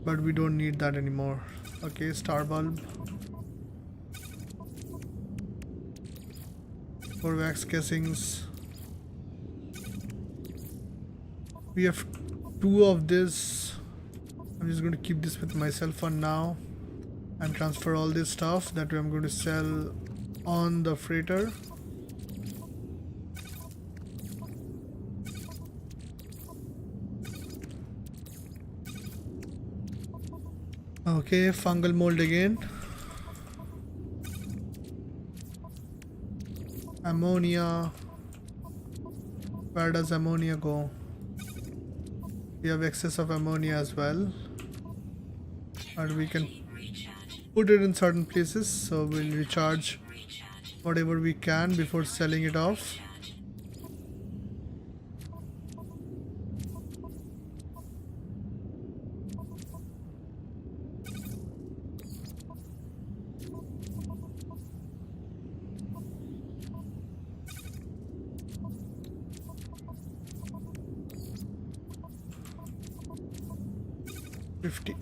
S1: but we don't need that anymore. Okay, star bulb. 4 wax casings. We have 2 of this. I'm just going to keep this with myself for now and transfer all this stuff. That way I'm going to sell on the freighter. Okay, fungal mold again. Ammonia. Where does ammonia go? We have excess of ammonia as well, and we can put it in certain places, so we'll recharge whatever we can before selling it off.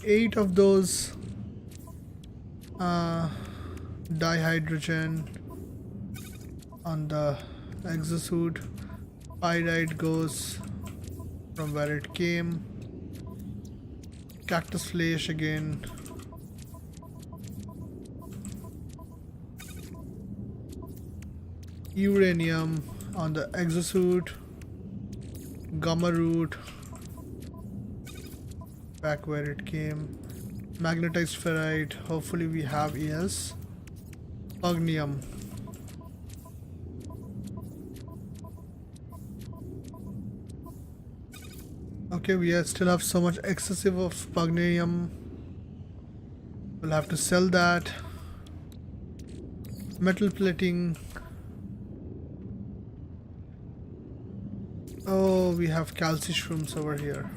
S1: Eight of those dihydrogen on the exosuit. Pyrite goes from where it came. Cactus flesh again. Uranium on the exosuit. Gamma root back where it came. Magnetized ferrite, hopefully we have, yes. Pugnium. Okay, we still have so much excessive of pugnium. We'll have to sell that. Metal plating. Oh, we have calcishrooms over here.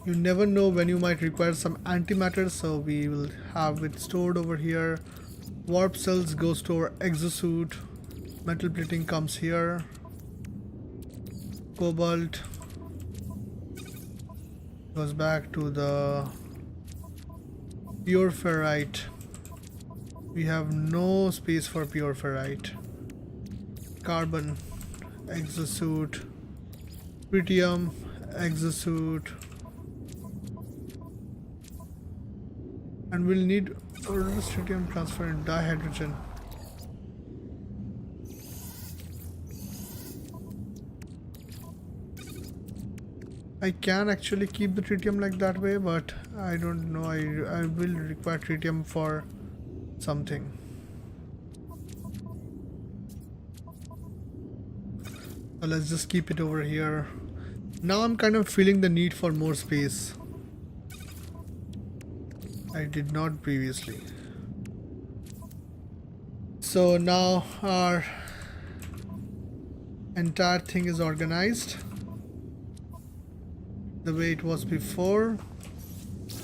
S1: You never know when you might require some antimatter, so we will have it stored over here. Warp cells goes to our exosuit. Metal plating comes here. Cobalt. Goes back to the pure ferrite. We have no space for pure ferrite. Carbon, exosuit, tritium, exosuit, and we'll need tritium transfer and dihydrogen. I can actually keep the tritium like that way, but I don't know. I will require tritium for something. So let's just keep it over here. Now I'm kind of feeling the need for more space. I did not previously. So now our entire thing is organized the way it was before.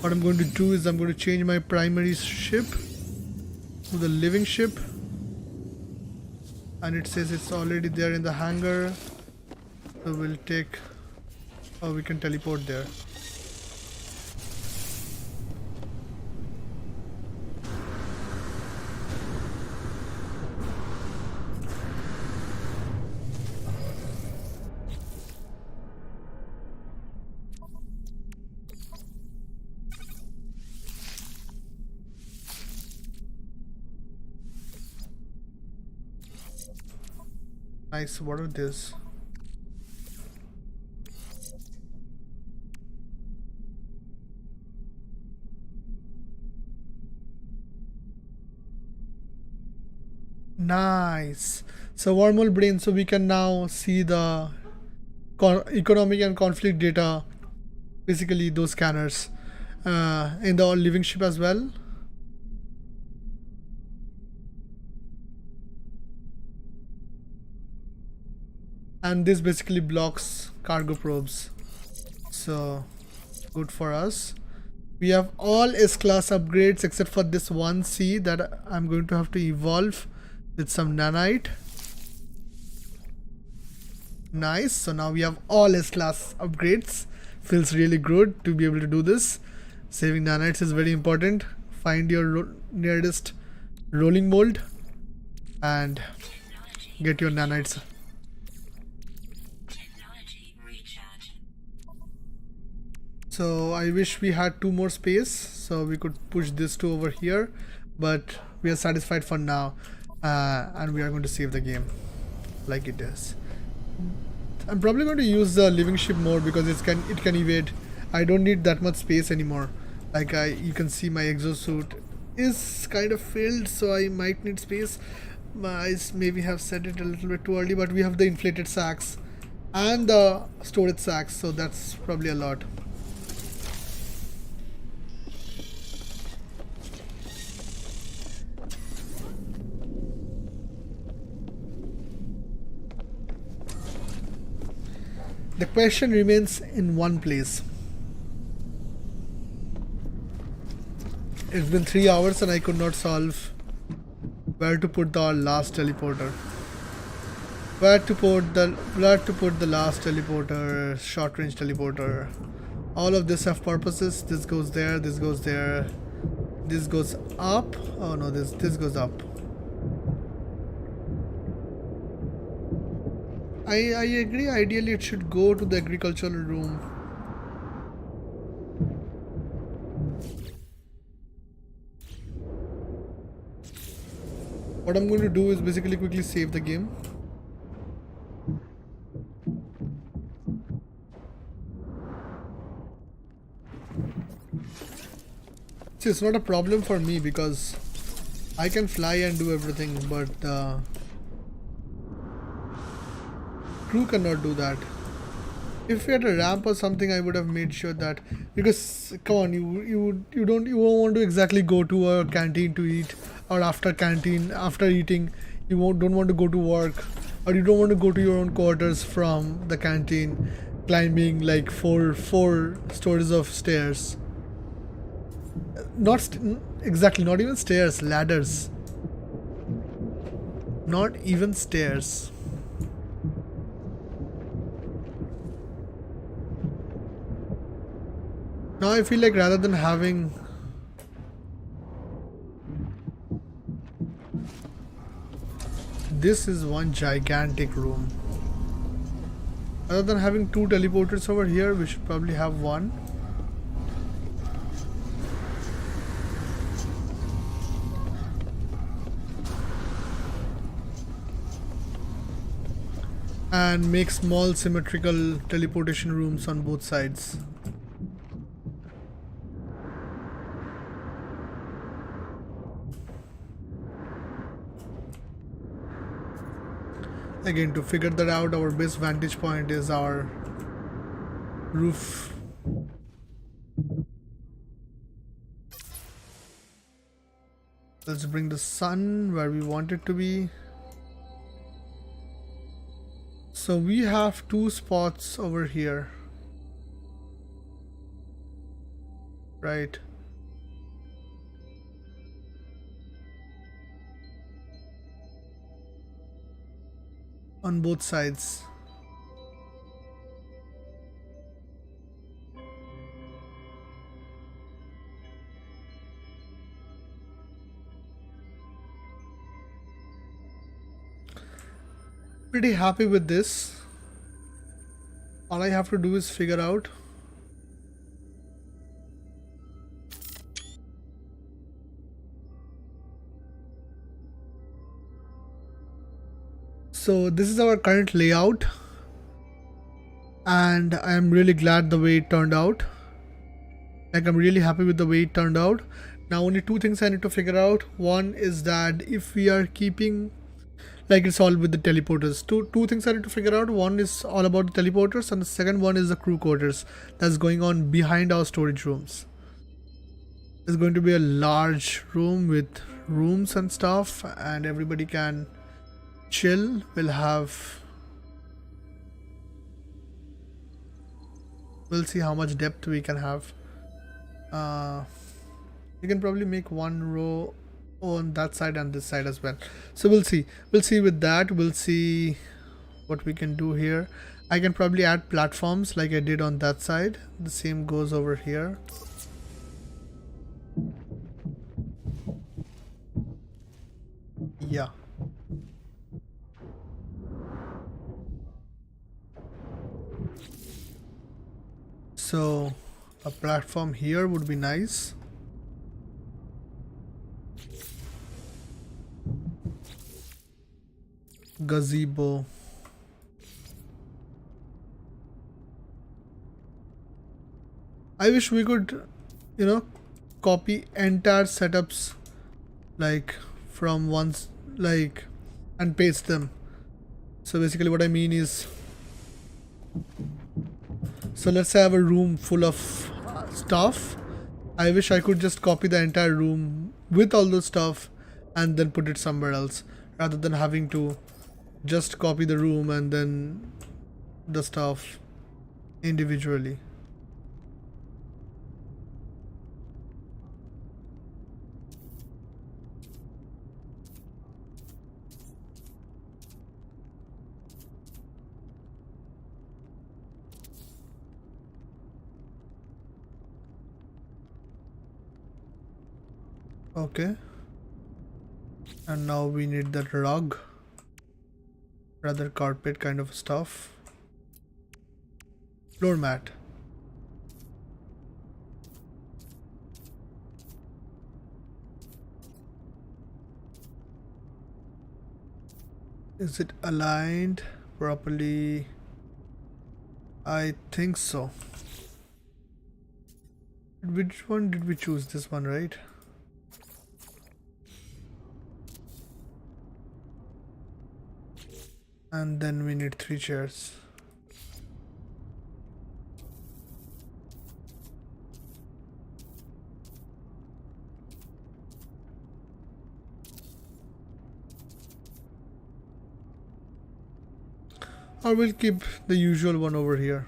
S1: What I'm going to do is I'm going to change my primary ship to the living ship, and it says it's already there in the hangar, so we'll take, oh, we can teleport there. Nice, what are this? Nice. So wormhole brain, so we can now see the economic and conflict data, basically those scanners, in the living ship as well. And this basically blocks cargo probes, so good for us. We have all S-class upgrades except for this one C that I'm going to have to evolve with some nanite. Nice, so now we have all S-class upgrades. Feels really good to be able to do this. Saving nanites is very important. Find your nearest rolling mold and get your nanites. So I wish we had 2 more space so we could push this to over here, but we are satisfied for now, and we are going to save the game like it is. I'm probably going to use the living ship mode because it can evade. I don't need that much space anymore. Like you can see my exosuit is kind of filled, so I might need space. I maybe have said it a little bit too early, but we have the inflated sacks and the storage sacks, so that's probably a lot. The question remains in one place. It's been 3 hours and I could not solve where to put the last teleporter. Where to put the last teleporter, short range teleporter. All of this have purposes. This goes there, this goes there, this goes up. Oh no, this goes up. I agree, ideally it should go to the agricultural room. What I'm going to do is basically quickly save the game. See, it's not a problem for me because I can fly and do everything, but crew cannot do that. If we had a ramp or something, I would have made sure that, because come on, you won't want to exactly go to a canteen to eat, or after eating you don't want to go to work, or you don't want to go to your own quarters from the canteen climbing like four stories of stairs. Not exactly, not even stairs, ladders. Not even stairs. Now I feel like rather than having this is one gigantic room. Rather than having two teleporters over here, we should probably have one. And make small symmetrical teleportation rooms on both sides. Again, to figure that out, our best vantage point is our roof. Let's bring the sun where we want it to be. So we have two spots over here, right? On both sides. Pretty happy with this. All I have to do is figure out so this is our current layout, and I am really glad the way it turned out. Like, I'm really happy with the way it turned out. Now only two things I need to figure out. One is that if we are keeping, like, it's all with the teleporters. Two things I need to figure out. One is all about the teleporters, and the second one is the crew quarters that's going on behind our storage rooms. There's going to be a large room with rooms and stuff, and everybody can chill. We'll see how much depth we can have. You can probably make one row on that side and this side as well. So we'll see with that. We'll see what we can do here. I can probably add platforms like I did on that side. The same goes over here. Yeah. So a platform here would be nice. Gazebo. I wish we could, copy entire setups like from once, like, and paste them. So basically what I mean is, so let's say I have a room full of stuff. I wish I could just copy the entire room with all the stuff and then put it somewhere else, rather than having to just copy the room and then the stuff individually. Okay, and now we need that rug, rather carpet kind of stuff. Floor mat. Is it aligned properly? I think so. Which one did we choose? This one, right? And then we need 3 chairs. Or we'll keep the usual one over here,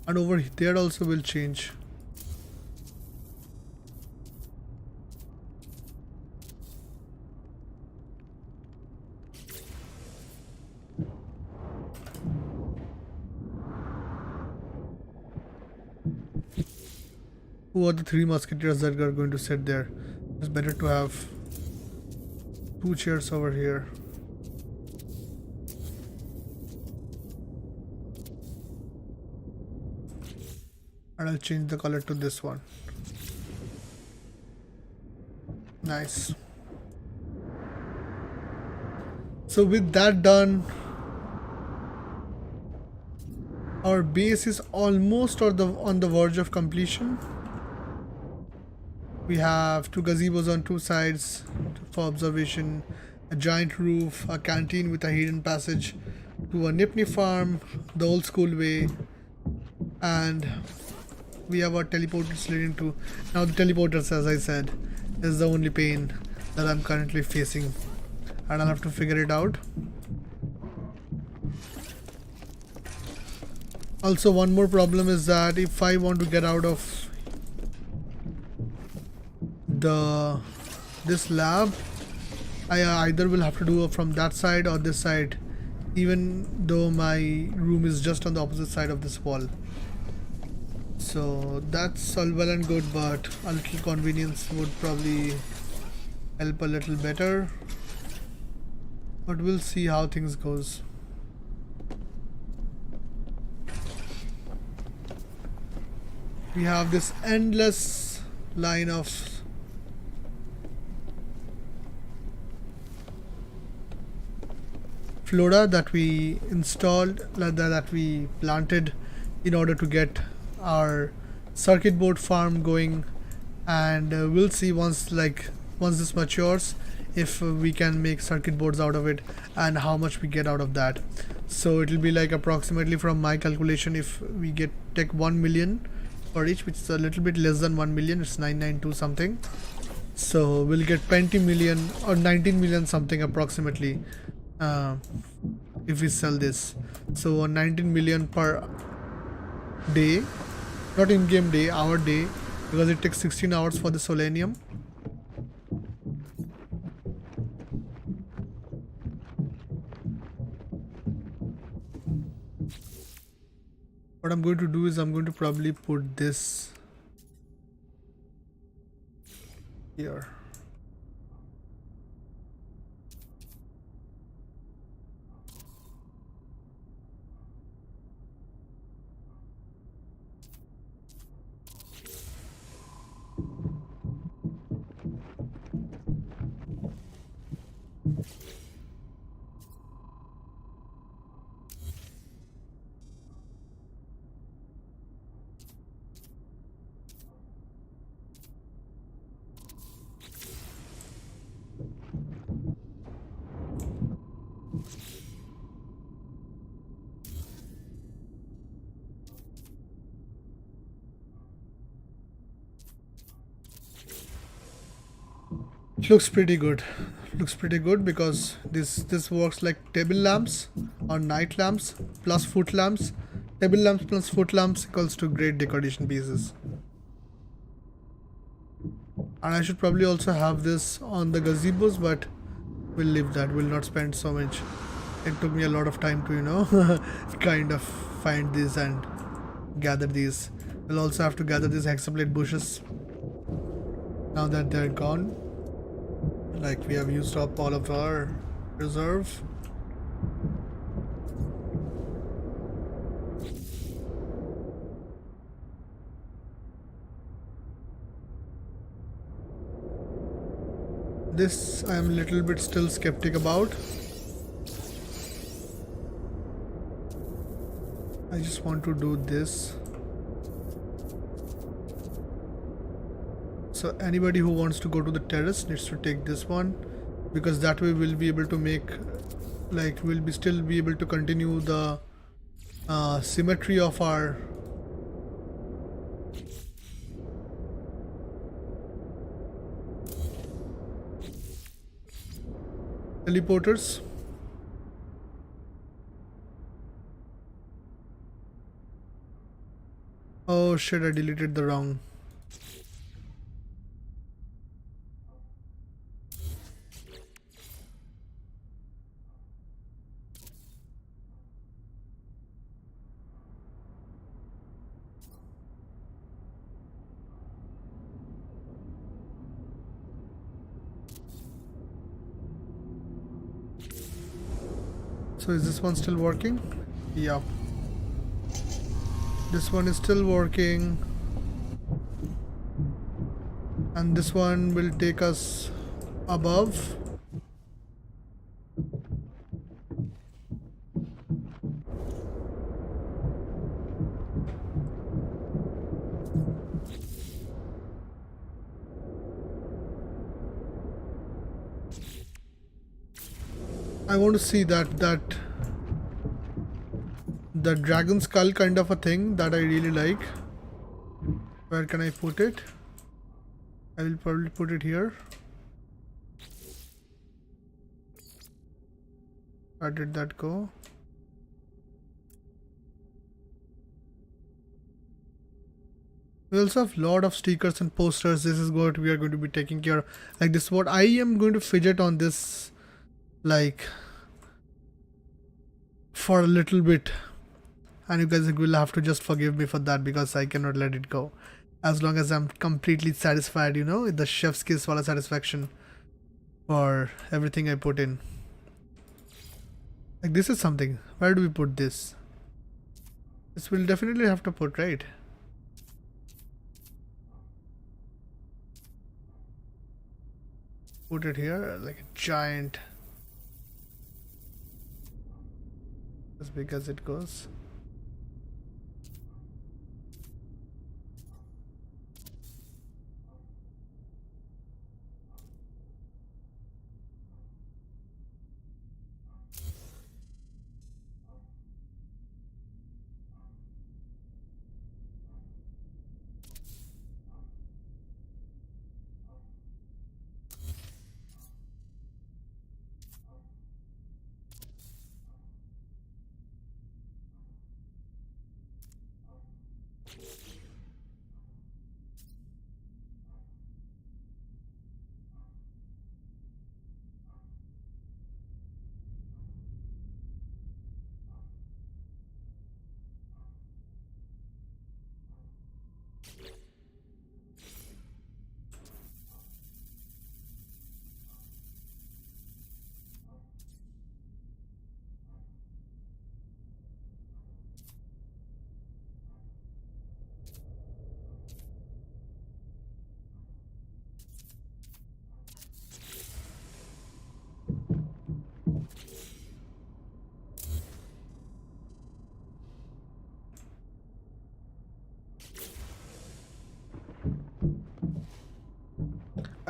S1: and over there also will change. Who are the three musketeers that are going to sit there? It's better to have two chairs over here. And I'll change the color to this one. Nice. So with that done, our base is almost on the verge of completion. We have two gazebos on two sides for observation, a giant roof, a canteen with a hidden passage to a Nipney farm, the old school way, and we have our teleporters leading to. Now the teleporters, as I said, is the only pain that I'm currently facing, and I'll have to figure it out. Also, one more problem is that if I want to get out of this lab, I either will have to do it from that side or this side, even though my room is just on the opposite side of this wall. So that's all well and good, but a little convenience would probably help a little better, but we'll see how things goes. We have this endless line of flora that we installed, that we planted in order to get our circuit board farm going, and we'll see once this matures if we can make circuit boards out of it and how much we get out of that. So it'll be like approximately, from my calculation, if we take 1 million for each, which is a little bit less than 1 million, it's 992 something, so we'll get 20 million or 19 million something approximately if we sell this. So 19 million per day, not in game day, hour day, because it takes 16 hours for the selenium. What I'm going to do is I'm going to probably put this here. Looks pretty good. Looks pretty good because this works like table lamps or night lamps plus foot lamps. Table lamps plus foot lamps equals to great decoration pieces. And I should probably also have this on the gazebos, but we'll leave that. We'll not spend so much. It took me a lot of time to, kind of find these and gather these. We'll also have to gather these hexaplate bushes now that they're gone. Like, we have used up all of our reserve. This I am a little bit still skeptic about. I just want to do this. So anybody who wants to go to the terrace needs to take this one, because that way we'll be able to make, like, still be able to continue the symmetry of our teleporters. Oh shit, I deleted the wrong. So is this one still working? Yeah. This one is still working. And this one will take us above. I want to see that the dragon skull kind of a thing that I really like. Where can I put it? I will probably put it here. Where did that go? We also have a lot of stickers and posters. This is what we are going to be taking care of. Like this is what I am going to fidget on this, like, for a little bit. And you guys will have to just forgive me for that because I cannot let it go. As long as I'm completely satisfied, you know, the chef's kiss wala satisfaction for everything I put in. Like this is something. Where do we put this? This will definitely have to put, right? Put it here like a giant, as big as it goes.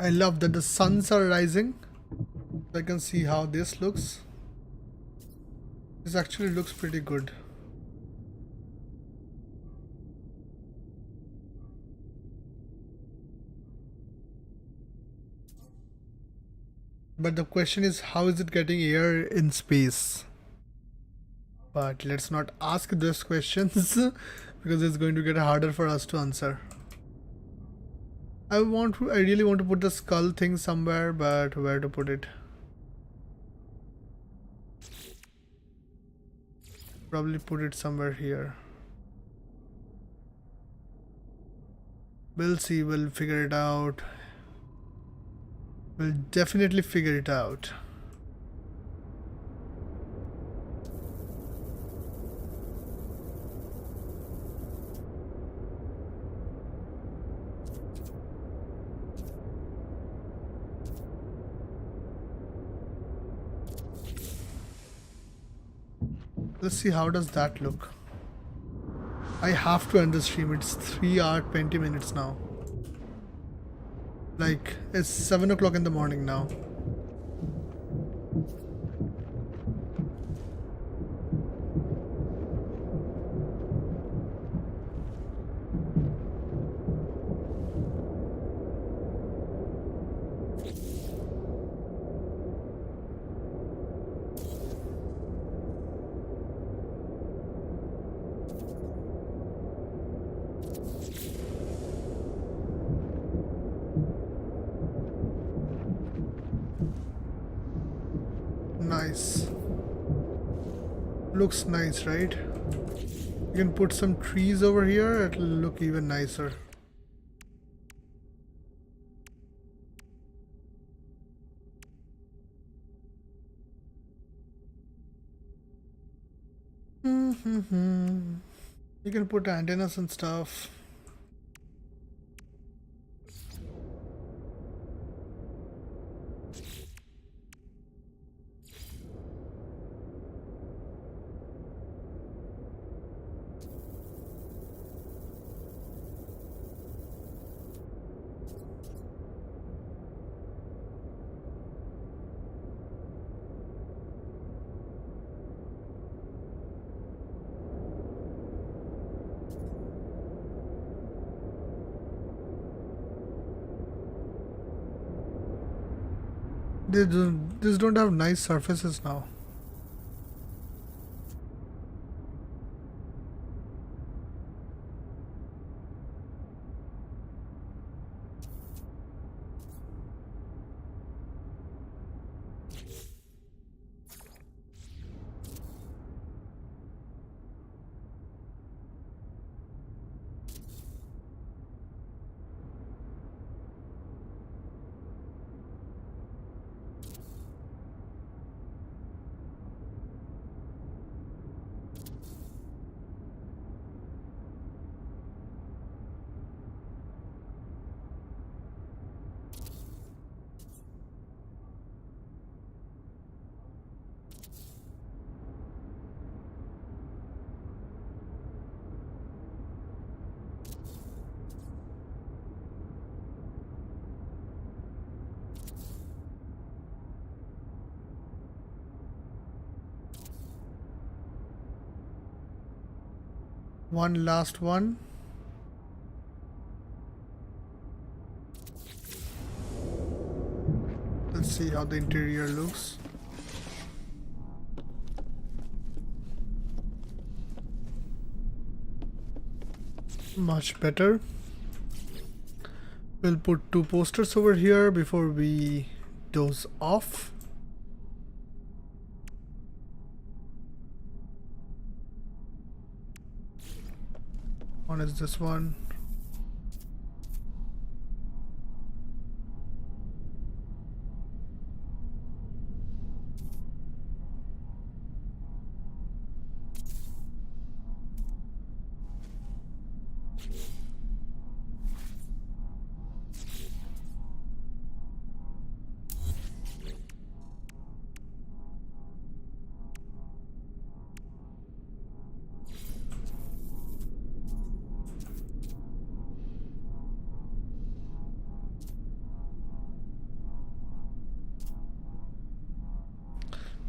S1: I love that the suns are rising. I can see how this looks. This actually looks pretty good. But the question is, how is it getting air in space? But let's not ask those questions because it's going to get harder for us to answer. I really want to put the skull thing somewhere, but where to put it? Probably put it somewhere here. We'll see, we'll figure it out. We'll definitely figure it out. Let's see how does that look. I have to end the stream. It's 3 hours 20 minutes now. Like it's 7 o'clock in the morning now. Nice. Looks nice, right? You can put some trees over here, it'll look even nicer. You can put antennas and stuff. These don't have nice surfaces now. One last one. Let's see how the interior looks. Much better. We'll put two posters over here before we doze off. One is this one.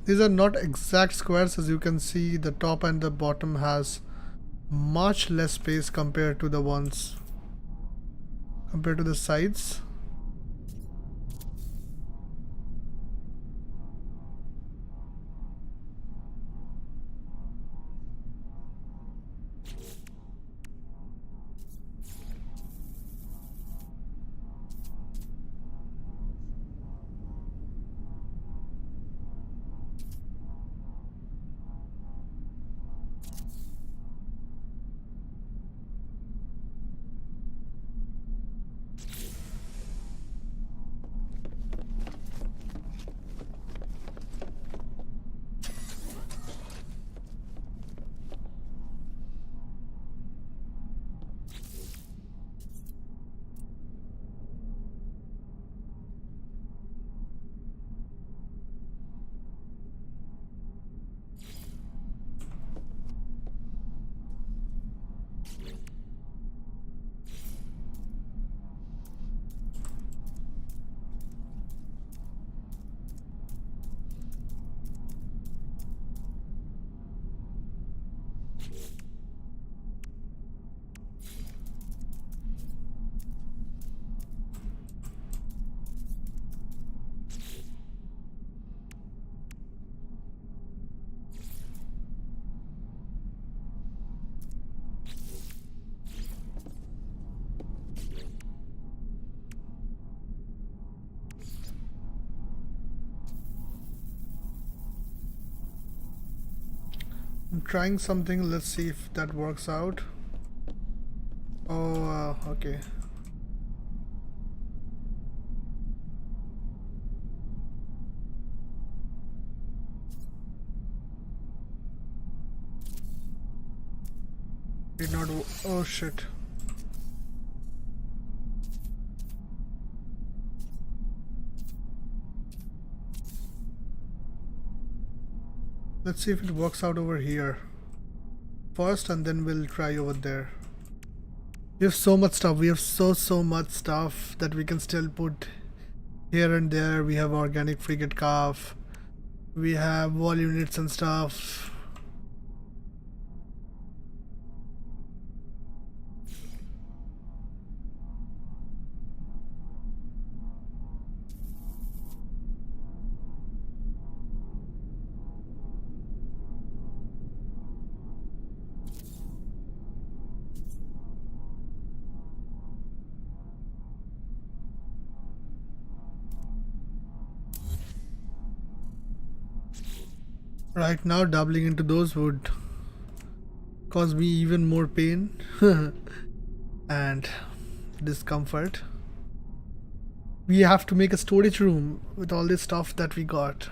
S1: These are not exact squares. As you can see, the top and the bottom has much less space compared to the sides. I'm trying something. Let's see if that works out. Oh, okay. Did not. Oh shit. Let's see if it works out over here first, and then we'll try over there. We have so much stuff. We have so much stuff that we can still put here and there. We have organic frigate calf. We have wall units and stuff. Right now, doubling into those would cause me even more pain and discomfort. We have to make a storage room with all this stuff that we got.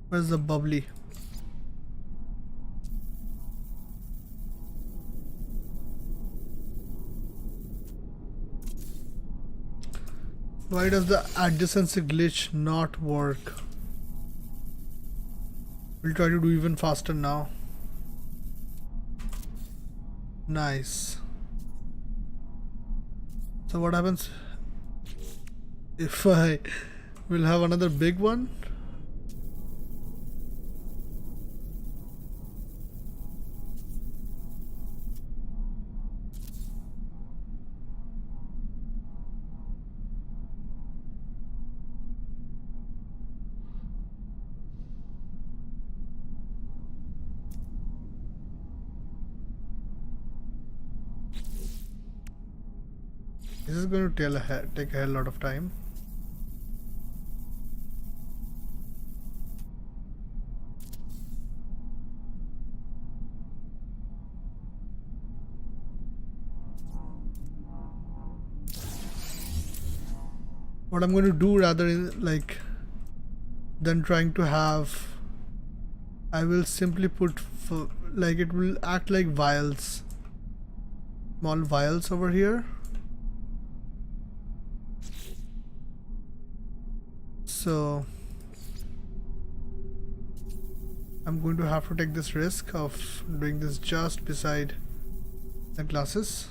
S1: Where's the bubbly? Why does the adjacency glitch not work? We'll try to do even faster now. Nice. So what happens if I will have another big one? This is going to take a hell lot of time. What I'm going to do rather than trying to have, I will simply put it will act like vials, small vials over here. So I'm going to have to take this risk of doing this just beside the glasses.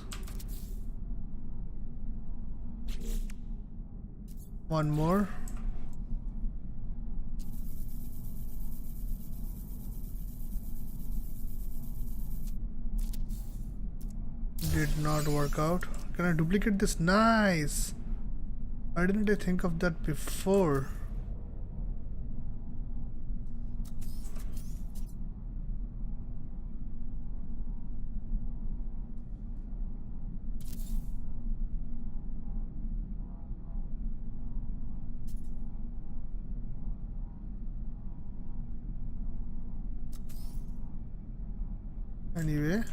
S1: One more. Did not work out. Can I duplicate this? Nice. Why didn't I think of that before? Anyway.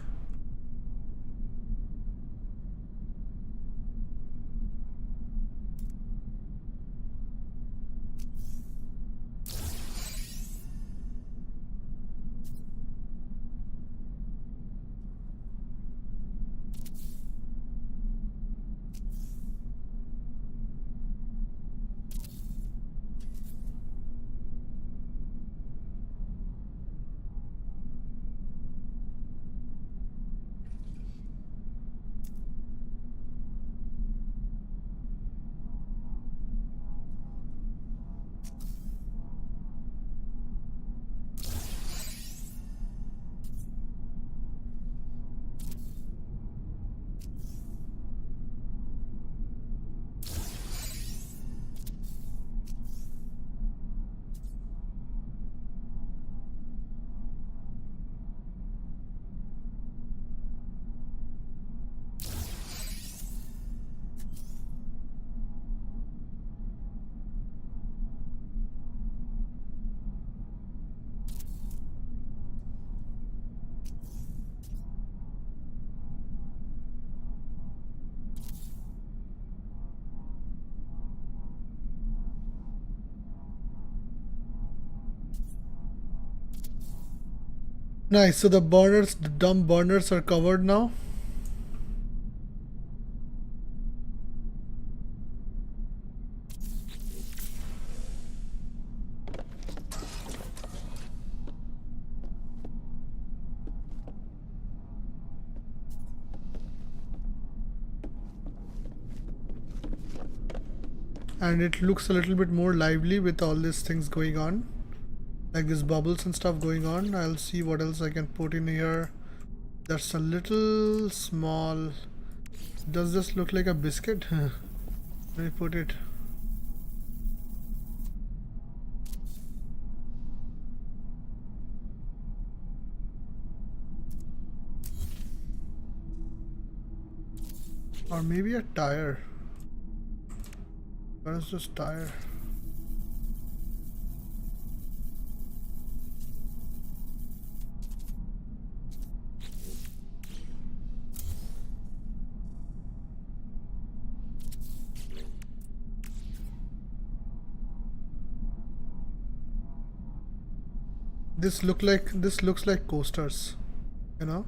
S1: Nice. So the burners, the dumb burners are covered now. And it looks a little bit more lively with all these things going on, like these bubbles and stuff going on. I'll see what else I can put in here. That's a little small. Does this look like a biscuit? Let me put it. Or maybe a tire. What is this tire? This looks like coasters, you know?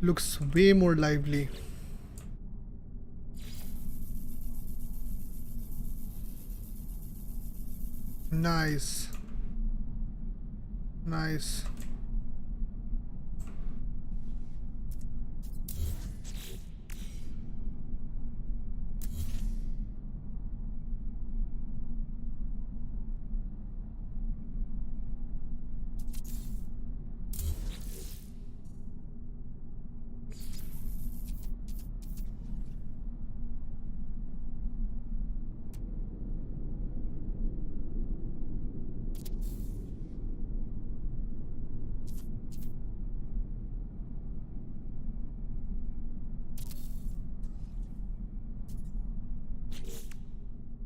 S1: Looks way more lively. Nice. Nice.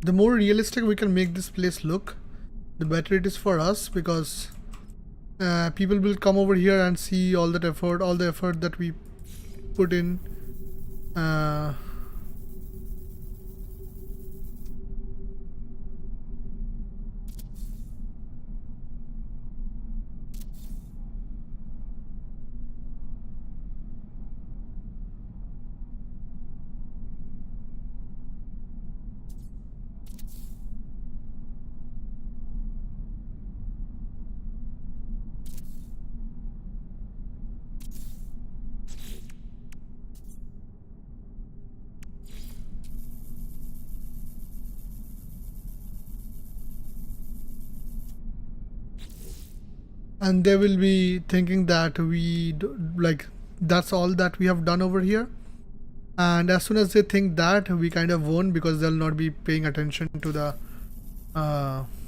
S1: The more realistic we can make this place look, the better it is for us, because people will come over here and see all that effort, all the effort that we put in. And they will be thinking that like that's all that we have done over here. And as soon as they think that, we kind of won, because they'll not be paying attention to the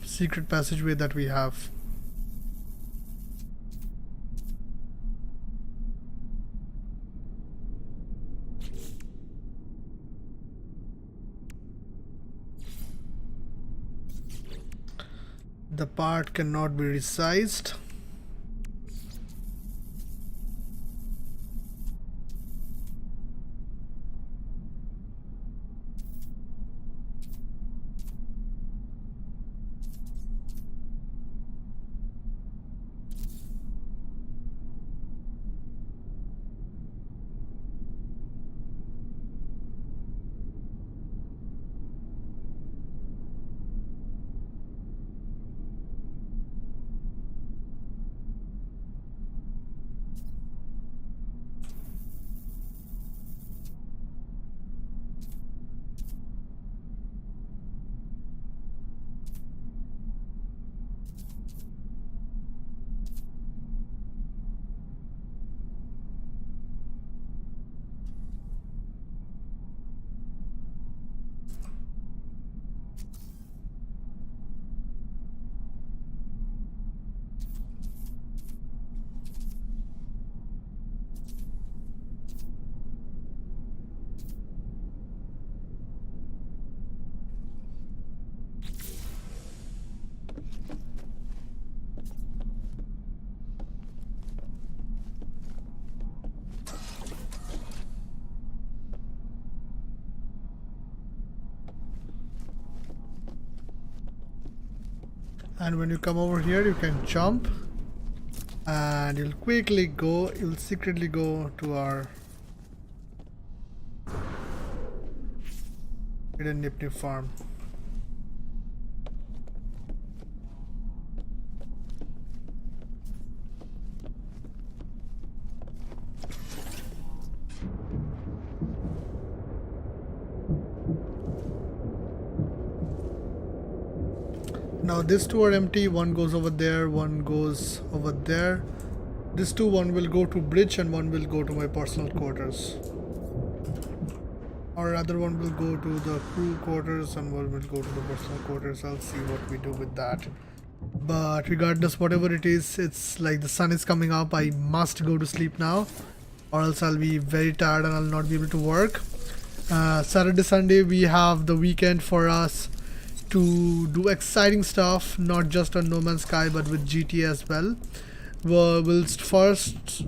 S1: secret passageway that we have. The part cannot be resized. And when you come over here, you can jump and you'll secretly go to our hidden Nifty farm. Now these two are empty, one goes over there, one goes over there. This two, one will go to bridge and one will go to my personal quarters. Or rather one will go to the crew quarters and one will go to the personal quarters. I'll see what we do with that. But regardless, whatever it is, it's like the sun is coming up. I must go to sleep now or else I'll be very tired and I'll not be able to work. Saturday, Sunday, we have the weekend for us to do exciting stuff, not just on No Man's Sky but with GTA as well. We'll first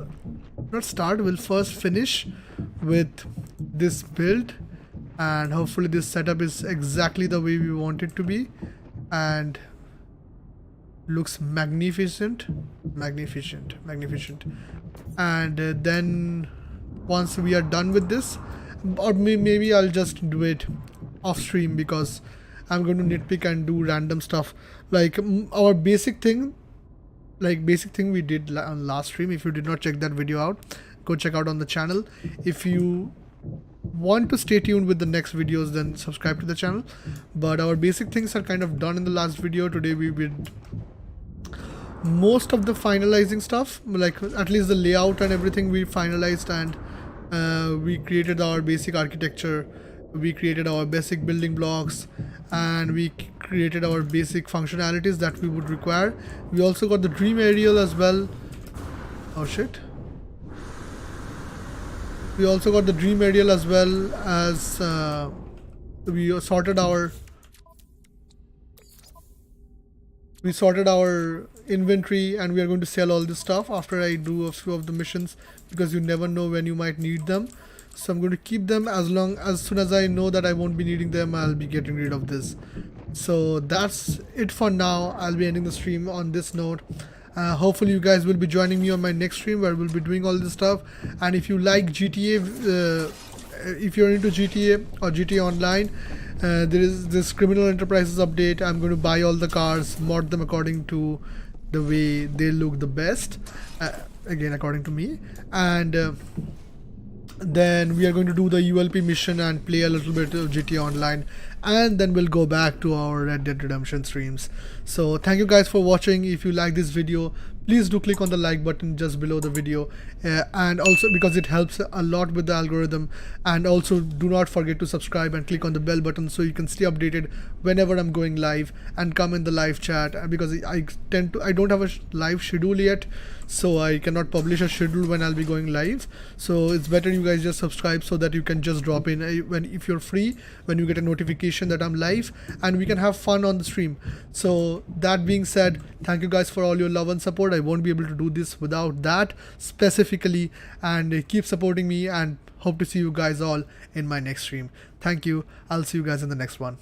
S1: finish with this build and hopefully this setup is exactly the way we want it to be and looks magnificent. And then once we are done with this, or maybe I'll just do it off stream because I'm going to nitpick and do random stuff like our basic thing we did on last stream. If you did not check that video out, go check out on the channel. If you want to stay tuned with the next videos, then subscribe to the channel. But our basic things are kind of done in the last video. Today we did most of the finalizing stuff, like at least the layout and everything we finalized, and we created our basic architecture, we created our basic building blocks, and we created our basic functionalities that we would require. We also got the dream aerial as well. Oh shit. We also got the dream aerial as well as we sorted our inventory, and we are going to sell all this stuff after I do a few of the missions because you never know when you might need them. So I'm going to keep them as soon as I know that I won't be needing them, I'll be getting rid of this. So that's it for now. I'll be ending the stream on this note. Hopefully you guys will be joining me on my next stream where we'll be doing all this stuff. And if you like GTA, if you're into GTA or GTA Online, there is this Criminal Enterprises update. I'm going to buy all the cars, mod them according to the way they look the best, again according to me, and then we are going to do the ULP mission and play a little bit of GTA Online, and then we'll go back to our Red Dead Redemption streams. So thank you guys for watching. If you like this video, please do click on the like button just below the video, and also because it helps a lot with the algorithm. And also do not forget to subscribe and click on the bell button so you can stay updated whenever I'm going live, and come in the live chat, because I don't have a live schedule yet, so I cannot publish a schedule when I'll be going live. So it's better you guys just subscribe so that you can just drop in if you're free, when you get a notification that I'm live, and we can have fun on the stream. So that being said, thank you guys for all your love and support. I won't be able to do this without that specifically, and keep supporting me, and hope to see you guys all in my next stream. Thank you. I'll see you guys in the next one.